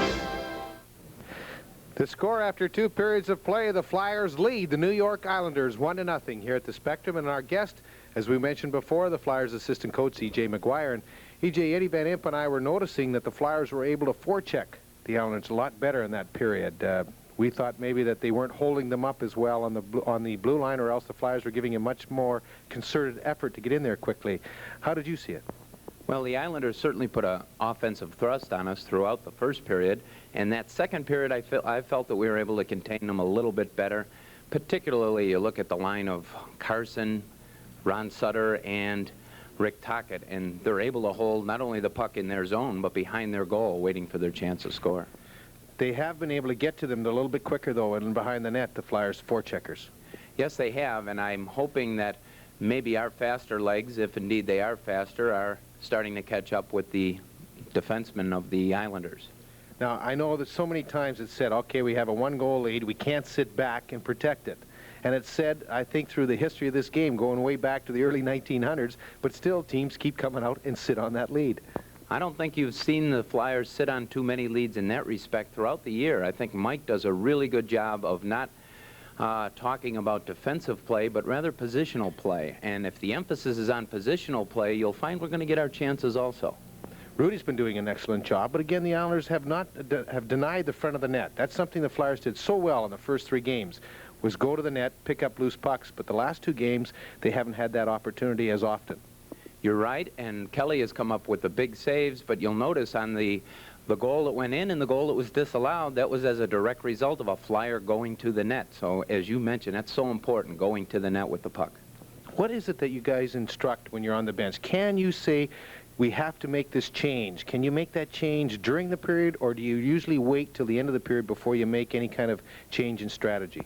The score after 2 periods of play, the Flyers lead the New York Islanders 1-0 here at the Spectrum. And our guest, as we mentioned before, the Flyers assistant coach, E.J. McGuire. And E.J., Eddie Van Impe and I were noticing that the Flyers were able to forecheck the Islanders a lot better in that period. We thought maybe that they weren't holding them up as well on the blue line, or else the Flyers were giving a much more concerted effort to get in there quickly. How did you see it? Well, the Islanders certainly put an offensive thrust on us throughout the first period, and that second period I felt that we were able to contain them a little bit better. Particularly, you look at the line of Carson, Ron Sutter, and Rick Tocchet, and they're able to hold not only the puck in their zone, but behind their goal, waiting for their chance to score. They have been able to get to them a little bit quicker, though, and behind the net, the Flyers forecheckers. Yes, they have, and I'm hoping that maybe our faster legs, if indeed they are faster, are starting to catch up with the defensemen of the Islanders. Now, I know that so many times it's said, okay, we have a 1-goal lead, we can't sit back and protect it. And it's said, I think, through the history of this game, going way back to the early 1900s, but still teams keep coming out and sit on that lead. I don't think you've seen the Flyers sit on too many leads in that respect throughout the year. I think Mike does a really good job of not talking about defensive play, but rather positional play. And if the emphasis is on positional play, you'll find we're going to get our chances also. Rudy's been doing an excellent job, but again, the Islanders have denied the front of the net. That's something the Flyers did so well in the first 3 games, was go to the net, pick up loose pucks. But the last 2 games, they haven't had that opportunity as often. You're right, and Kelly has come up with the big saves, but you'll notice on the goal that went in and the goal that was disallowed, that was as a direct result of a Flyer going to the net. So, as you mentioned, that's so important, going to the net with the puck. What is it that you guys instruct when you're on the bench? Can you say, we have to make this change? Can you make that change during the period, or do you usually wait till the end of the period before you make any kind of change in strategy?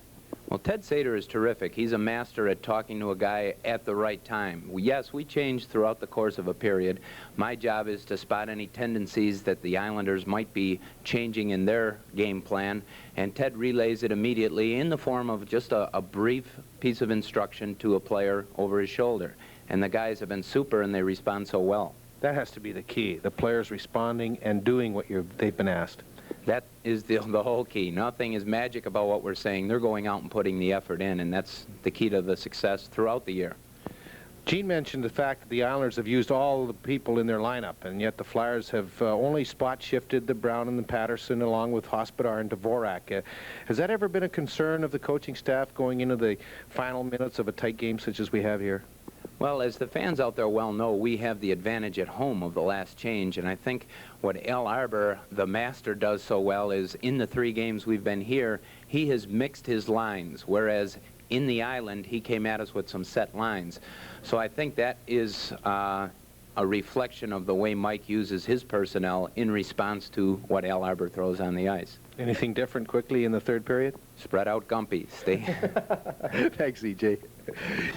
Well, Ted Sater is terrific. He's a master at talking to a guy at the right time. Yes, we change throughout the course of a period. My job is to spot any tendencies that the Islanders might be changing in their game plan, and Ted relays it immediately in the form of just a brief piece of instruction to a player over his shoulder. And the guys have been super, and they respond so well. That has to be the key, the players responding and doing what they've been asked. That is the whole key. Nothing is magic about what we're saying. They're going out and putting the effort in, and that's the key to the success throughout the year. Gene mentioned the fact that the Islanders have used all the people in their lineup, and yet the Flyers have only spot shifted the Brown and the Patterson along with Hospodar and Dvorak. Has that ever been a concern of the coaching staff going into the final minutes of a tight game such as we have here? Well, as the fans out there well know, we have the advantage at home of the last change, and I think what Al Arbour, the master, does so well is in the 3 games we've been here, he has mixed his lines, whereas in the island he came at us with some set lines. So I think that is a reflection of the way Mike uses his personnel in response to what Al Arbor throws on the ice. Anything different quickly in the third period? Spread out Gumpy. Stay. Thanks, E.J.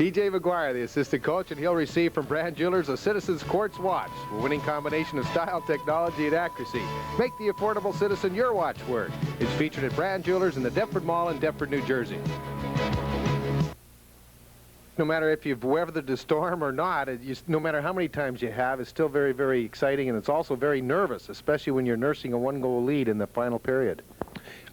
E.J. McGuire, the assistant coach, and he'll receive from Brand Jewelers a Citizens Quartz watch, a winning combination of style, technology, and accuracy. Make the affordable Citizen your watchword. It's featured at Brand Jewelers in the Deptford Mall in Deptford, New Jersey. No matter if you've weathered the storm or not, no matter how many times you have, it's still very, very exciting, and it's also very nervous, especially when you're nursing a one-goal lead in the final period.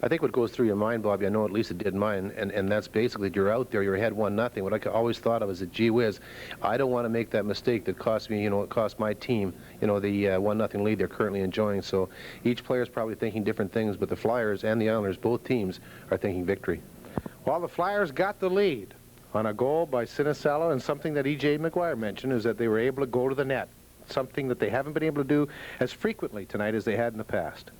I think what goes through your mind, Bobby, I know at least it did mine, and that's basically you're out there, you're ahead 1-0. What I always thought of is that, gee whiz, I don't want to make that mistake that cost me, it cost my team, the 1-0 lead they're currently enjoying. So each player's probably thinking different things, but the Flyers and the Islanders, both teams, are thinking victory. Well, the Flyers got the lead on a goal by Sinisalo, and something that E.J. McGuire mentioned is that they were able to go to the net, something that they haven't been able to do as frequently tonight as they had in the past.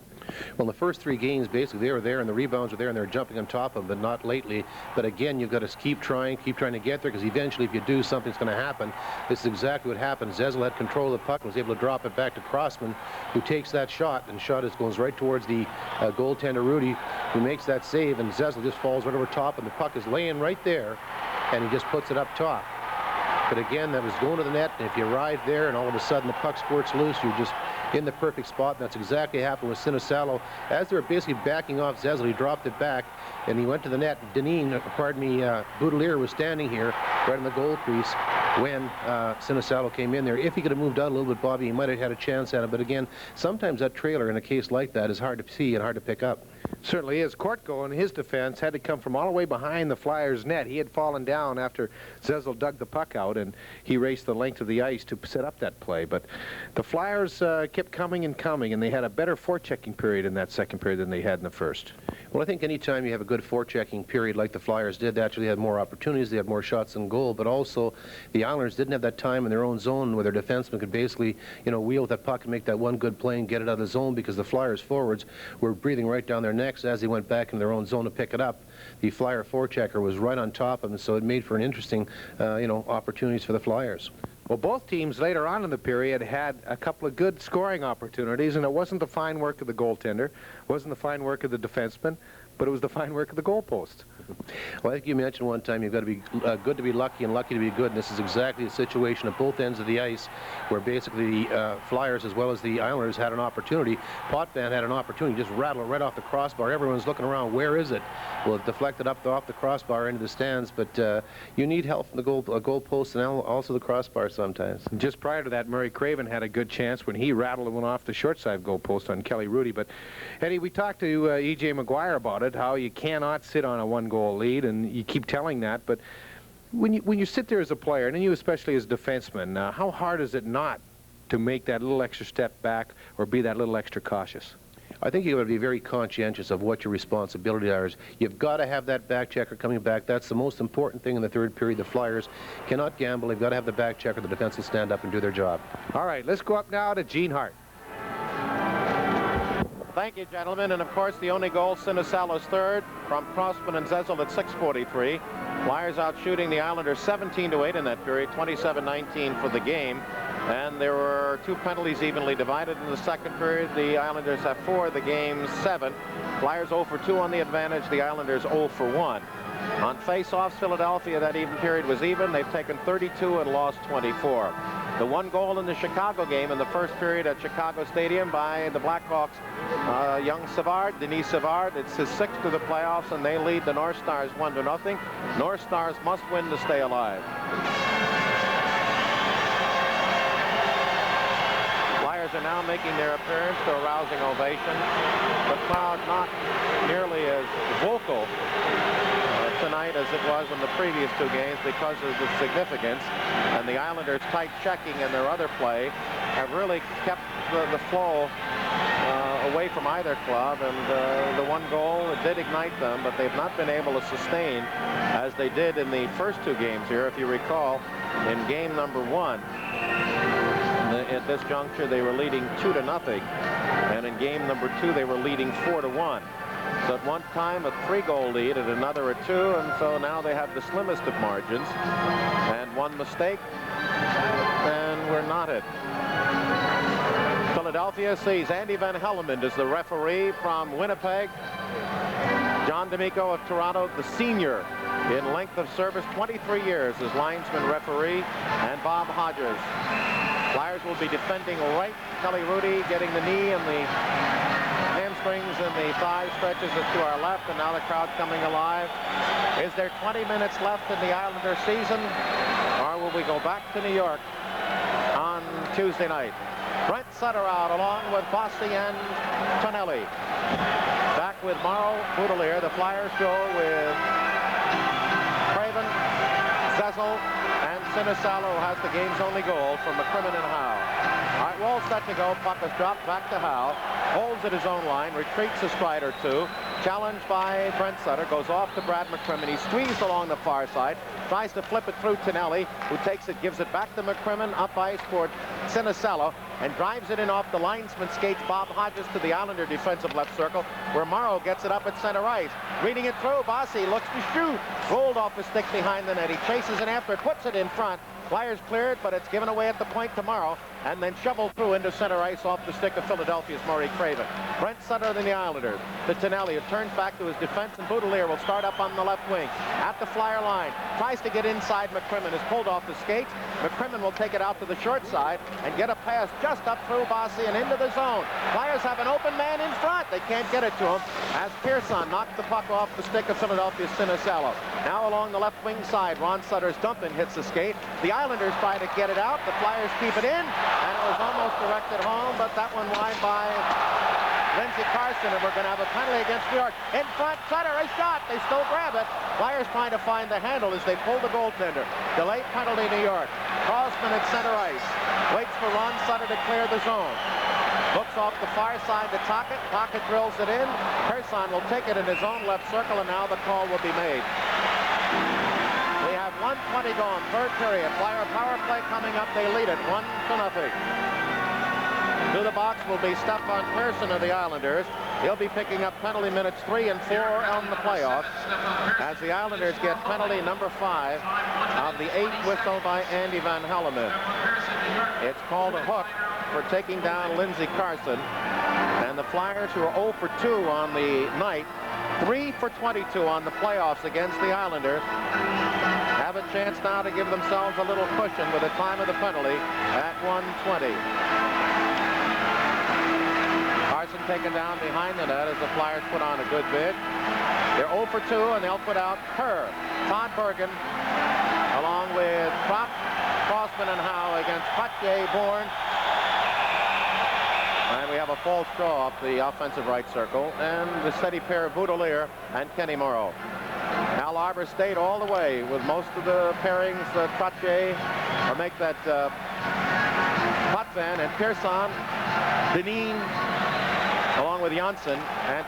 Well, in the first 3 games, basically, they were there, and the rebounds were there, and they were jumping on top of them, but not lately. But again, you've got to keep trying to get there, because eventually, if you do, something's going to happen. This is exactly what happened. Zezel had control of the puck and was able to drop it back to Crossman, who takes that shot, and the shot goes right towards the goaltender, Rudy, who makes that save, and Zezel just falls right over top, and the puck is laying right there, and he just puts it up top. But again, that was going to the net, and if you arrive there and all of a sudden the puck squirts loose, you're just in the perfect spot, and that's exactly what happened with Sinisalo. As they were basically backing off Zezel, he dropped it back, and he went to the net. Boudelier was standing here right in the goal crease when Sinisalo came in there. If he could have moved out a little bit, Bobby, he might have had a chance at it. But again, sometimes that trailer in a case like that is hard to see and hard to pick up. Certainly is. Kortko, in his defense, had to come from all the way behind the Flyers' net. He had fallen down after Zezel dug the puck out, and he raced the length of the ice to set up that play. But the Flyers kept coming and coming, and they had a better forechecking period in that second period than they had in the first. Well, I think any time you have a good forechecking period like the Flyers did, they actually had more opportunities, they had more shots on goal, but also the Islanders didn't have that time in their own zone where their defensemen could basically, wheel with that puck and make that one good play and get it out of the zone, because the Flyers forwards were breathing right down their necks as they went back in their own zone to pick it up. The Flyer forechecker was right on top of them, so it made for an interesting, opportunities for the Flyers. Well, both teams later on in the period had a couple of good scoring opportunities, and it wasn't the fine work of the goaltender, it wasn't the fine work of the defenseman, but it was the fine work of the goalpost. Well, I think you mentioned one time you've got to be good to be lucky and lucky to be good, and this is exactly the situation at both ends of the ice, where basically the Flyers as well as the Islanders had an opportunity. Potvin had an opportunity, just rattle it right off the crossbar. Everyone's looking around, where is it? Well, it deflected up off the crossbar into the stands, but you need help from the goalpost and also the crossbar sometimes. And just prior to that, Murray Craven had a good chance when he rattled one off the short side goalpost on Kelly Rudy. But Eddie, we talked to E.J. McGuire about it, how you cannot sit on a one-goal lead, and you keep telling that, but when you sit there as a player, and you especially as a defenseman, how hard is it not to make that little extra step back or be that little extra cautious? I think you've got to be very conscientious of what your responsibilities are. You've got to have that back checker coming back. That's the most important thing in the third period. The Flyers cannot gamble. They've got to have the back checker. The defense will stand up and do their job. All right, let's go up now to Gene Hart. Thank you, gentlemen. And, of course, the only goal, Sinisalo's third from Crossman and Zezel at 6:43. Flyers out shooting the Islanders 17-8 in that period, 27-19 for the game. And there were 2 penalties evenly divided in the second period. The Islanders have 4, the game 7. Flyers 0 for 2 on the advantage, the Islanders 0 for 1. On face-offs, Philadelphia, that even period was even. They've taken 32 and lost 24. The one goal in the Chicago game in the first period at Chicago Stadium by the Blackhawks, young Savard, Denis Savard. It's his 6th of the playoffs, and they lead the North Stars 1-0. North Stars must win to stay alive. Flyers are now making their appearance to a rousing ovation. The crowd not nearly as vocal tonight as it was in the previous 2 games because of the significance, and the Islanders' tight checking and their other play have really kept the flow away from either club, and the one goal did ignite them, but they've not been able to sustain as they did in the first 2 games here. If you recall, in game number 1, at this juncture they were leading 2-0, and in game number 2 they were leading 4-1. So at one time a 3-goal lead, at another a 2, and so now they have the slimmest of margins. And one mistake, and were knotted. Philadelphia sees Andy Van Hellemond as the referee from Winnipeg. John D'Amico of Toronto, the senior in length of service, 23 years as linesman referee, and Bob Hodges. Flyers will be defending right. Kelly Hrudey getting the knee and the hamstrings and the thigh stretches it to our left, and now the crowd coming alive. Is there 20 minutes left in the Islander season, or will we go back to New York on Tuesday night? Brent Sutter out along with Bossy and Tonelli. Back with Mauro Boudelier. The Flyers go with Craven, Zezel, and Sinisalo, who has the game's only goal from McCrimmon and Howe. All right, Wall's set to go. Puck is dropped back to Howe. Holds at his own line, retreats a stride or two. Challenged by Brent Sutter, goes off to Brad McCrimmon. He's squeezed along the far side, tries to flip it through Tonelli, who takes it, gives it back to McCrimmon, up ice toward Sinisalo, and drives it in off the linesman skates Bob Hodges to the Islander defensive left circle, where Morrow gets it up at center ice. Reading it through, Bossy looks to shoot. Rolled off the stick behind the net. He chases it after it, puts it in front. Flyers cleared, but it's given away at the point tomorrow, and then shoveled through into center ice off the stick of Philadelphia's Murray Craven. Brent Sutter than the Islanders. To Tonelli, who turns back to his defense, and Boudelier will start up on the left wing. At the Flyer line, tries to get inside McCrimmon, is pulled off the skates. McCrimmon will take it out to the short side and get a pass just up through Bossy and into the zone. Flyers have an open man in front. They can't get it to him as Pearson knocks the puck off the stick of Philadelphia's Sinisalo. Now along the left wing side, Ron Sutter's dump-in hits the skate. The Islanders try to get it out. The Flyers keep it in, and it was almost directed home, but that one wide by Lindsey Carson, and we're going to have a penalty against New York. In front, Sutter, a shot. They still grab it. Flyers trying to find the handle as they pull the goaltender. Delayed penalty, New York. Crosman at center ice. Waits for Ron Sutter to clear the zone. Looks off the far side to Tocchet. Tocchet drills it in. Pearson will take it in his own left circle, and now the call will be made. We have 1:20 gone, third period. Flyer power play coming up. They lead it 1-0. To the box will be Stefan Pearson of the Islanders. He'll be picking up penalty minutes 3 and 4 on the playoffs as the Islanders get penalty number 5 of the 8th whistle by Andy Van Hellemond. It's called a hook for taking down Lindsey Carson. And the Flyers, who are 0 for 2 on the night, 3 for 22 on the playoffs against the Islanders, have a chance now to give themselves a little cushion with the time of the penalty at 1:20. Carson taken down behind the net as the Flyers put on a good bid. They're 0 for 2, and they'll put out Kerr, Todd Bergen, along with Propp, Crossman, and Howe against Patje, Bourne. And we have a false draw off the offensive right circle, and the steady pair of Boudelier and Kenny Morrow. Al Arbor stayed all the way with most of the pairings. Trottier, or make that Potvin and Pearson, Deneen, along with Janssen, and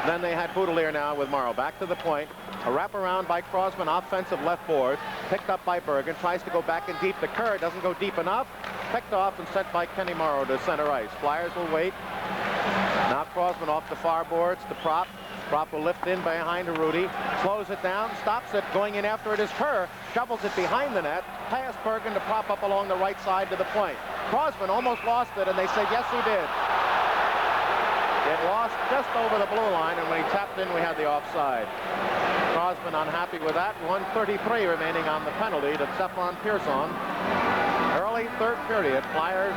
then they had Boudelier now with Morrow. Back to the point. A wraparound by Crosman, offensive left board, picked up by Bergen, tries to go back in deep to Kerr, doesn't go deep enough, picked off and sent by Kenny Morrow to center ice. Flyers will wait. Now Crosman off the far boards to Propp. Propp will lift in behind Hrudey, slows it down, stops it, going in after it is Kerr, shovels it behind the net, past Bergen to Propp up along the right side to the point. Crosman almost lost it, and they said yes he did. It lost just over the blue line, and when he tapped in, we had the offside. Crosman unhappy with that. 1:33 remaining on the penalty to Stefan Pearson. Early third period, Flyers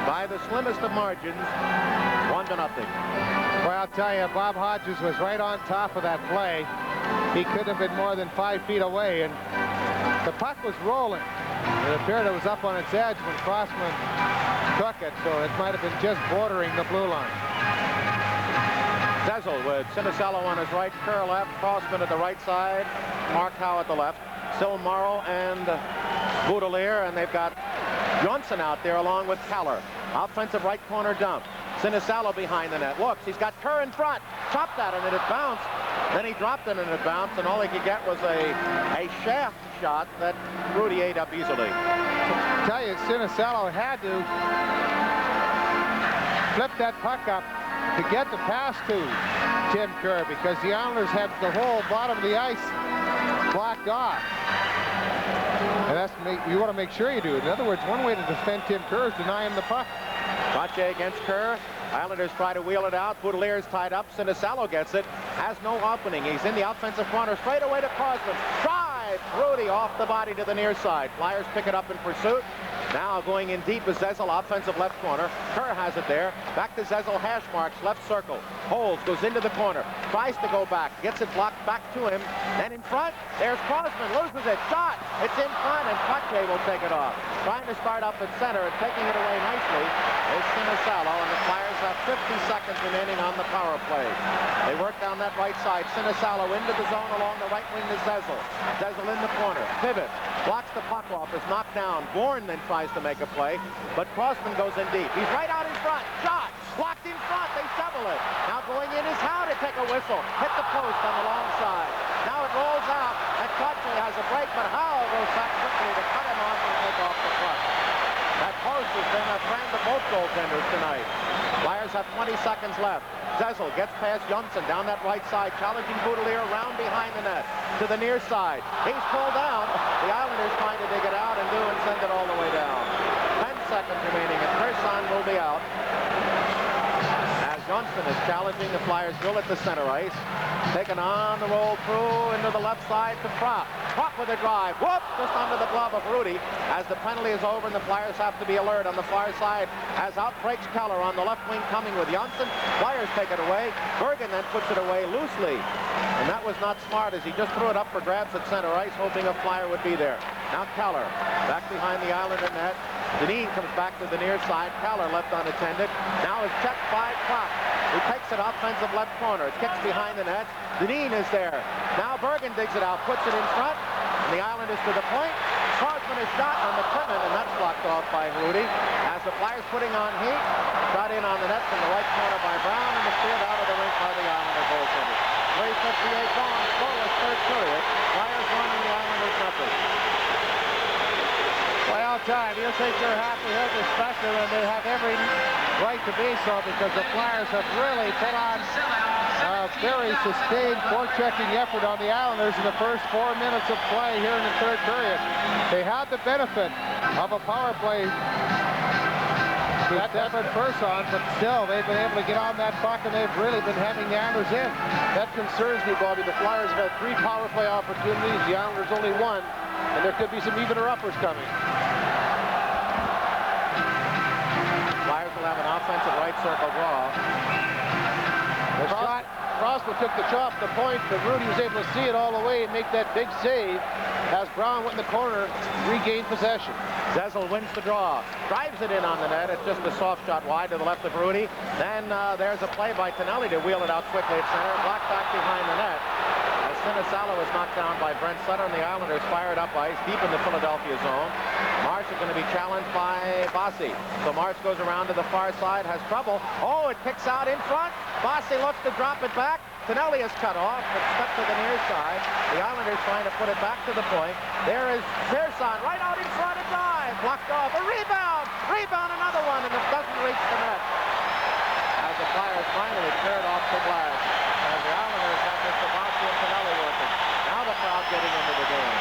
by the slimmest of margins, 1-0. Well, I'll tell you, Bob Hodges was right on top of that play. He couldn't have been more than 5 feet away, and the puck was rolling. It appeared it was up on its edge when Crossman took it, so it might have been just bordering the blue line. Zezel with Sinisalo on his right, Kerr left, Crossman at the right side, Mark Howe at the left, still Morrow and Boudelier, and they've got Johnson out there along with Keller. Offensive right corner dump. Sinisalo behind the net. Looks, he's got Kerr in front. Chopped at it, and it bounced. Then he dropped it, and it bounced, and all he could get was a shaft shot that Hrudey ate up easily. I tell you, Sinisalo had to flip that puck up to get the pass to Tim Kerr, because the Islanders had the whole bottom of the ice blocked off. And you want to make sure you do. In other words, one way to defend Tim Kerr is deny him the puck. Trottier against Kerr. Islanders try to wheel it out. Boutilier's tied up. Sinisalo gets it. Has no opening. He's in the offensive corner. Straight away to Crosman. Drive. Rudy off the body to the near side. Flyers pick it up in pursuit. Now going in deep is Zezel, offensive left corner. Kerr has it there. Back to Zezel, hash marks, left circle. Holds, goes into the corner. Tries to go back. Gets it blocked back to him. Then in front, there's Crosman. Loses it. Shot. It's in front, and Trottier will take it off. Trying to start up at center and taking it away nicely is Sinisalo, and the Flyers have 50 seconds remaining on the power play. They work down that right side. Sinisalo into the zone along the right wing to Zezel. Zezel in the corner. Pivot. Blocks the puck off. Is knocked down. Bourne then tries to make a play, but Crosman goes in deep. He's right out in front. Shot. Blocked in front. They shovel it. Now going in is Howe to take a whistle. Hit the post on the long side. Now it rolls out, and Trottier has a break, but Howe goes back quickly to cut him off and take off the puck. That post has been a friend of both goaltenders tonight. Flyers have 20 seconds left. Zezel gets past Johnson down that right side, challenging Boutilier around behind the net to the near side. He's pulled down. The Islanders trying to dig it out and send it all the way down. 10 seconds remaining, and Persson will be out. As Johnson is challenging, the Flyers drill at the center ice. Taken on the roll through into the left side to Propp. Propp with a drive. Whoop! Just under the glove of Rudy. As the penalty is over and the Flyers have to be alert on the far side. As out breaks Keller on the left wing coming with Johnson. Flyers take it away. Bergen then puts it away loosely. And that was not smart as he just threw it up for grabs at center ice, hoping a Flyer would be there. Now Keller back behind the Islander net. Deneen comes back to the near side. Keller left unattended. Now is checked by Propp. He takes it offensive left corner. It kicks behind the net. Deneen is there. Now Bergen digs it out, puts it in front. And the Islanders to the point. Crosman is shot on the McCrimmon, and that's blocked off by Rudy. As the Flyers putting on heat. Shot in on the net from the right corner by Brown, and the steered out of the rink by the Islander goaltender. 3:58 gone. Scoreless third period. Flyers 1 and the Islanders nothing. Well, John, you think you're happy here, especially when they have every right to be so, because the Flyers have really put on a very sustained forechecking effort on the Islanders in the first 4 minutes of play here in the third period. They had the benefit of a power play with Stefan Persson, but still they've been able to get on that puck, and they've really been having the Islanders in. That concerns me, Bobby. The Flyers have had 3 power play opportunities. The Islanders only 1, and there could be some evener-uppers coming. Flyers will have an offensive right circle draw. Crosman took the chop, the point, but Rudy was able to see it all the way and make that big save as Brown went in the corner, regained possession. Zezel wins the draw, drives it in on the net. It's just a soft shot wide to the left of Rudy. Then there's a play by Tonelli to wheel it out quickly at center, blocked back behind the net. As Sinisalo is knocked down by Brent Sutter, and the Islanders fired up ice deep in the Philadelphia zone. Marsh is going to be challenged by Bossy. So Marsh goes around to the far side, has trouble. Oh, it kicks out in front. Bossy looks to drop it back. Tonelli is cut off, but stuck to the near side. The Islanders trying to put it back to the point. There is Persson right out in front, a drive, blocked off, a rebound, another one, and it doesn't reach the net. As the Flyers finally cleared off the glass. As the Islanders have Mr. Bossy and Tonelli working. Now the crowd getting into the game.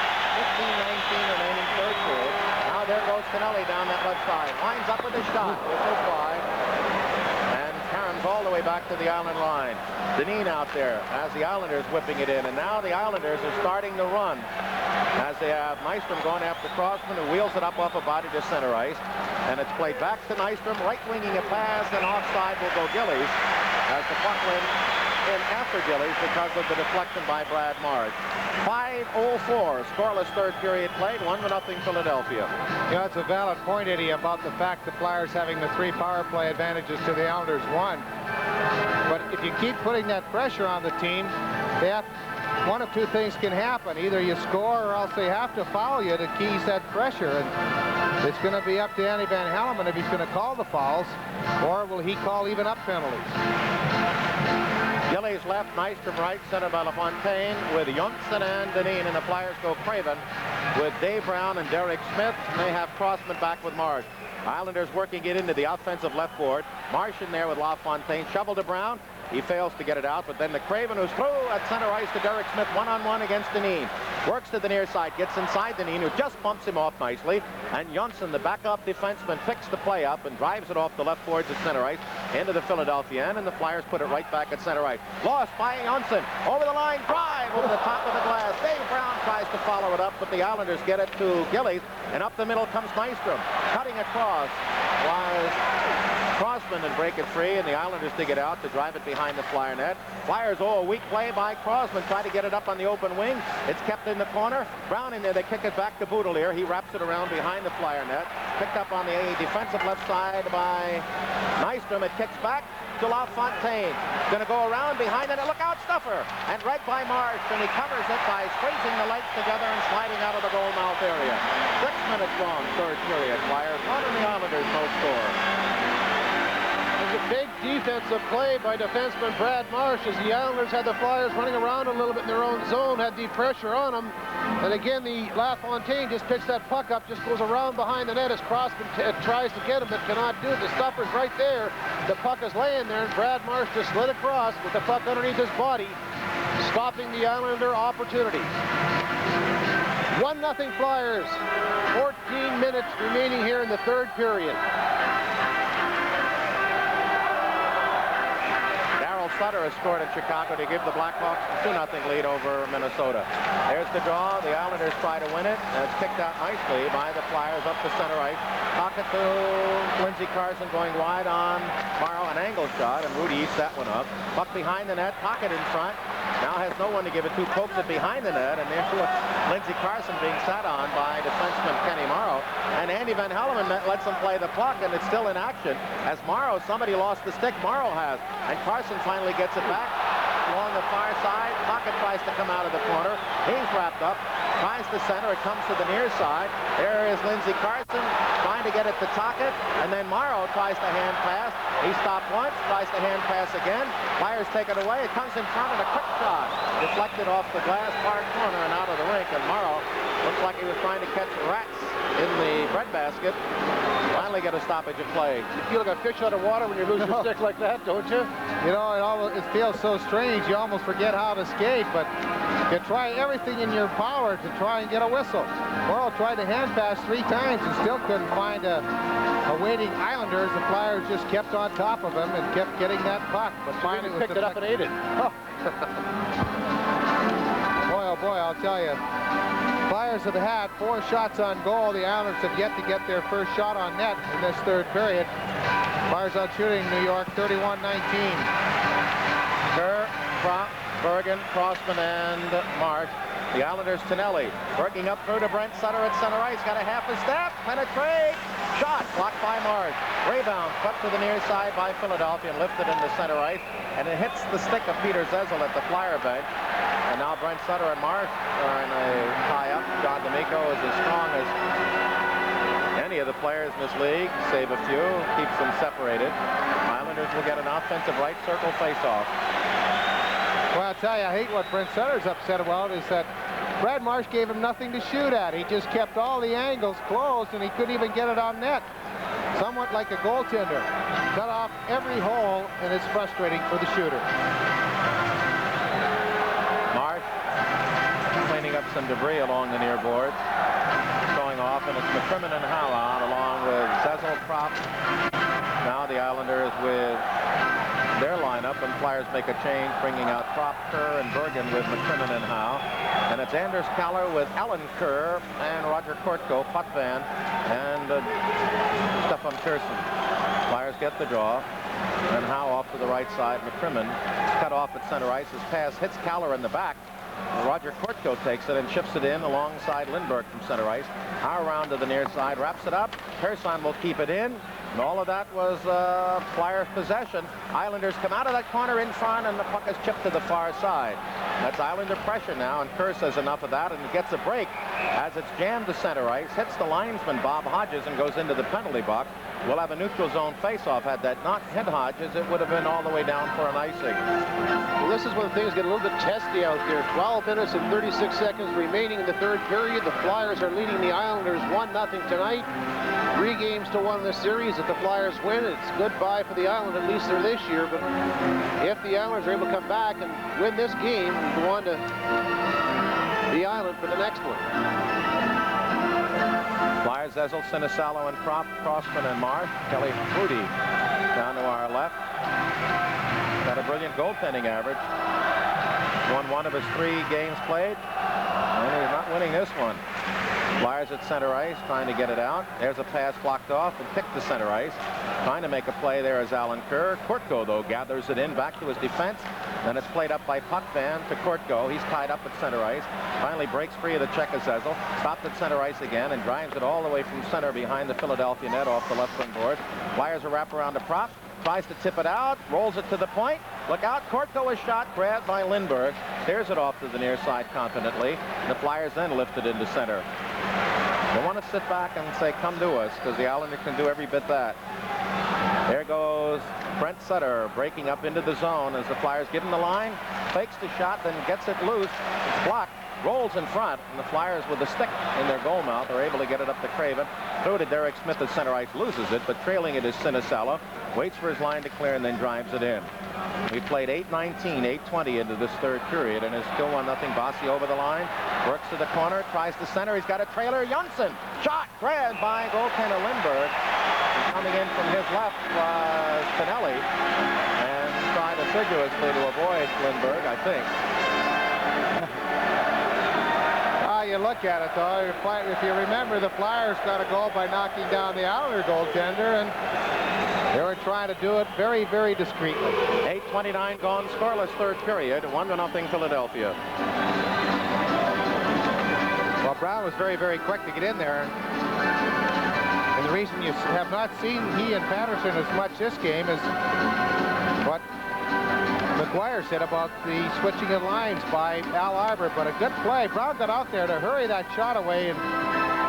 15-19 remaining third period. Now there goes Tonelli down that left side. Lines up with a shot, which is wide. All the way back to the Island line. Deneen out there as the Islanders whipping it in, and now the Islanders are starting to run as they have Nystrom going after Crosman, who wheels it up off a body to center ice, and it's played back to Nystrom, right winging a pass, and offside will go Gillies as the puck went in after Gillies because of the deflection by Brad Marsh. 5:04 scoreless third period played, 1-0 Philadelphia. Yeah, it's a valid point, Eddie, about the fact the Flyers having the 3 power play advantages to the Islanders 1. But if you keep putting that pressure on the team, one of 2 things can happen. Either you score or else they have to foul you to ease that pressure. And it's going to be up to Andy Van Hellemond if he's going to call the fouls, or will he call even up penalties. Gillies left, Nystrom right, centered by LaFontaine with Youngson and Deneen, and the Flyers go Craven with Dave Brown and Derek Smith. And they have Crossman back with Marsh. Islanders working it into the offensive left board. Marsh in there with LaFontaine. Shovel to Brown. He fails to get it out, but then the Craven, who's through at center ice to Derek Smith, one-on-one against Deneen. Works to the near side, gets inside the knee, who just bumps him off nicely. And Jonsson, the backup defenseman, picks the play up and drives it off the left boards at center ice into the Philadelphia end, and the Flyers put it right back at center ice. Lost by Jonsson. Over the line, drive over the top of the glass. Dave Brown tries to follow it up, but the Islanders get it to Gillies, and up the middle comes Nystrom. Cutting across was Crossman and break it free, and the Islanders dig it out to drive it behind the Flyer net. Flyers, a weak play by Crossman, try to get it up on the open wing. It's kept in the corner. Brown in there, they kick it back to Boudelier. He wraps it around behind the Flyer net. Picked up on the defensive left side by Nystrom. It kicks back to LaFontaine. Going to go around behind it. Look out, Stuffer! And right by Marsh, and he covers it by squeezing the legs together and sliding out of the goal mouth area. 6 minutes long, third period. Flyers 1 and the Islanders no score. A big defensive play by defenseman Brad Marsh as the Islanders had the Flyers running around a little bit in their own zone, had deep pressure on them. And again, the LaFontaine just picks that puck up, just goes around behind the net as Crossman tries to get him, but cannot do it. The Stuffer's right there. The puck is laying there, and Brad Marsh just slid across with the puck underneath his body, stopping the Islander opportunity. 1-0 Flyers. 14 minutes remaining here in the third period. Sutter has scored in Chicago to give the Blackhawks a 2-0 lead over Minnesota. There's the draw. The Islanders try to win it. And it's kicked out nicely by the Flyers up the center ice. Pocket to Lindsey Carson going wide on Morrow. An angle shot, and Rudy eats that one up. Puck behind the net. Pocket in front. Now has no one to give it to. Pokes it behind the net, and there's Lindsey Carson being sat on by defenseman Kenny Morrow. And Andy Van Hellemond lets him play the puck, and it's still in action. As Morrow, somebody lost the stick. Morrow has. And Carson finally gets it back along the far side. Pocket tries to come out of the corner. He's wrapped up. Tries to center. It comes to the near side. There is Lindsey Carson trying to get it to Tocchet. And then Morrow tries to hand pass. He stopped once. Tries to hand pass again. Flyers take it away. It comes in front and a quick shot. Deflected off the glass far corner and out of the rink. And Morrow looks like he was trying to catch rats in the breadbasket. Finally get a stoppage of play. You feel like a fish out of water when you lose your stick like that, don't you? You know, it feels so strange. You almost forget how to skate, but you try everything in your power to try and get a whistle. Morrow tried to hand pass 3 times and still couldn't find a waiting Islanders. The Flyers just kept on top of him and kept getting that puck. But finally picked it up and ate it. Oh. Boy, oh boy, I'll tell you. Flyers have had 4 shots on goal. The Islanders have yet to get their first shot on net in this third period. Flyers out shooting New York 31-19. Kerr, Kropp, Bergen, Crossman, and Marsh. The Islanders, Tonelli, working up through to Brent Sutter at center ice. Got a half a step, penetrate, shot, blocked by Marsh. Rebound, cut to the near side by Philadelphia and lifted into center ice. And it hits the stick of Peter Zezel at the Flyer bench. And now Brent Sutter and Marsh are in a tie-up. John D'Amico is as strong as any of the players in this league, save a few, keeps them separated. Islanders will get an offensive right circle face-off. Well, I'll tell you, I hate what Brent Sutter's upset about is that Brad Marsh gave him nothing to shoot at. He just kept all the angles closed, and he couldn't even get it on net. Somewhat like a goaltender. Cut off every hole, and it's frustrating for the shooter. Marsh cleaning up some debris along the near boards. Going off, and it's McCrimmon and Howe out along with Zezel, Kropp. Now the Islanders with their lineup, and Flyers make a change, bringing out Kropp, Kerr, and Bergen with McCrimmon and Howe. And it's Anders Kaller with Alan Kerr and Roger Kortko, Potvin, and Stefan Kearson. Flyers get the draw, and Howe off to the right side. McCrimmon cut off at center ice. His pass hits Kaller in the back. Roger Kortko takes it and shifts it in alongside Lindbergh from center ice. Howe around to the near side, wraps it up. Persson will keep it in. And all of that was Flyers possession. Islanders come out of that corner in front, and the puck is chipped to the far side. That's Islander pressure now, and Kerr says enough of that, and he gets a break as it's jammed to center ice, hits the linesman Bob Hodges, and goes into the penalty box. We'll have a neutral zone face-off. Had that not hit Hodges, it would have been all the way down for an icing. Well, this is when things get a little bit testy out there. 12 minutes and 36 seconds remaining in the third period. The Flyers are leading the Islanders 1-0 tonight. 3 games to 1 in the series. If the Flyers win, it's goodbye for the Islanders, at least they're this year. But if the Islanders are able to come back and win this game and go on to the island for the next one. Flyers, Ezel, Sinisalo, and Crossman and Marsh. Kelly Hrudey down to our left. Got a brilliant goaltending average. Won one of his 3 games played, and he's not winning this one. Flyers at center ice, trying to get it out. There's a pass blocked off and kicked to center ice. Trying to make a play there is Alan Kerr. Courtgo, though, gathers it in back to his defense. Then it's played up by Puckvan to Courtgo. He's tied up at center ice. Finally breaks free of the check of Ezel. Stopped at center ice again and drives it all the way from center behind the Philadelphia net off the left wing board. Flyers a wrap around the prop. Tries to tip it out, rolls it to the point. Look out, Courtgo is shot, grabbed by Lindbergh. Steers it off to the near side confidently. And the Flyers then lift it into center. They want to sit back and say, come to us, because the Islanders can do every bit that. There goes Brent Sutter breaking up into the zone as the Flyers give him the line. Fakes the shot, then gets it loose. It's blocked. Rolls in front, and the Flyers with the stick in their goal mouth are able to get it up to Craven. Through to Derek Smith at center ice, loses it, but trailing it is Sinisalo. Waits for his line to clear and then drives it in. We played 8:19, 8:20 into this third period, and it's still 1-0. Bossy over the line, works to the corner, tries to center. He's got a trailer. Johnson, shot, grabbed by goaltender Lindbergh. And coming in from his left was Pinelli, and tried assiduously to avoid Lindbergh, I think. You look at it, though, if you remember, the Flyers got a goal by knocking down the Islander goaltender, and they were trying to do it very, very discreetly. 8:29 gone, scoreless third period, 1-0 Philadelphia. Well, Brown was very, very quick to get in there, and the reason you have not seen he and Patterson as much this game is what McGuire said about the switching of lines by Al Arbor, but a good play. Brown got out there to hurry that shot away, and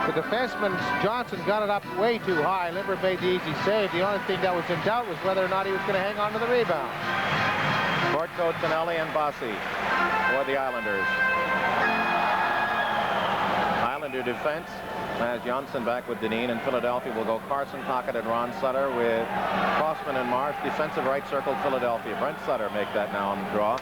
the defenseman Johnson got it up way too high. Lindbergh made the easy save. The only thing that was in doubt was whether or not he was going to hang on to the rebound. Courtgo, Tonelli, and Bossy for the Islanders. Islander defense has Johnson back with Dineen, and Philadelphia will go Carson, Tocchet, and Ron Sutter with Crossman and Marsh. Defensive right circle, Philadelphia. Brent Sutter make that now on the draw.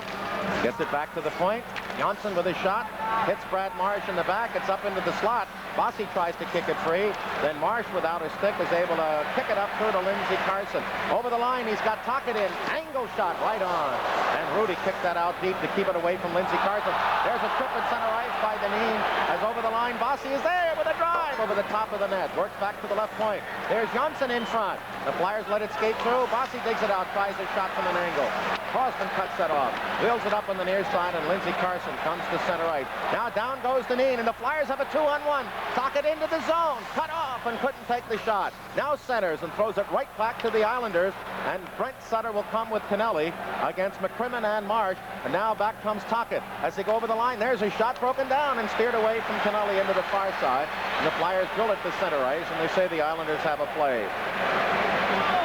Gets it back to the point. Johnson with a shot. Hits Brad Marsh in the back. It's up into the slot. Bossy tries to kick it free. Then Marsh, without his stick, is able to kick it up through to Lindsey Carson. Over the line, he's got Tocchet in. Angle shot right on. And Hrudey kicked that out deep to keep it away from Lindsey Carson. There's a trip at center ice by Dineen. As over the line, Bossy is there with a drive over the top of the net. Works back to the left point. There's Johnson in front. The Flyers let it skate through. Bossy digs it out, tries a shot from an angle. Crossman cuts that off. Wheels it up on the near side, and Lindsey Carson comes to center ice. Now down goes Dineen, and the Flyers have a 2-on-1. Tocchet into the zone. Cut off and couldn't take the shot. Now centers and throws it right back to the Islanders. And Brent Sutter will come with Pinelli against McCrimmon and Marsh. And now back comes Tocchet. As they go over the line, there's a shot broken down and steered away from Pinelli into the far side. And the Flyers drill it to center ice, and they say the Islanders have a play.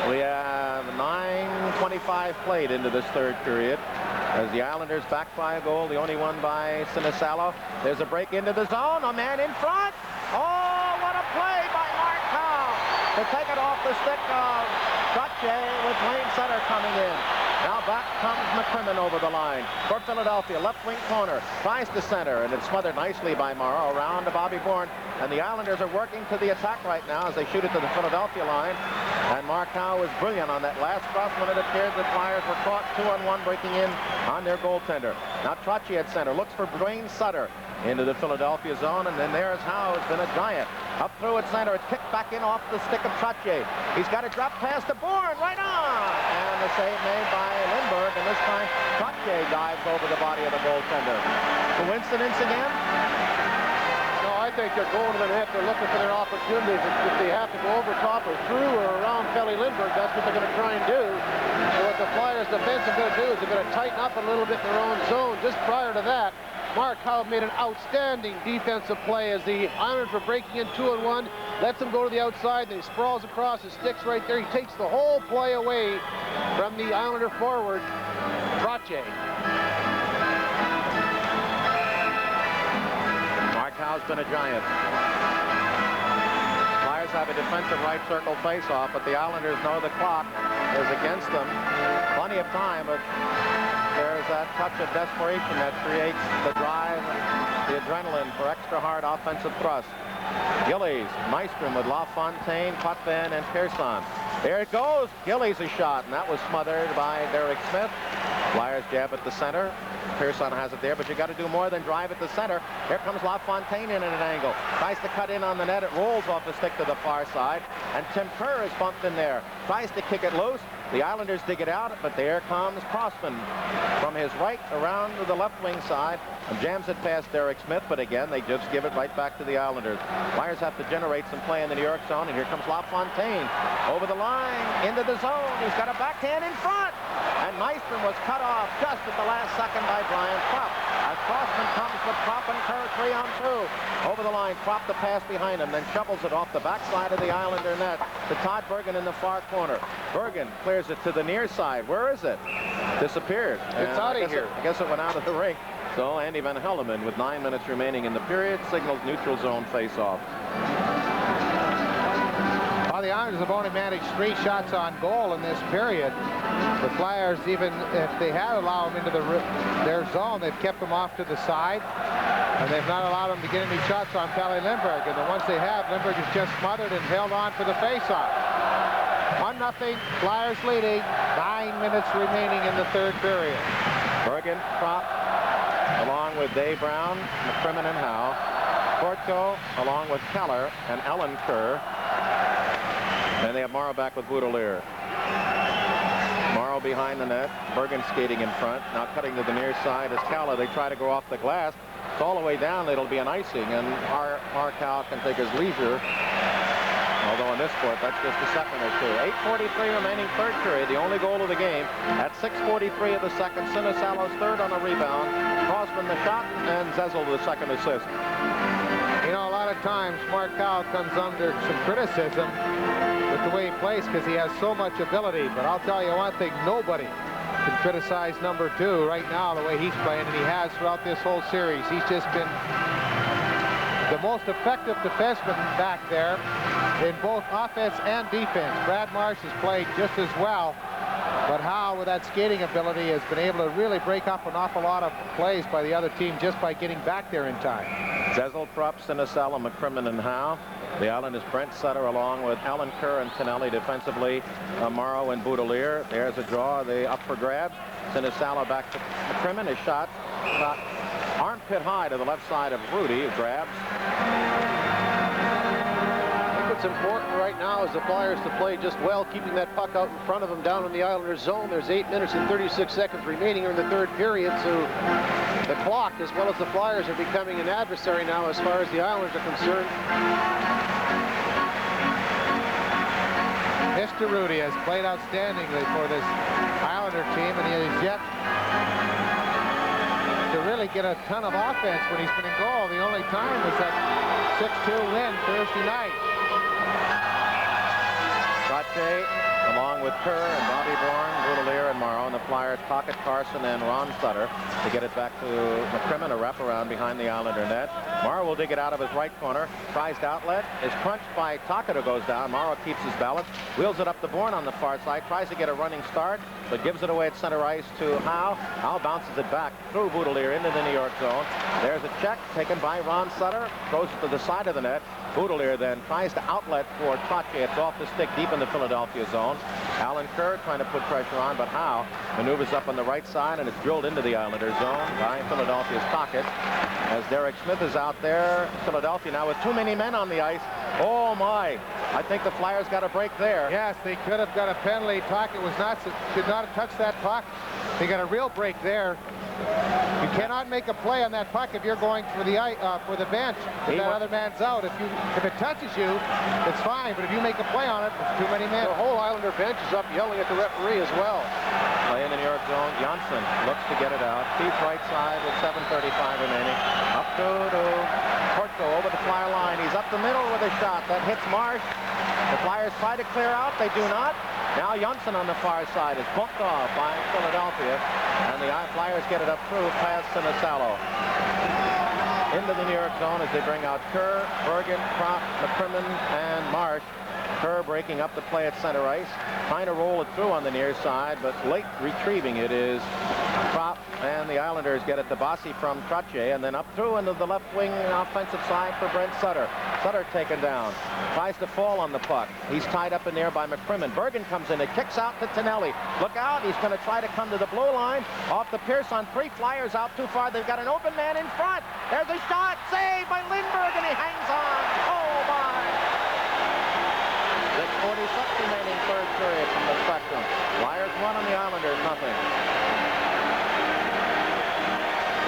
We have 9:25 played into this third period. As the Islanders back by a goal, the only one by Sinisalo. There's a break into the zone, a man in front. Oh, what a play by Mark Howe to take it off the stick of Trottier with Wayne Sutter coming in. Now back comes McCrimmon over the line for Philadelphia. Left wing corner, tries to center, and it's smothered nicely by Morrow around to Bobby Bourne. And the Islanders are working to the attack right now as they shoot it to the Philadelphia line. And Mark Howe was brilliant on that last cross when it appeared the Flyers were caught 2-on-1 breaking in on their goaltender. Now Trottier at center, looks for Wayne Sutter into the Philadelphia zone, and then there's Howe, who's been a giant. Up through at center, it's kicked back in off the stick of Trottier. He's got a drop pass to Bourne, right on! And the save made by Lindbergh, and this time Trottier dives over the body of the goaltender. Coincidence again? No, I think they're going to the net. They're looking for their opportunities. If they have to go over top or through or around Kelly Lindbergh, that's what they're going to try and do. So what the Flyers defense are going to do is they're going to tighten up a little bit in their own zone. Just prior to that, Mark Howe made an outstanding defensive play as the Islanders were breaking in 2-on-1, lets him go to the outside, then he sprawls across his sticks right there. He takes the whole play away from the Islander forward, Trottier. Mark Howe's been a giant. Flyers have a defensive right circle face-off, but the Islanders know the clock is against them. Plenty of time, but there's that touch of desperation that creates the drive, the adrenaline for extra hard offensive thrust. Gillies, Maestrom with LaFontaine, Potvin, and Pearson. There it goes. Gillies' a shot, and that was smothered by Derek Smith. Flyers jab at the center. Pearson has it there, but you got to do more than drive at the center. Here comes LaFontaine in at an angle. Tries to cut in on the net. It rolls off the stick to the far side, and Tim Kerr is bumped in there. Tries to kick it loose. The Islanders dig it out, but there comes Crossman from his right around to the left wing side and jams it past Derek Smith, but again, they just give it right back to the Islanders. Flyers have to generate some play in the New York zone, and here comes LaFontaine over the line into the zone. He's got a backhand in front, and Maestrom was cut off just at the last second by Brian Propp. As Crossman comes with Propp and Kerr 3-on-2. Over the line, Propp the pass behind him, then shovels it off the backside of the Islander net to Todd Bergen in the far corner. Bergen clears it to the near side. Where is it? Disappeared. It's out of here. I guess it went out of the rink. So Andy Van Helleman, with 9 minutes remaining in the period, signals neutral zone face-off. Well, the Islanders have only managed 3 shots on goal in this period. The Flyers, even if they had allowed them into their zone, they've kept them off to the side, and they've not allowed them to get any shots on Pelle Lindberg. And the ones they have, Lindberg is just smothered and held on for the face-off. 1-0, Flyers leading, 9 minutes remaining in the third period. Bergen, Propp, along with Dave Brown, McCrimmon, and Howe. Portko, along with Keller and Ellen Kerr. And they have Morrow back with Boudelier. Morrow behind the net. Bergen skating in front. Now cutting to the near side is Keller. They try to go off the glass. It's all the way down. It'll be an icing, and Markow can take his leisure. Although in this sport, that's just a second or two. 8:43 remaining third period, the only goal of the game. At 6:43 of the second, Sinisalo's third on a rebound. Crossman the shot, and Zezel the second assist. You know, a lot of times Markow comes under some criticism with the way he plays because he has so much ability. But I'll tell you one thing, nobody can criticize number 2 right now the way he's playing, and he has throughout this whole series. He's just been the most effective defenseman back there in both offense and defense. Brad Marsh has played just as well, but Howe, with that skating ability, has been able to really break up an awful lot of plays by the other team just by getting back there in time. Zezel, Propp, Sinisalo, McCrimmon, and Howe. The Islanders, Brent Sutter, along with Alan Kerr and Tonelli defensively. Morrow and Boudelier. There's a draw. They up for grabs. Sinisalo back to McCrimmon. His shot armpit high to the left side of Rudy, who grabs. What's important right now is the Flyers to play just well, keeping that puck out in front of them down in the Islanders zone. There's 8 minutes and 36 seconds remaining in the third period, so the clock, as well as the Flyers, are becoming an adversary now as far as the Islanders are concerned. Mr. Rudy has played outstandingly for this Islander team, and he has yet to really get a ton of offense when he's been in goal. The only time was that 6-2 win Thursday night. Trache, along with Kerr and Bobby Bourne, Boudelier, and Morrow, and the Flyers pocket Carson and Ron Sutter to get it back to McCrimmon, a wraparound behind the Islander net. Morrow will dig it out of his right corner, tries to outlet, is crunched by Tucker, who goes down. Morrow keeps his balance, wheels it up to Bourne on the far side, tries to get a running start, but gives it away at center ice to Howe. Howe bounces it back through Boudelier into the New York zone. There's a check taken by Ron Sutter, throws it to the side of the net. Boudelier then tries to outlet for Trache. It's off the stick deep in the Philadelphia zone. Alan Kerr trying to put pressure on, but Howe maneuvers up on the right side, and it's drilled into the Islander zone by Philadelphia's pocket. As Derek Smith is out there, Philadelphia now with too many men on the ice. Oh my, I think the Flyers got a break there. Yes, they could have got a penalty. Tocchet did not have touched that puck. They got a real break there. You cannot make a play on that puck if you're going for the bench. If that other man's out, if it touches you, it's fine. But if you make a play on it, it's too many men. The whole Islander bench is up yelling at the referee as well. Play in the New York zone. Janssen looks to get it out. Deep right side with 7:35 remaining. Up to Portko over the fly line. He's up the middle with a shot that hits Marsh. The Flyers try to clear out. They do not. Now Janssen on the far side is bumped off by Philadelphia, and the Flyers get it up through past Sinisalo. Into the New York zone as they bring out Kerr, Bergen, Propp, McCrimmon, and Marsh. Kerr breaking up the play at center ice, trying to roll it through on the near side, but late retrieving it is Prop, and the Islanders get it to Bossy from Trottier, and then up through into the left wing offensive side for Brent Sutter. Sutter taken down. Tries to fall on the puck. He's tied up in there by McCrimmon. Bergen comes in. It kicks out to Tonelli. Look out. He's going to try to come to the blue line. Off the Pearson. 3 Flyers out too far. They've got an open man in front. There's a shot. Saved by Lindbergh, and he hangs on. Oh, my. 6:46 remaining third period from the Spectrum. Flyers 1 and the Islanders nothing.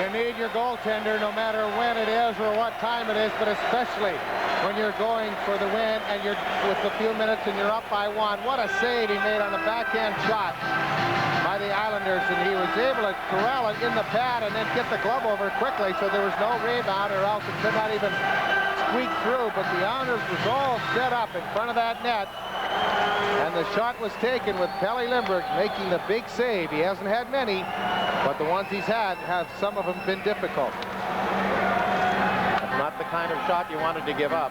You need your goaltender no matter when it is or what time it is, but especially when you're going for the win and you're with a few minutes and you're up by 1. What a save he made on a backhand shot by the Islanders, and he was able to corral it in the pad and then get the glove over quickly, so there was no rebound, or else it could not even squeak through. But the Islanders was all set up in front of that net, and the shot was taken with Pelle Lindbergh making the big save. He hasn't had many, but the ones he's had have some of them been difficult. That's not the kind of shot you wanted to give up.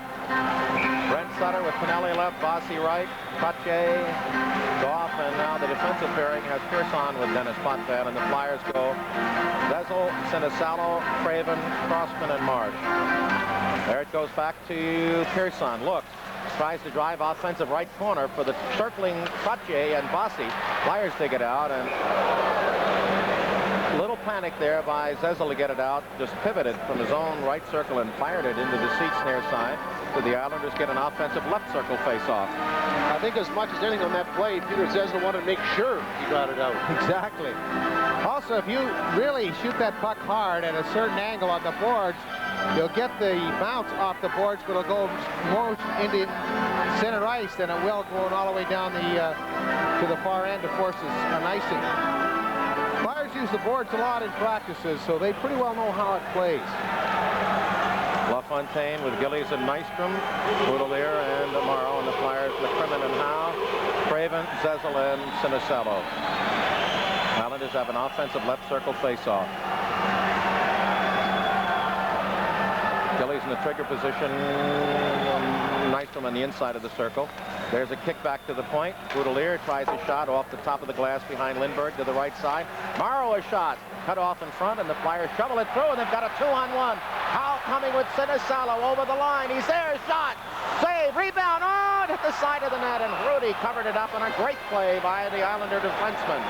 Brent Sutter with Tonelli left, Bossy right, Trottier, Goff, and now the defensive pairing has Pearson with Dennis Potvin, and the Flyers go Zezel, Sinisalo, Craven, Crossman, and Marsh. There it goes back to Pearson. Looks. Tries to drive offensive right corner for the circling Trottier and Bossy. Flyers dig it out, and a little panic there by Zezel to get it out. Just pivoted from his own right circle and fired it into the seats near side. So the Islanders get an offensive left circle face-off. I think as much as anything on that play, Peter Zezel wanted to make sure he got it out. Exactly. Also, if you really shoot that puck hard at a certain angle on the boards, you'll get the bounce off the boards, but it'll go more into center ice than it will going all the way down to the far end to force an icing. Flyers use the boards a lot in practices, so they pretty well know how it plays. LaFontaine with Gillies and Nystrom, Boudelier and Morrow, and the Flyers, McCrimmon and Howe, Craven, Zezel, and Sinisalo. Islanders have an offensive left circle face-off. Gillies in the trigger position, Nystrom on the inside of the circle. There's a kick back to the point. Boudelier tries a shot off the top of the glass behind Lindbergh to the right side. Morrow a shot cut off in front, and the Flyers shovel it through, and they've got a 2-on-1. Howe coming with Sinisalo over the line. He's there, shot, save, rebound, oh, hit the side of the net, and Rudy covered it up on a great play by the Islander defenseman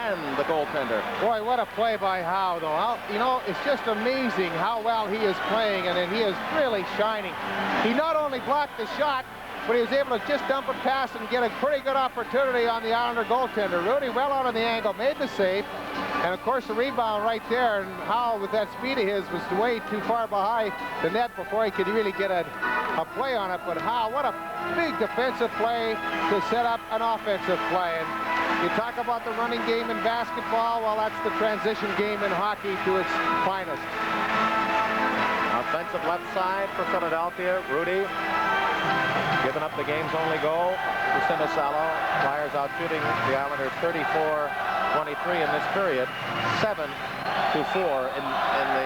and the goaltender. Boy, what a play by Howe, though. You know, it's just amazing how well he is playing, and he is really shining. He not only blocked the shot, but he was able to just dump it past and get a pretty good opportunity on the Islander goaltender. Rudy well out on the angle, made the save, and of course the rebound right there, and Howe with that speed of his was way too far behind the net before he could really get a play on it. But Howe, what a big defensive play to set up an offensive play. And you talk about the running game in basketball, well, that's the transition game in hockey to its finest. Offensive left side for Philadelphia, Rudy giving up the game's only goal to Sinisalo. Flyers out shooting the Islanders 34-23 in this period, 7-4 in the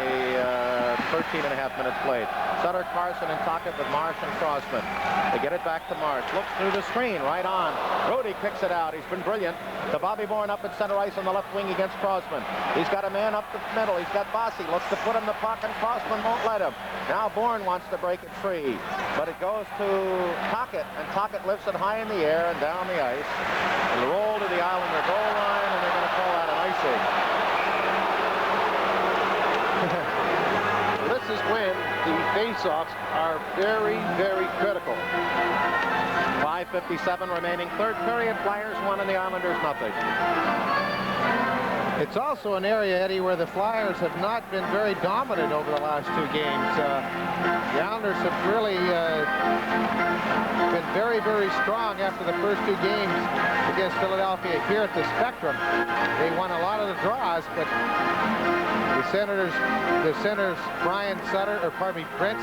13.5 minutes played. Sutter, Carson, and Tocchet with Marsh and Crossman. They get it back to Marsh. Looks through the screen, right on. Rudy kicks it out. He's been brilliant. To Bobby Bourne up at center ice on the left wing against Crossman. He's got a man up the middle. He's got Bossy. Looks to put him the puck, and Crossman won't let him. Now Bourne wants to break it free, but it goes to Tocchet, and Tocchet lifts it high in the air and down the ice. And roll to the Islander goal line, and they're going to call that an icing. This is when the face-offs are very, very critical. 5:57 remaining third period. Flyers 1 and the Islanders nothing. It's also an area, Eddie, where the Flyers have not been very dominant over the last 2 games. The Islanders have really been very, very strong after the first 2 games against Philadelphia here at the Spectrum. They won a lot of the draws, but the centers Brent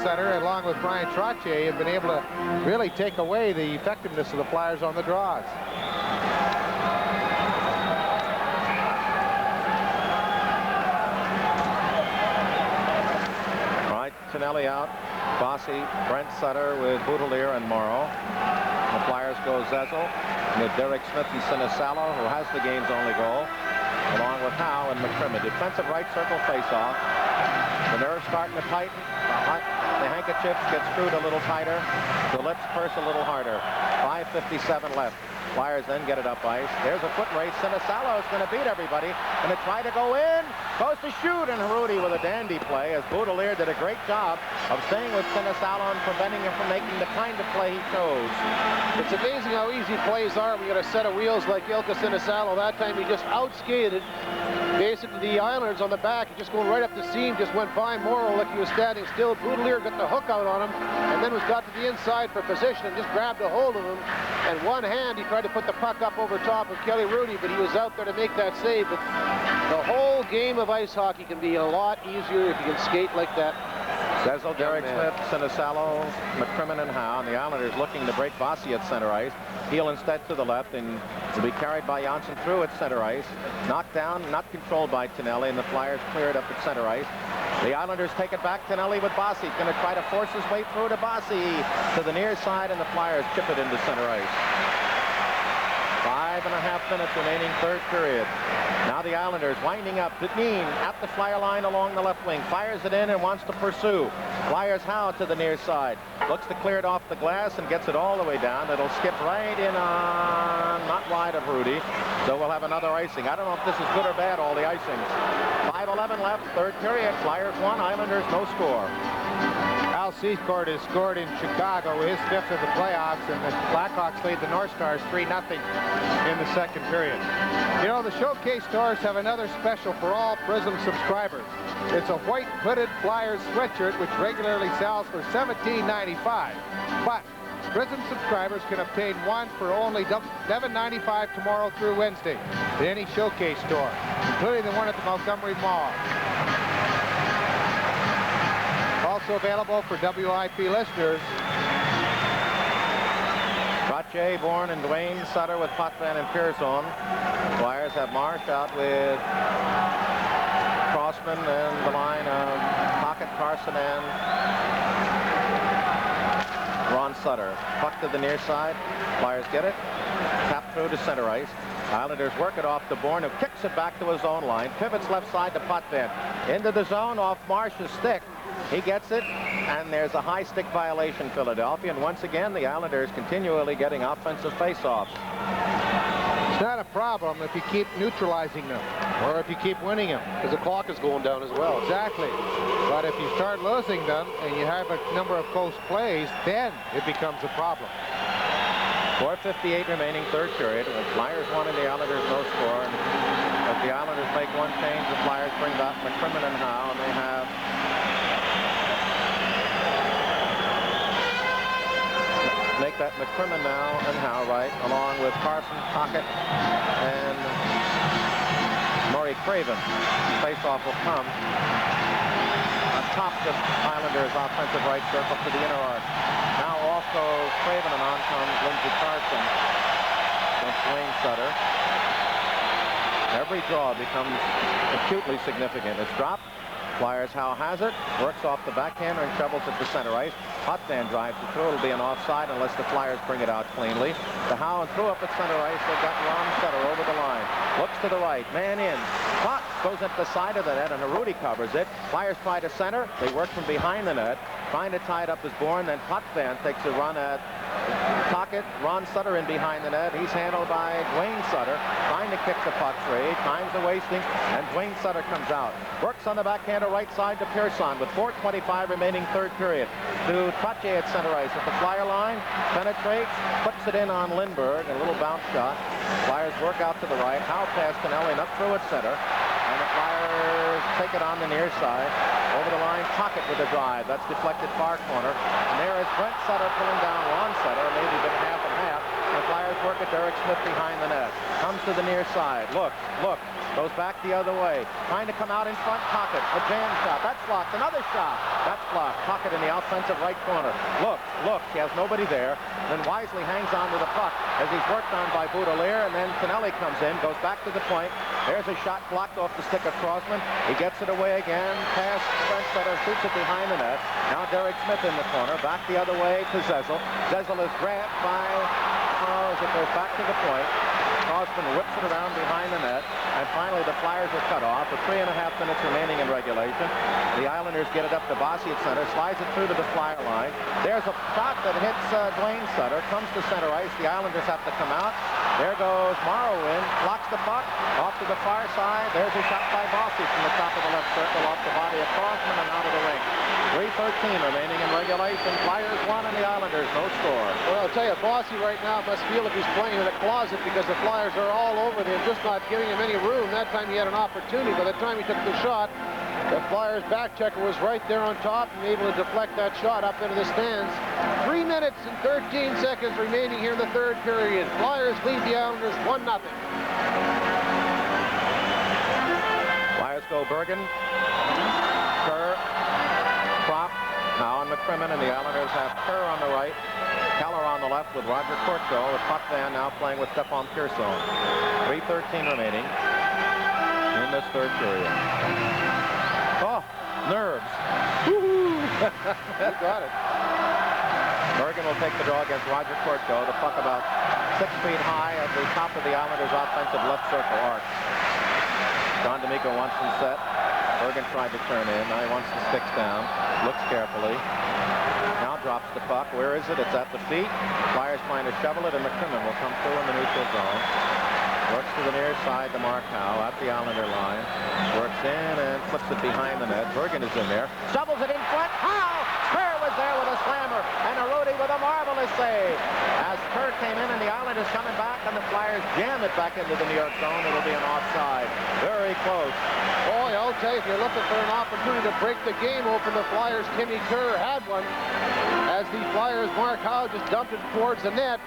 Sutter, along with Brian Trottier, have been able to really take away the effectiveness of the Flyers on the draws. Tonelli out, Bossy, Brent Sutter with Boudelier and Morrow. The Flyers go Zezel with Derek Smith and Sinisalo, who has the game's only goal, along with Howe Howe and McCrimmon. Defensive right circle face-off. The nerves starting to tighten. The handkerchiefs get screwed a little tighter. The lips purse a little harder. 5:57 left. Flyers then get it up ice. There's a foot race. Sinisalo is going to beat everybody. Going to try to go in. Goes to shoot, and Harudi with a dandy play as Boudelier did a great job of staying with Sinisalo and preventing him from making the kind of play he chose. It's amazing how easy plays are. We got a set of wheels like Ilka Sinisalo. That time he just outskated basically the Islanders on the back. He just going right up the seam, just went by Morrow like he was standing still. Boudelier got the hook out on him and then got to the inside for position and just grabbed a hold of him. And one hand, he tried to put the puck up over top of Kelly Hrudey, but he was out there to make that save. But the whole game of ice hockey can be a lot easier if you can skate like that. Zezel, Derek Smith, Sinisalo, McCrimmon, and Howe. And the Islanders looking to break Bossy at center ice. Heel instead to the left and will be carried by Janssen through at center ice. Knocked down, not controlled by Tonelli, and the Flyers cleared up at center ice. The Islanders take it back. Tonelli with Bossy. Going to try to force his way through to Bossy to the near side, and the Flyers chip it into center ice. 5.5 minutes remaining, third period. Now the Islanders winding up. Dineen at the Flyer line along the left wing. Fires it in and wants to pursue. Flyers Howe to the near side. Looks to clear it off the glass and gets it all the way down. It'll skip right in on, not wide of Hrudey. So we'll have another icing. I don't know if this is good or bad, all the icings. 5:11 left, third period. Flyers 1, Islanders no score. Al Secord has scored in Chicago, his 5th of the playoffs, and the Blackhawks lead the North Stars 3-0 in the second period. You know, the Showcase stores have another special for all Prism subscribers. It's a white hooded Flyers sweatshirt which regularly sells for $17.95. But Prism subscribers can obtain one for only $11.95 tomorrow through Wednesday at any Showcase store, including the one at the Montgomery Mall. Also available for WIP listeners. Trottier, Bourne, and Dwayne Sutter with Potvin and Pierson. Flyers have Marsh out with Crossman and the line of Pocket, Carson, and Ron Sutter. Puck to the near side. Flyers get it. Tap through to center ice. Islanders work it off to Bourne, who kicks it back to his own line. Pivots left side to Potvin. Into the zone off Marsh's stick. He gets it, and there's a high stick violation, Philadelphia. And once again, the Islanders continually getting offensive faceoffs. It's not a problem if you keep neutralizing them, or if you keep winning them. Because the clock is going down as well. Exactly. But if you start losing them, and you have a number of close plays, then it becomes a problem. 4:58 remaining, third period. The Flyers 1 and the Islanders no score. And if the Islanders make one change, the Flyers bring back McCrimmon and Howe, and they have make that McCrimmon now and Howe right, along with Carson, Pocket, and Murray Craven. Face-off will come atop the Islanders' offensive right circle to the inner arc. Now off goes Craven, and on comes Lindsey Carson against Dwayne Sutter. Every draw becomes acutely significant. It's dropped. Flyers, Howe has it, works off the backhander and shovels it to center ice. Potvin drives it through. It'll be an offside unless the Flyers bring it out cleanly. To Howe and through up at center ice. They've got Ron Sutter over the line. Looks to the right. Man in. Puck goes at the side of the net, and Hrudey covers it. Flyers try to center. They work from behind the net. Trying to tie it up is Bourne. Then Potvin takes a run at Pocket. Ron Sutter in behind the net. He's handled by Dwayne Sutter. Trying to kick the puck free. Time's a wasting, and Dwayne Sutter comes out. Works on the backhander right side to Pierson with 4:25 remaining, third period. To Trottier at center ice at the Flyer line. Penetrates, puts it in on Lindbergh. A little bounce shot. Flyers work out to the right. Howe past Tonelli and up through at center. And the Flyers take it on the near side. Over the line, Pocket with a drive. That's deflected far corner. And there is Brent Sutter pulling down Ron Sutter, maybe been half and half. The Flyers work at Derek Smith behind the net. Comes to the near side. Look. Goes back the other way. Trying to come out in front. Pocket. A jam shot. That's blocked. Another shot. That's blocked. Pocket in the offensive right corner. Look. He has nobody there. Then wisely hangs on to the puck as he's worked on by Boudelier. And then Tonelli comes in. Goes back to the point. There's a shot blocked off the stick of Crossman. He gets it away again. Pass Brent Sutter. Shoots it behind the net. Now Derek Smith in the corner. Back the other way to Zezel. Zezel is grabbed by... as it goes back to the point. Crossman whips it around behind the net, and finally the Flyers are cut off with 3.5 minutes remaining in regulation. The Islanders get it up to Bossy at center, slides it through to the Flyer line. There's a shot that hits Dwayne Sutter, comes to center ice. The Islanders have to come out. There goes Morrow in, blocks the puck, off to the far side. There's a shot by Bossy from the top of the left circle, off the body of Crossman and out of the ring. 3:13 remaining in regulation. Flyers 1 and the Islanders no score. Well, I'll tell you, Bossy right now must feel like he's playing in a closet because the Flyers are all over him, just not giving him any room. That time he had an opportunity. By the time he took the shot, the Flyers back checker was right there on top and able to deflect that shot up into the stands. 3 minutes and 13 seconds remaining here in the third period. Flyers lead the Islanders 1-0. Flyers go Bergen, Kerr, Kropp, now on McCrimmon, and the Islanders have Kerr on the right, Keller on the left with Roger Courteau, with Potvin now playing with Stephon Pearson. 3:13 remaining in this third period. Oh, nerves. Woo-hoo. You got it. Bergen will take the draw against Roger Courteau. The puck about 6 feet high at the top of the Islanders' offensive left circle arc. Don D'Amico wants him set. Bergen tried to turn in. Now he wants the sticks down. Looks carefully. Now drops the puck. Where is it? It's at the feet. Flyers trying to shovel it, and McCrimmon will come through in the neutral zone. Works to the near side to Mark Howe at the Islander line. Works in and flips it behind the net. Bergen is in there. Shovels it in front. Howe! Kerr was there with a slammer. And Arudi with a marvelous save. As Kerr came in and the Islanders coming back and the Flyers jam it back into the New York zone. It'll be an offside. Very close. Boy, I'll tell you, if you're looking for an opportunity to break the game open, the Flyers' Timmy Kerr had one. As the Flyers' Mark Howe just dumped it towards the net.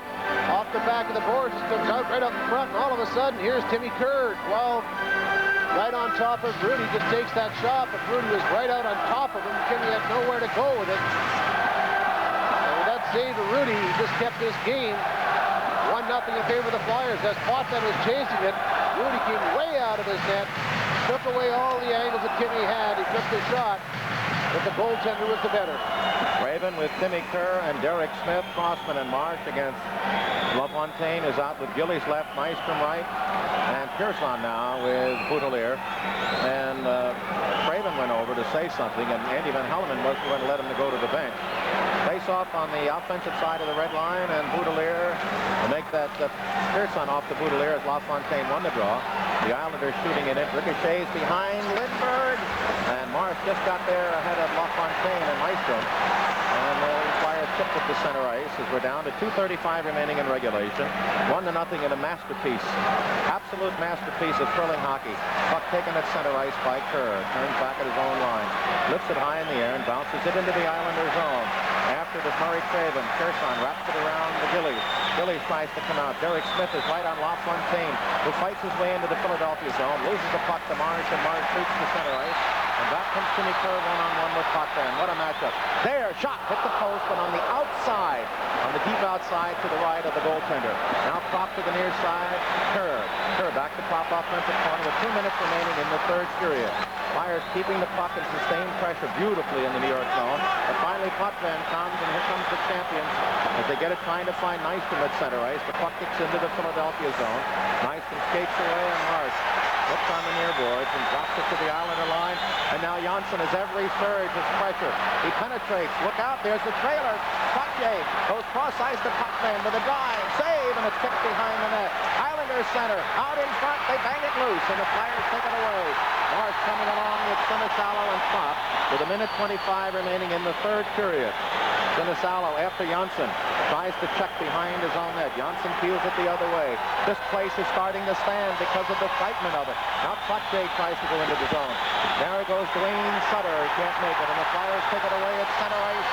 Off the back of the boards, just comes out right up in front, and all of a sudden, here's Timmy Kerr, 12, right on top of Rudy, just takes that shot, but Rudy was right out on top of him. Timmy had nowhere to go with it. And with that save to Rudy, he just kept this game 1-0 in favor of the Flyers. As Potvin was chasing it, Rudy came way out of his net, took away all the angles that Timmy had. He took the shot, but the goaltender was the better. Raven with Timmy Kerr and Derek Smith, Crossman and Marsh against LaFontaine is out with Gillies left, Nystrom right, and Pearson now with Boudelier. And Craven went over to say something, and Andy Van Hellemond was going to let him to go to the bench. Face off on the offensive side of the red line, and Boudelier will make that Pearson off to Boudelier as LaFontaine won the draw. The Islanders shooting it in. Ricochets behind Lindbergh, and Marsh just got there ahead of LaFontaine and Nystrom. And the Flyers tipped it to center ice as we're down to 2:35 remaining in regulation. 1-0 in a masterpiece. Absolute masterpiece of thrilling hockey. Puck taken at center ice by Kerr. Turns back at his own line. Lifts it high in the air and bounces it into the Islander zone. After the Murray Craven, Pearson wraps it around the Gillies. Gillies tries to come out. Derek Smith is right on LaFontaine, who fights his way into the Philadelphia zone, loses the puck to Marsh, and Marsh shoots to center ice. And back comes Timmy Kerr one-on-one with Potvin. What a matchup. There, shot, hit the post, but on the outside, on the deep outside to the right of the goaltender. Now Kropp to the near side, Kerr. Kerr back to Kropp offensive corner with 2 minutes remaining in the third period. Flyers keeping the puck and sustained pressure beautifully in the New York zone. But finally Potvin comes, and here comes the champions as they get it trying to find Nystrom at center ice. The puck gets into the Philadelphia zone. Nystrom skates away, and Marsh looks on the near boards and drops it to the Islander line. And now Janssen has every surge of pressure. He penetrates. Look out, there's the trailer. Trottier goes cross ice to Potvin with a drive. Save, and it's kicked behind the net. Islanders center. Out in front, they bang it loose, and the Flyers take it away. Marsh coming along with Sinisalo and Kropp with 1:25 remaining in the third period. Sinisalo after Janssen tries to check behind his own net. Janssen peels it the other way. This place is starting to stand because of the excitement of it. Now Trottier tries to go into the zone. There goes Dwayne Sutter. He can't make it, and the Flyers take it away at center ice.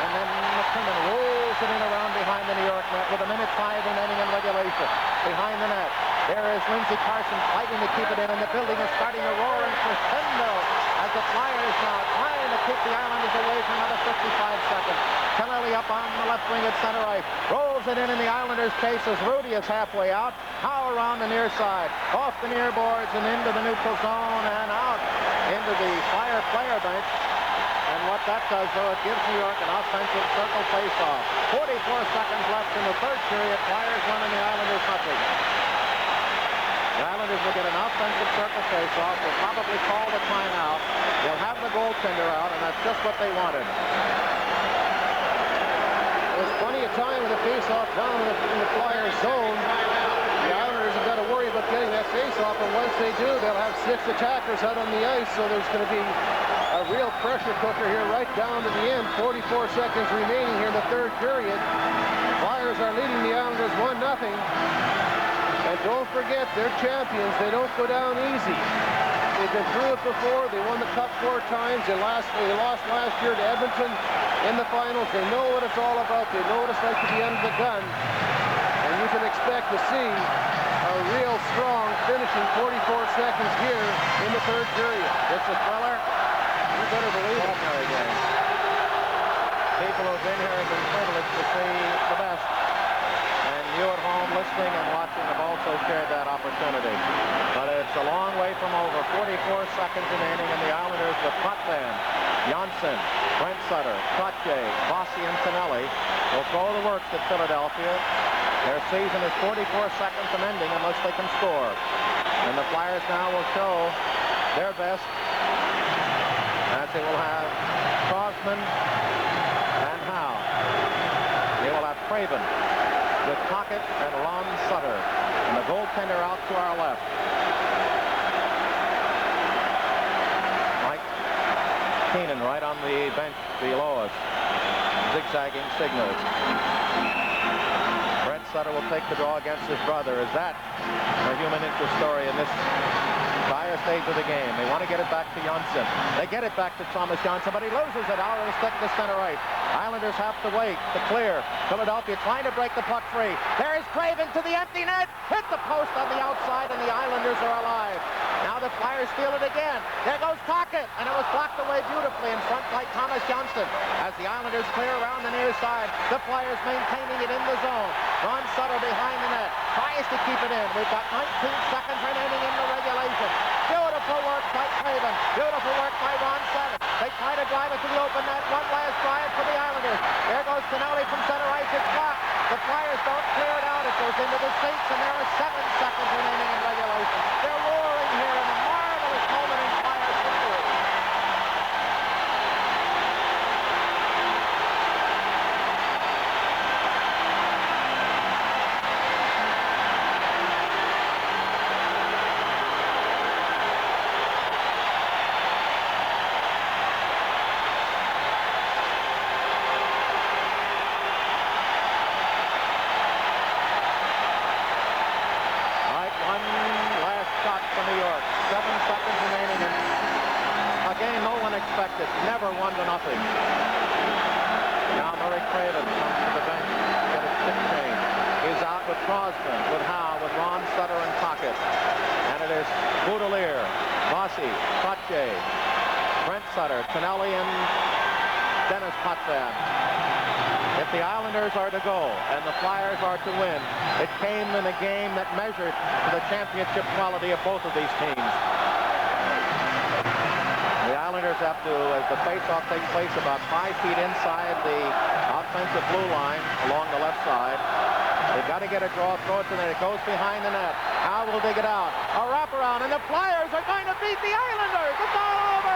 And then McCrimmon rolls it in around behind the New York net with 1:05 remaining in regulation. Behind the net, there is Lindsey Carson fighting to keep it in, and the building is starting to roar in crescendo as the Flyers now trying to keep the Islanders away for another 55 seconds. Kellerly up on the left wing at center ice. Rolls it in, and the Islanders chase as Rudy is halfway out. Howe around the near side. Off the near boards and into the neutral zone and out into the Flyer player bench. And what that does, though, it gives New York an offensive circle face-off. 44 seconds left in the third period. Flyers 1 and the Islanders nothing. The Islanders will get an offensive circle face-off. They'll probably call the timeout. They'll have the goaltender out, and that's just what they wanted. There's plenty of time with the face-off down in the Flyers zone. The Islanders have got to worry about getting that face-off, and once they do, they'll have 6 attackers out on the ice, so there's going to be a real pressure cooker here right down to the end. 44 seconds remaining here in the third period. Flyers are leading the Islanders 1-0. And don't forget, they're champions. They don't go down easy. They've been through it before. They won the Cup 4 times. They lost last year to Edmonton in the finals. They know what it's all about. They know what it's like to be under the gun. And you can expect to see a real strong finishing 44 seconds here in the third period. It's a thriller. You better believe it. Ordinary game. People who've been here have been privileged to see the best. And you at home listening and watching have also shared that opportunity. But it's a long way from over. 44 seconds remaining, and the Islanders with Potvin, Janssen, Brent Sutter, Trottier, Bossy, and Tonelli will throw the works at Philadelphia. Their season is 44 seconds from ending unless they can score. And the Flyers now will show their best, as they will have Crosman and Howe. They will have Craven with Tocchet and Ron Sutter. And the goaltender out to our left. Mike Keenan right on the bench below us, zigzagging signals. Brent Sutter will take the draw against his brother. Is that a human interest story in this dire stage of the game? They want to get it back to Janssen. They get it back to Thomas Janssen, but he loses it out of the stick to center right. Islanders have to wait to clear. Philadelphia trying to break the puck free. There is Craven to the empty net. Hit the post on the outside, and the Islanders are alive. Now the Flyers steal it again. There goes Tocchet, and it was blocked away beautifully in front by Thomas Johnston. As the Islanders clear around the near side, the Flyers maintaining it in the zone. Ron Sutter behind the net, tries to keep it in. We've got 19 seconds remaining in the regulation. Beautiful work by Craven. Beautiful work by Ron Sutter. They try to drive it to the open net. One last drive for the Islanders. There goes Tonelli from center ice. It's blocked. The Flyers don't clear it out. It goes into the seats, and there are 7 seconds remaining in regulation. They're roaring here in a marvelous moment in Flyers history. Expected, never 1-0. Now Murray Craven comes to the bench to get a stick change. He's out with Crosman, with Howe, with Ron Sutter and Tocchet. And it is Boudelier, Bossy, Trottier, Brent Sutter, Tonelli, and Dennis Potvin. If the Islanders are to go and the Flyers are to win, it came in a game that measured the championship quality of both of these teams. The Islanders have to, as the faceoff takes place about 5 feet inside the offensive blue line along the left side. They've got to get a draw, throw it to the net. It goes behind the net. Howe will dig it out. A wraparound, and the Flyers are going to beat the Islanders. It's all over.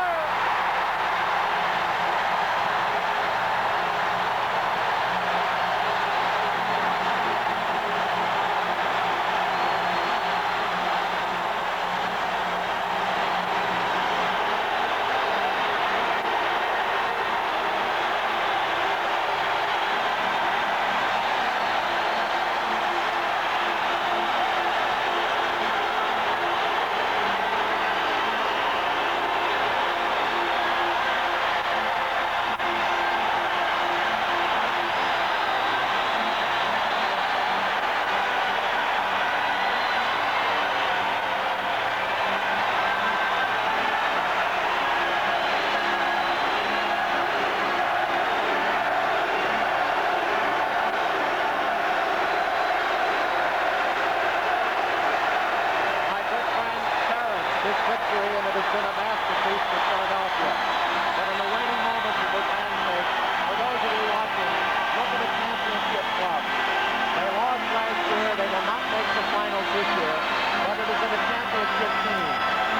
members of the championship team,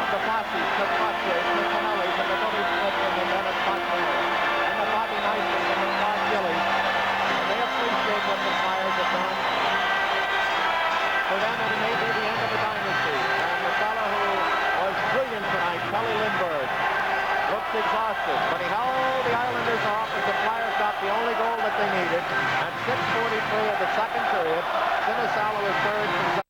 the Bosses, the Trottiers, the Canellis, and the Billy Smiths, and the Dennis Botwell, and the Bobby Nystons, and the Todd Gillies. And they appreciate what the Flyers have done. For them, it may be the end of the dynasty. And the fellow who was brilliant tonight, Kelly Lindbergh, looks exhausted, but he held the Islanders off as the Flyers got the only goal that they needed at 6:43 of the second period. Sinisalo is third.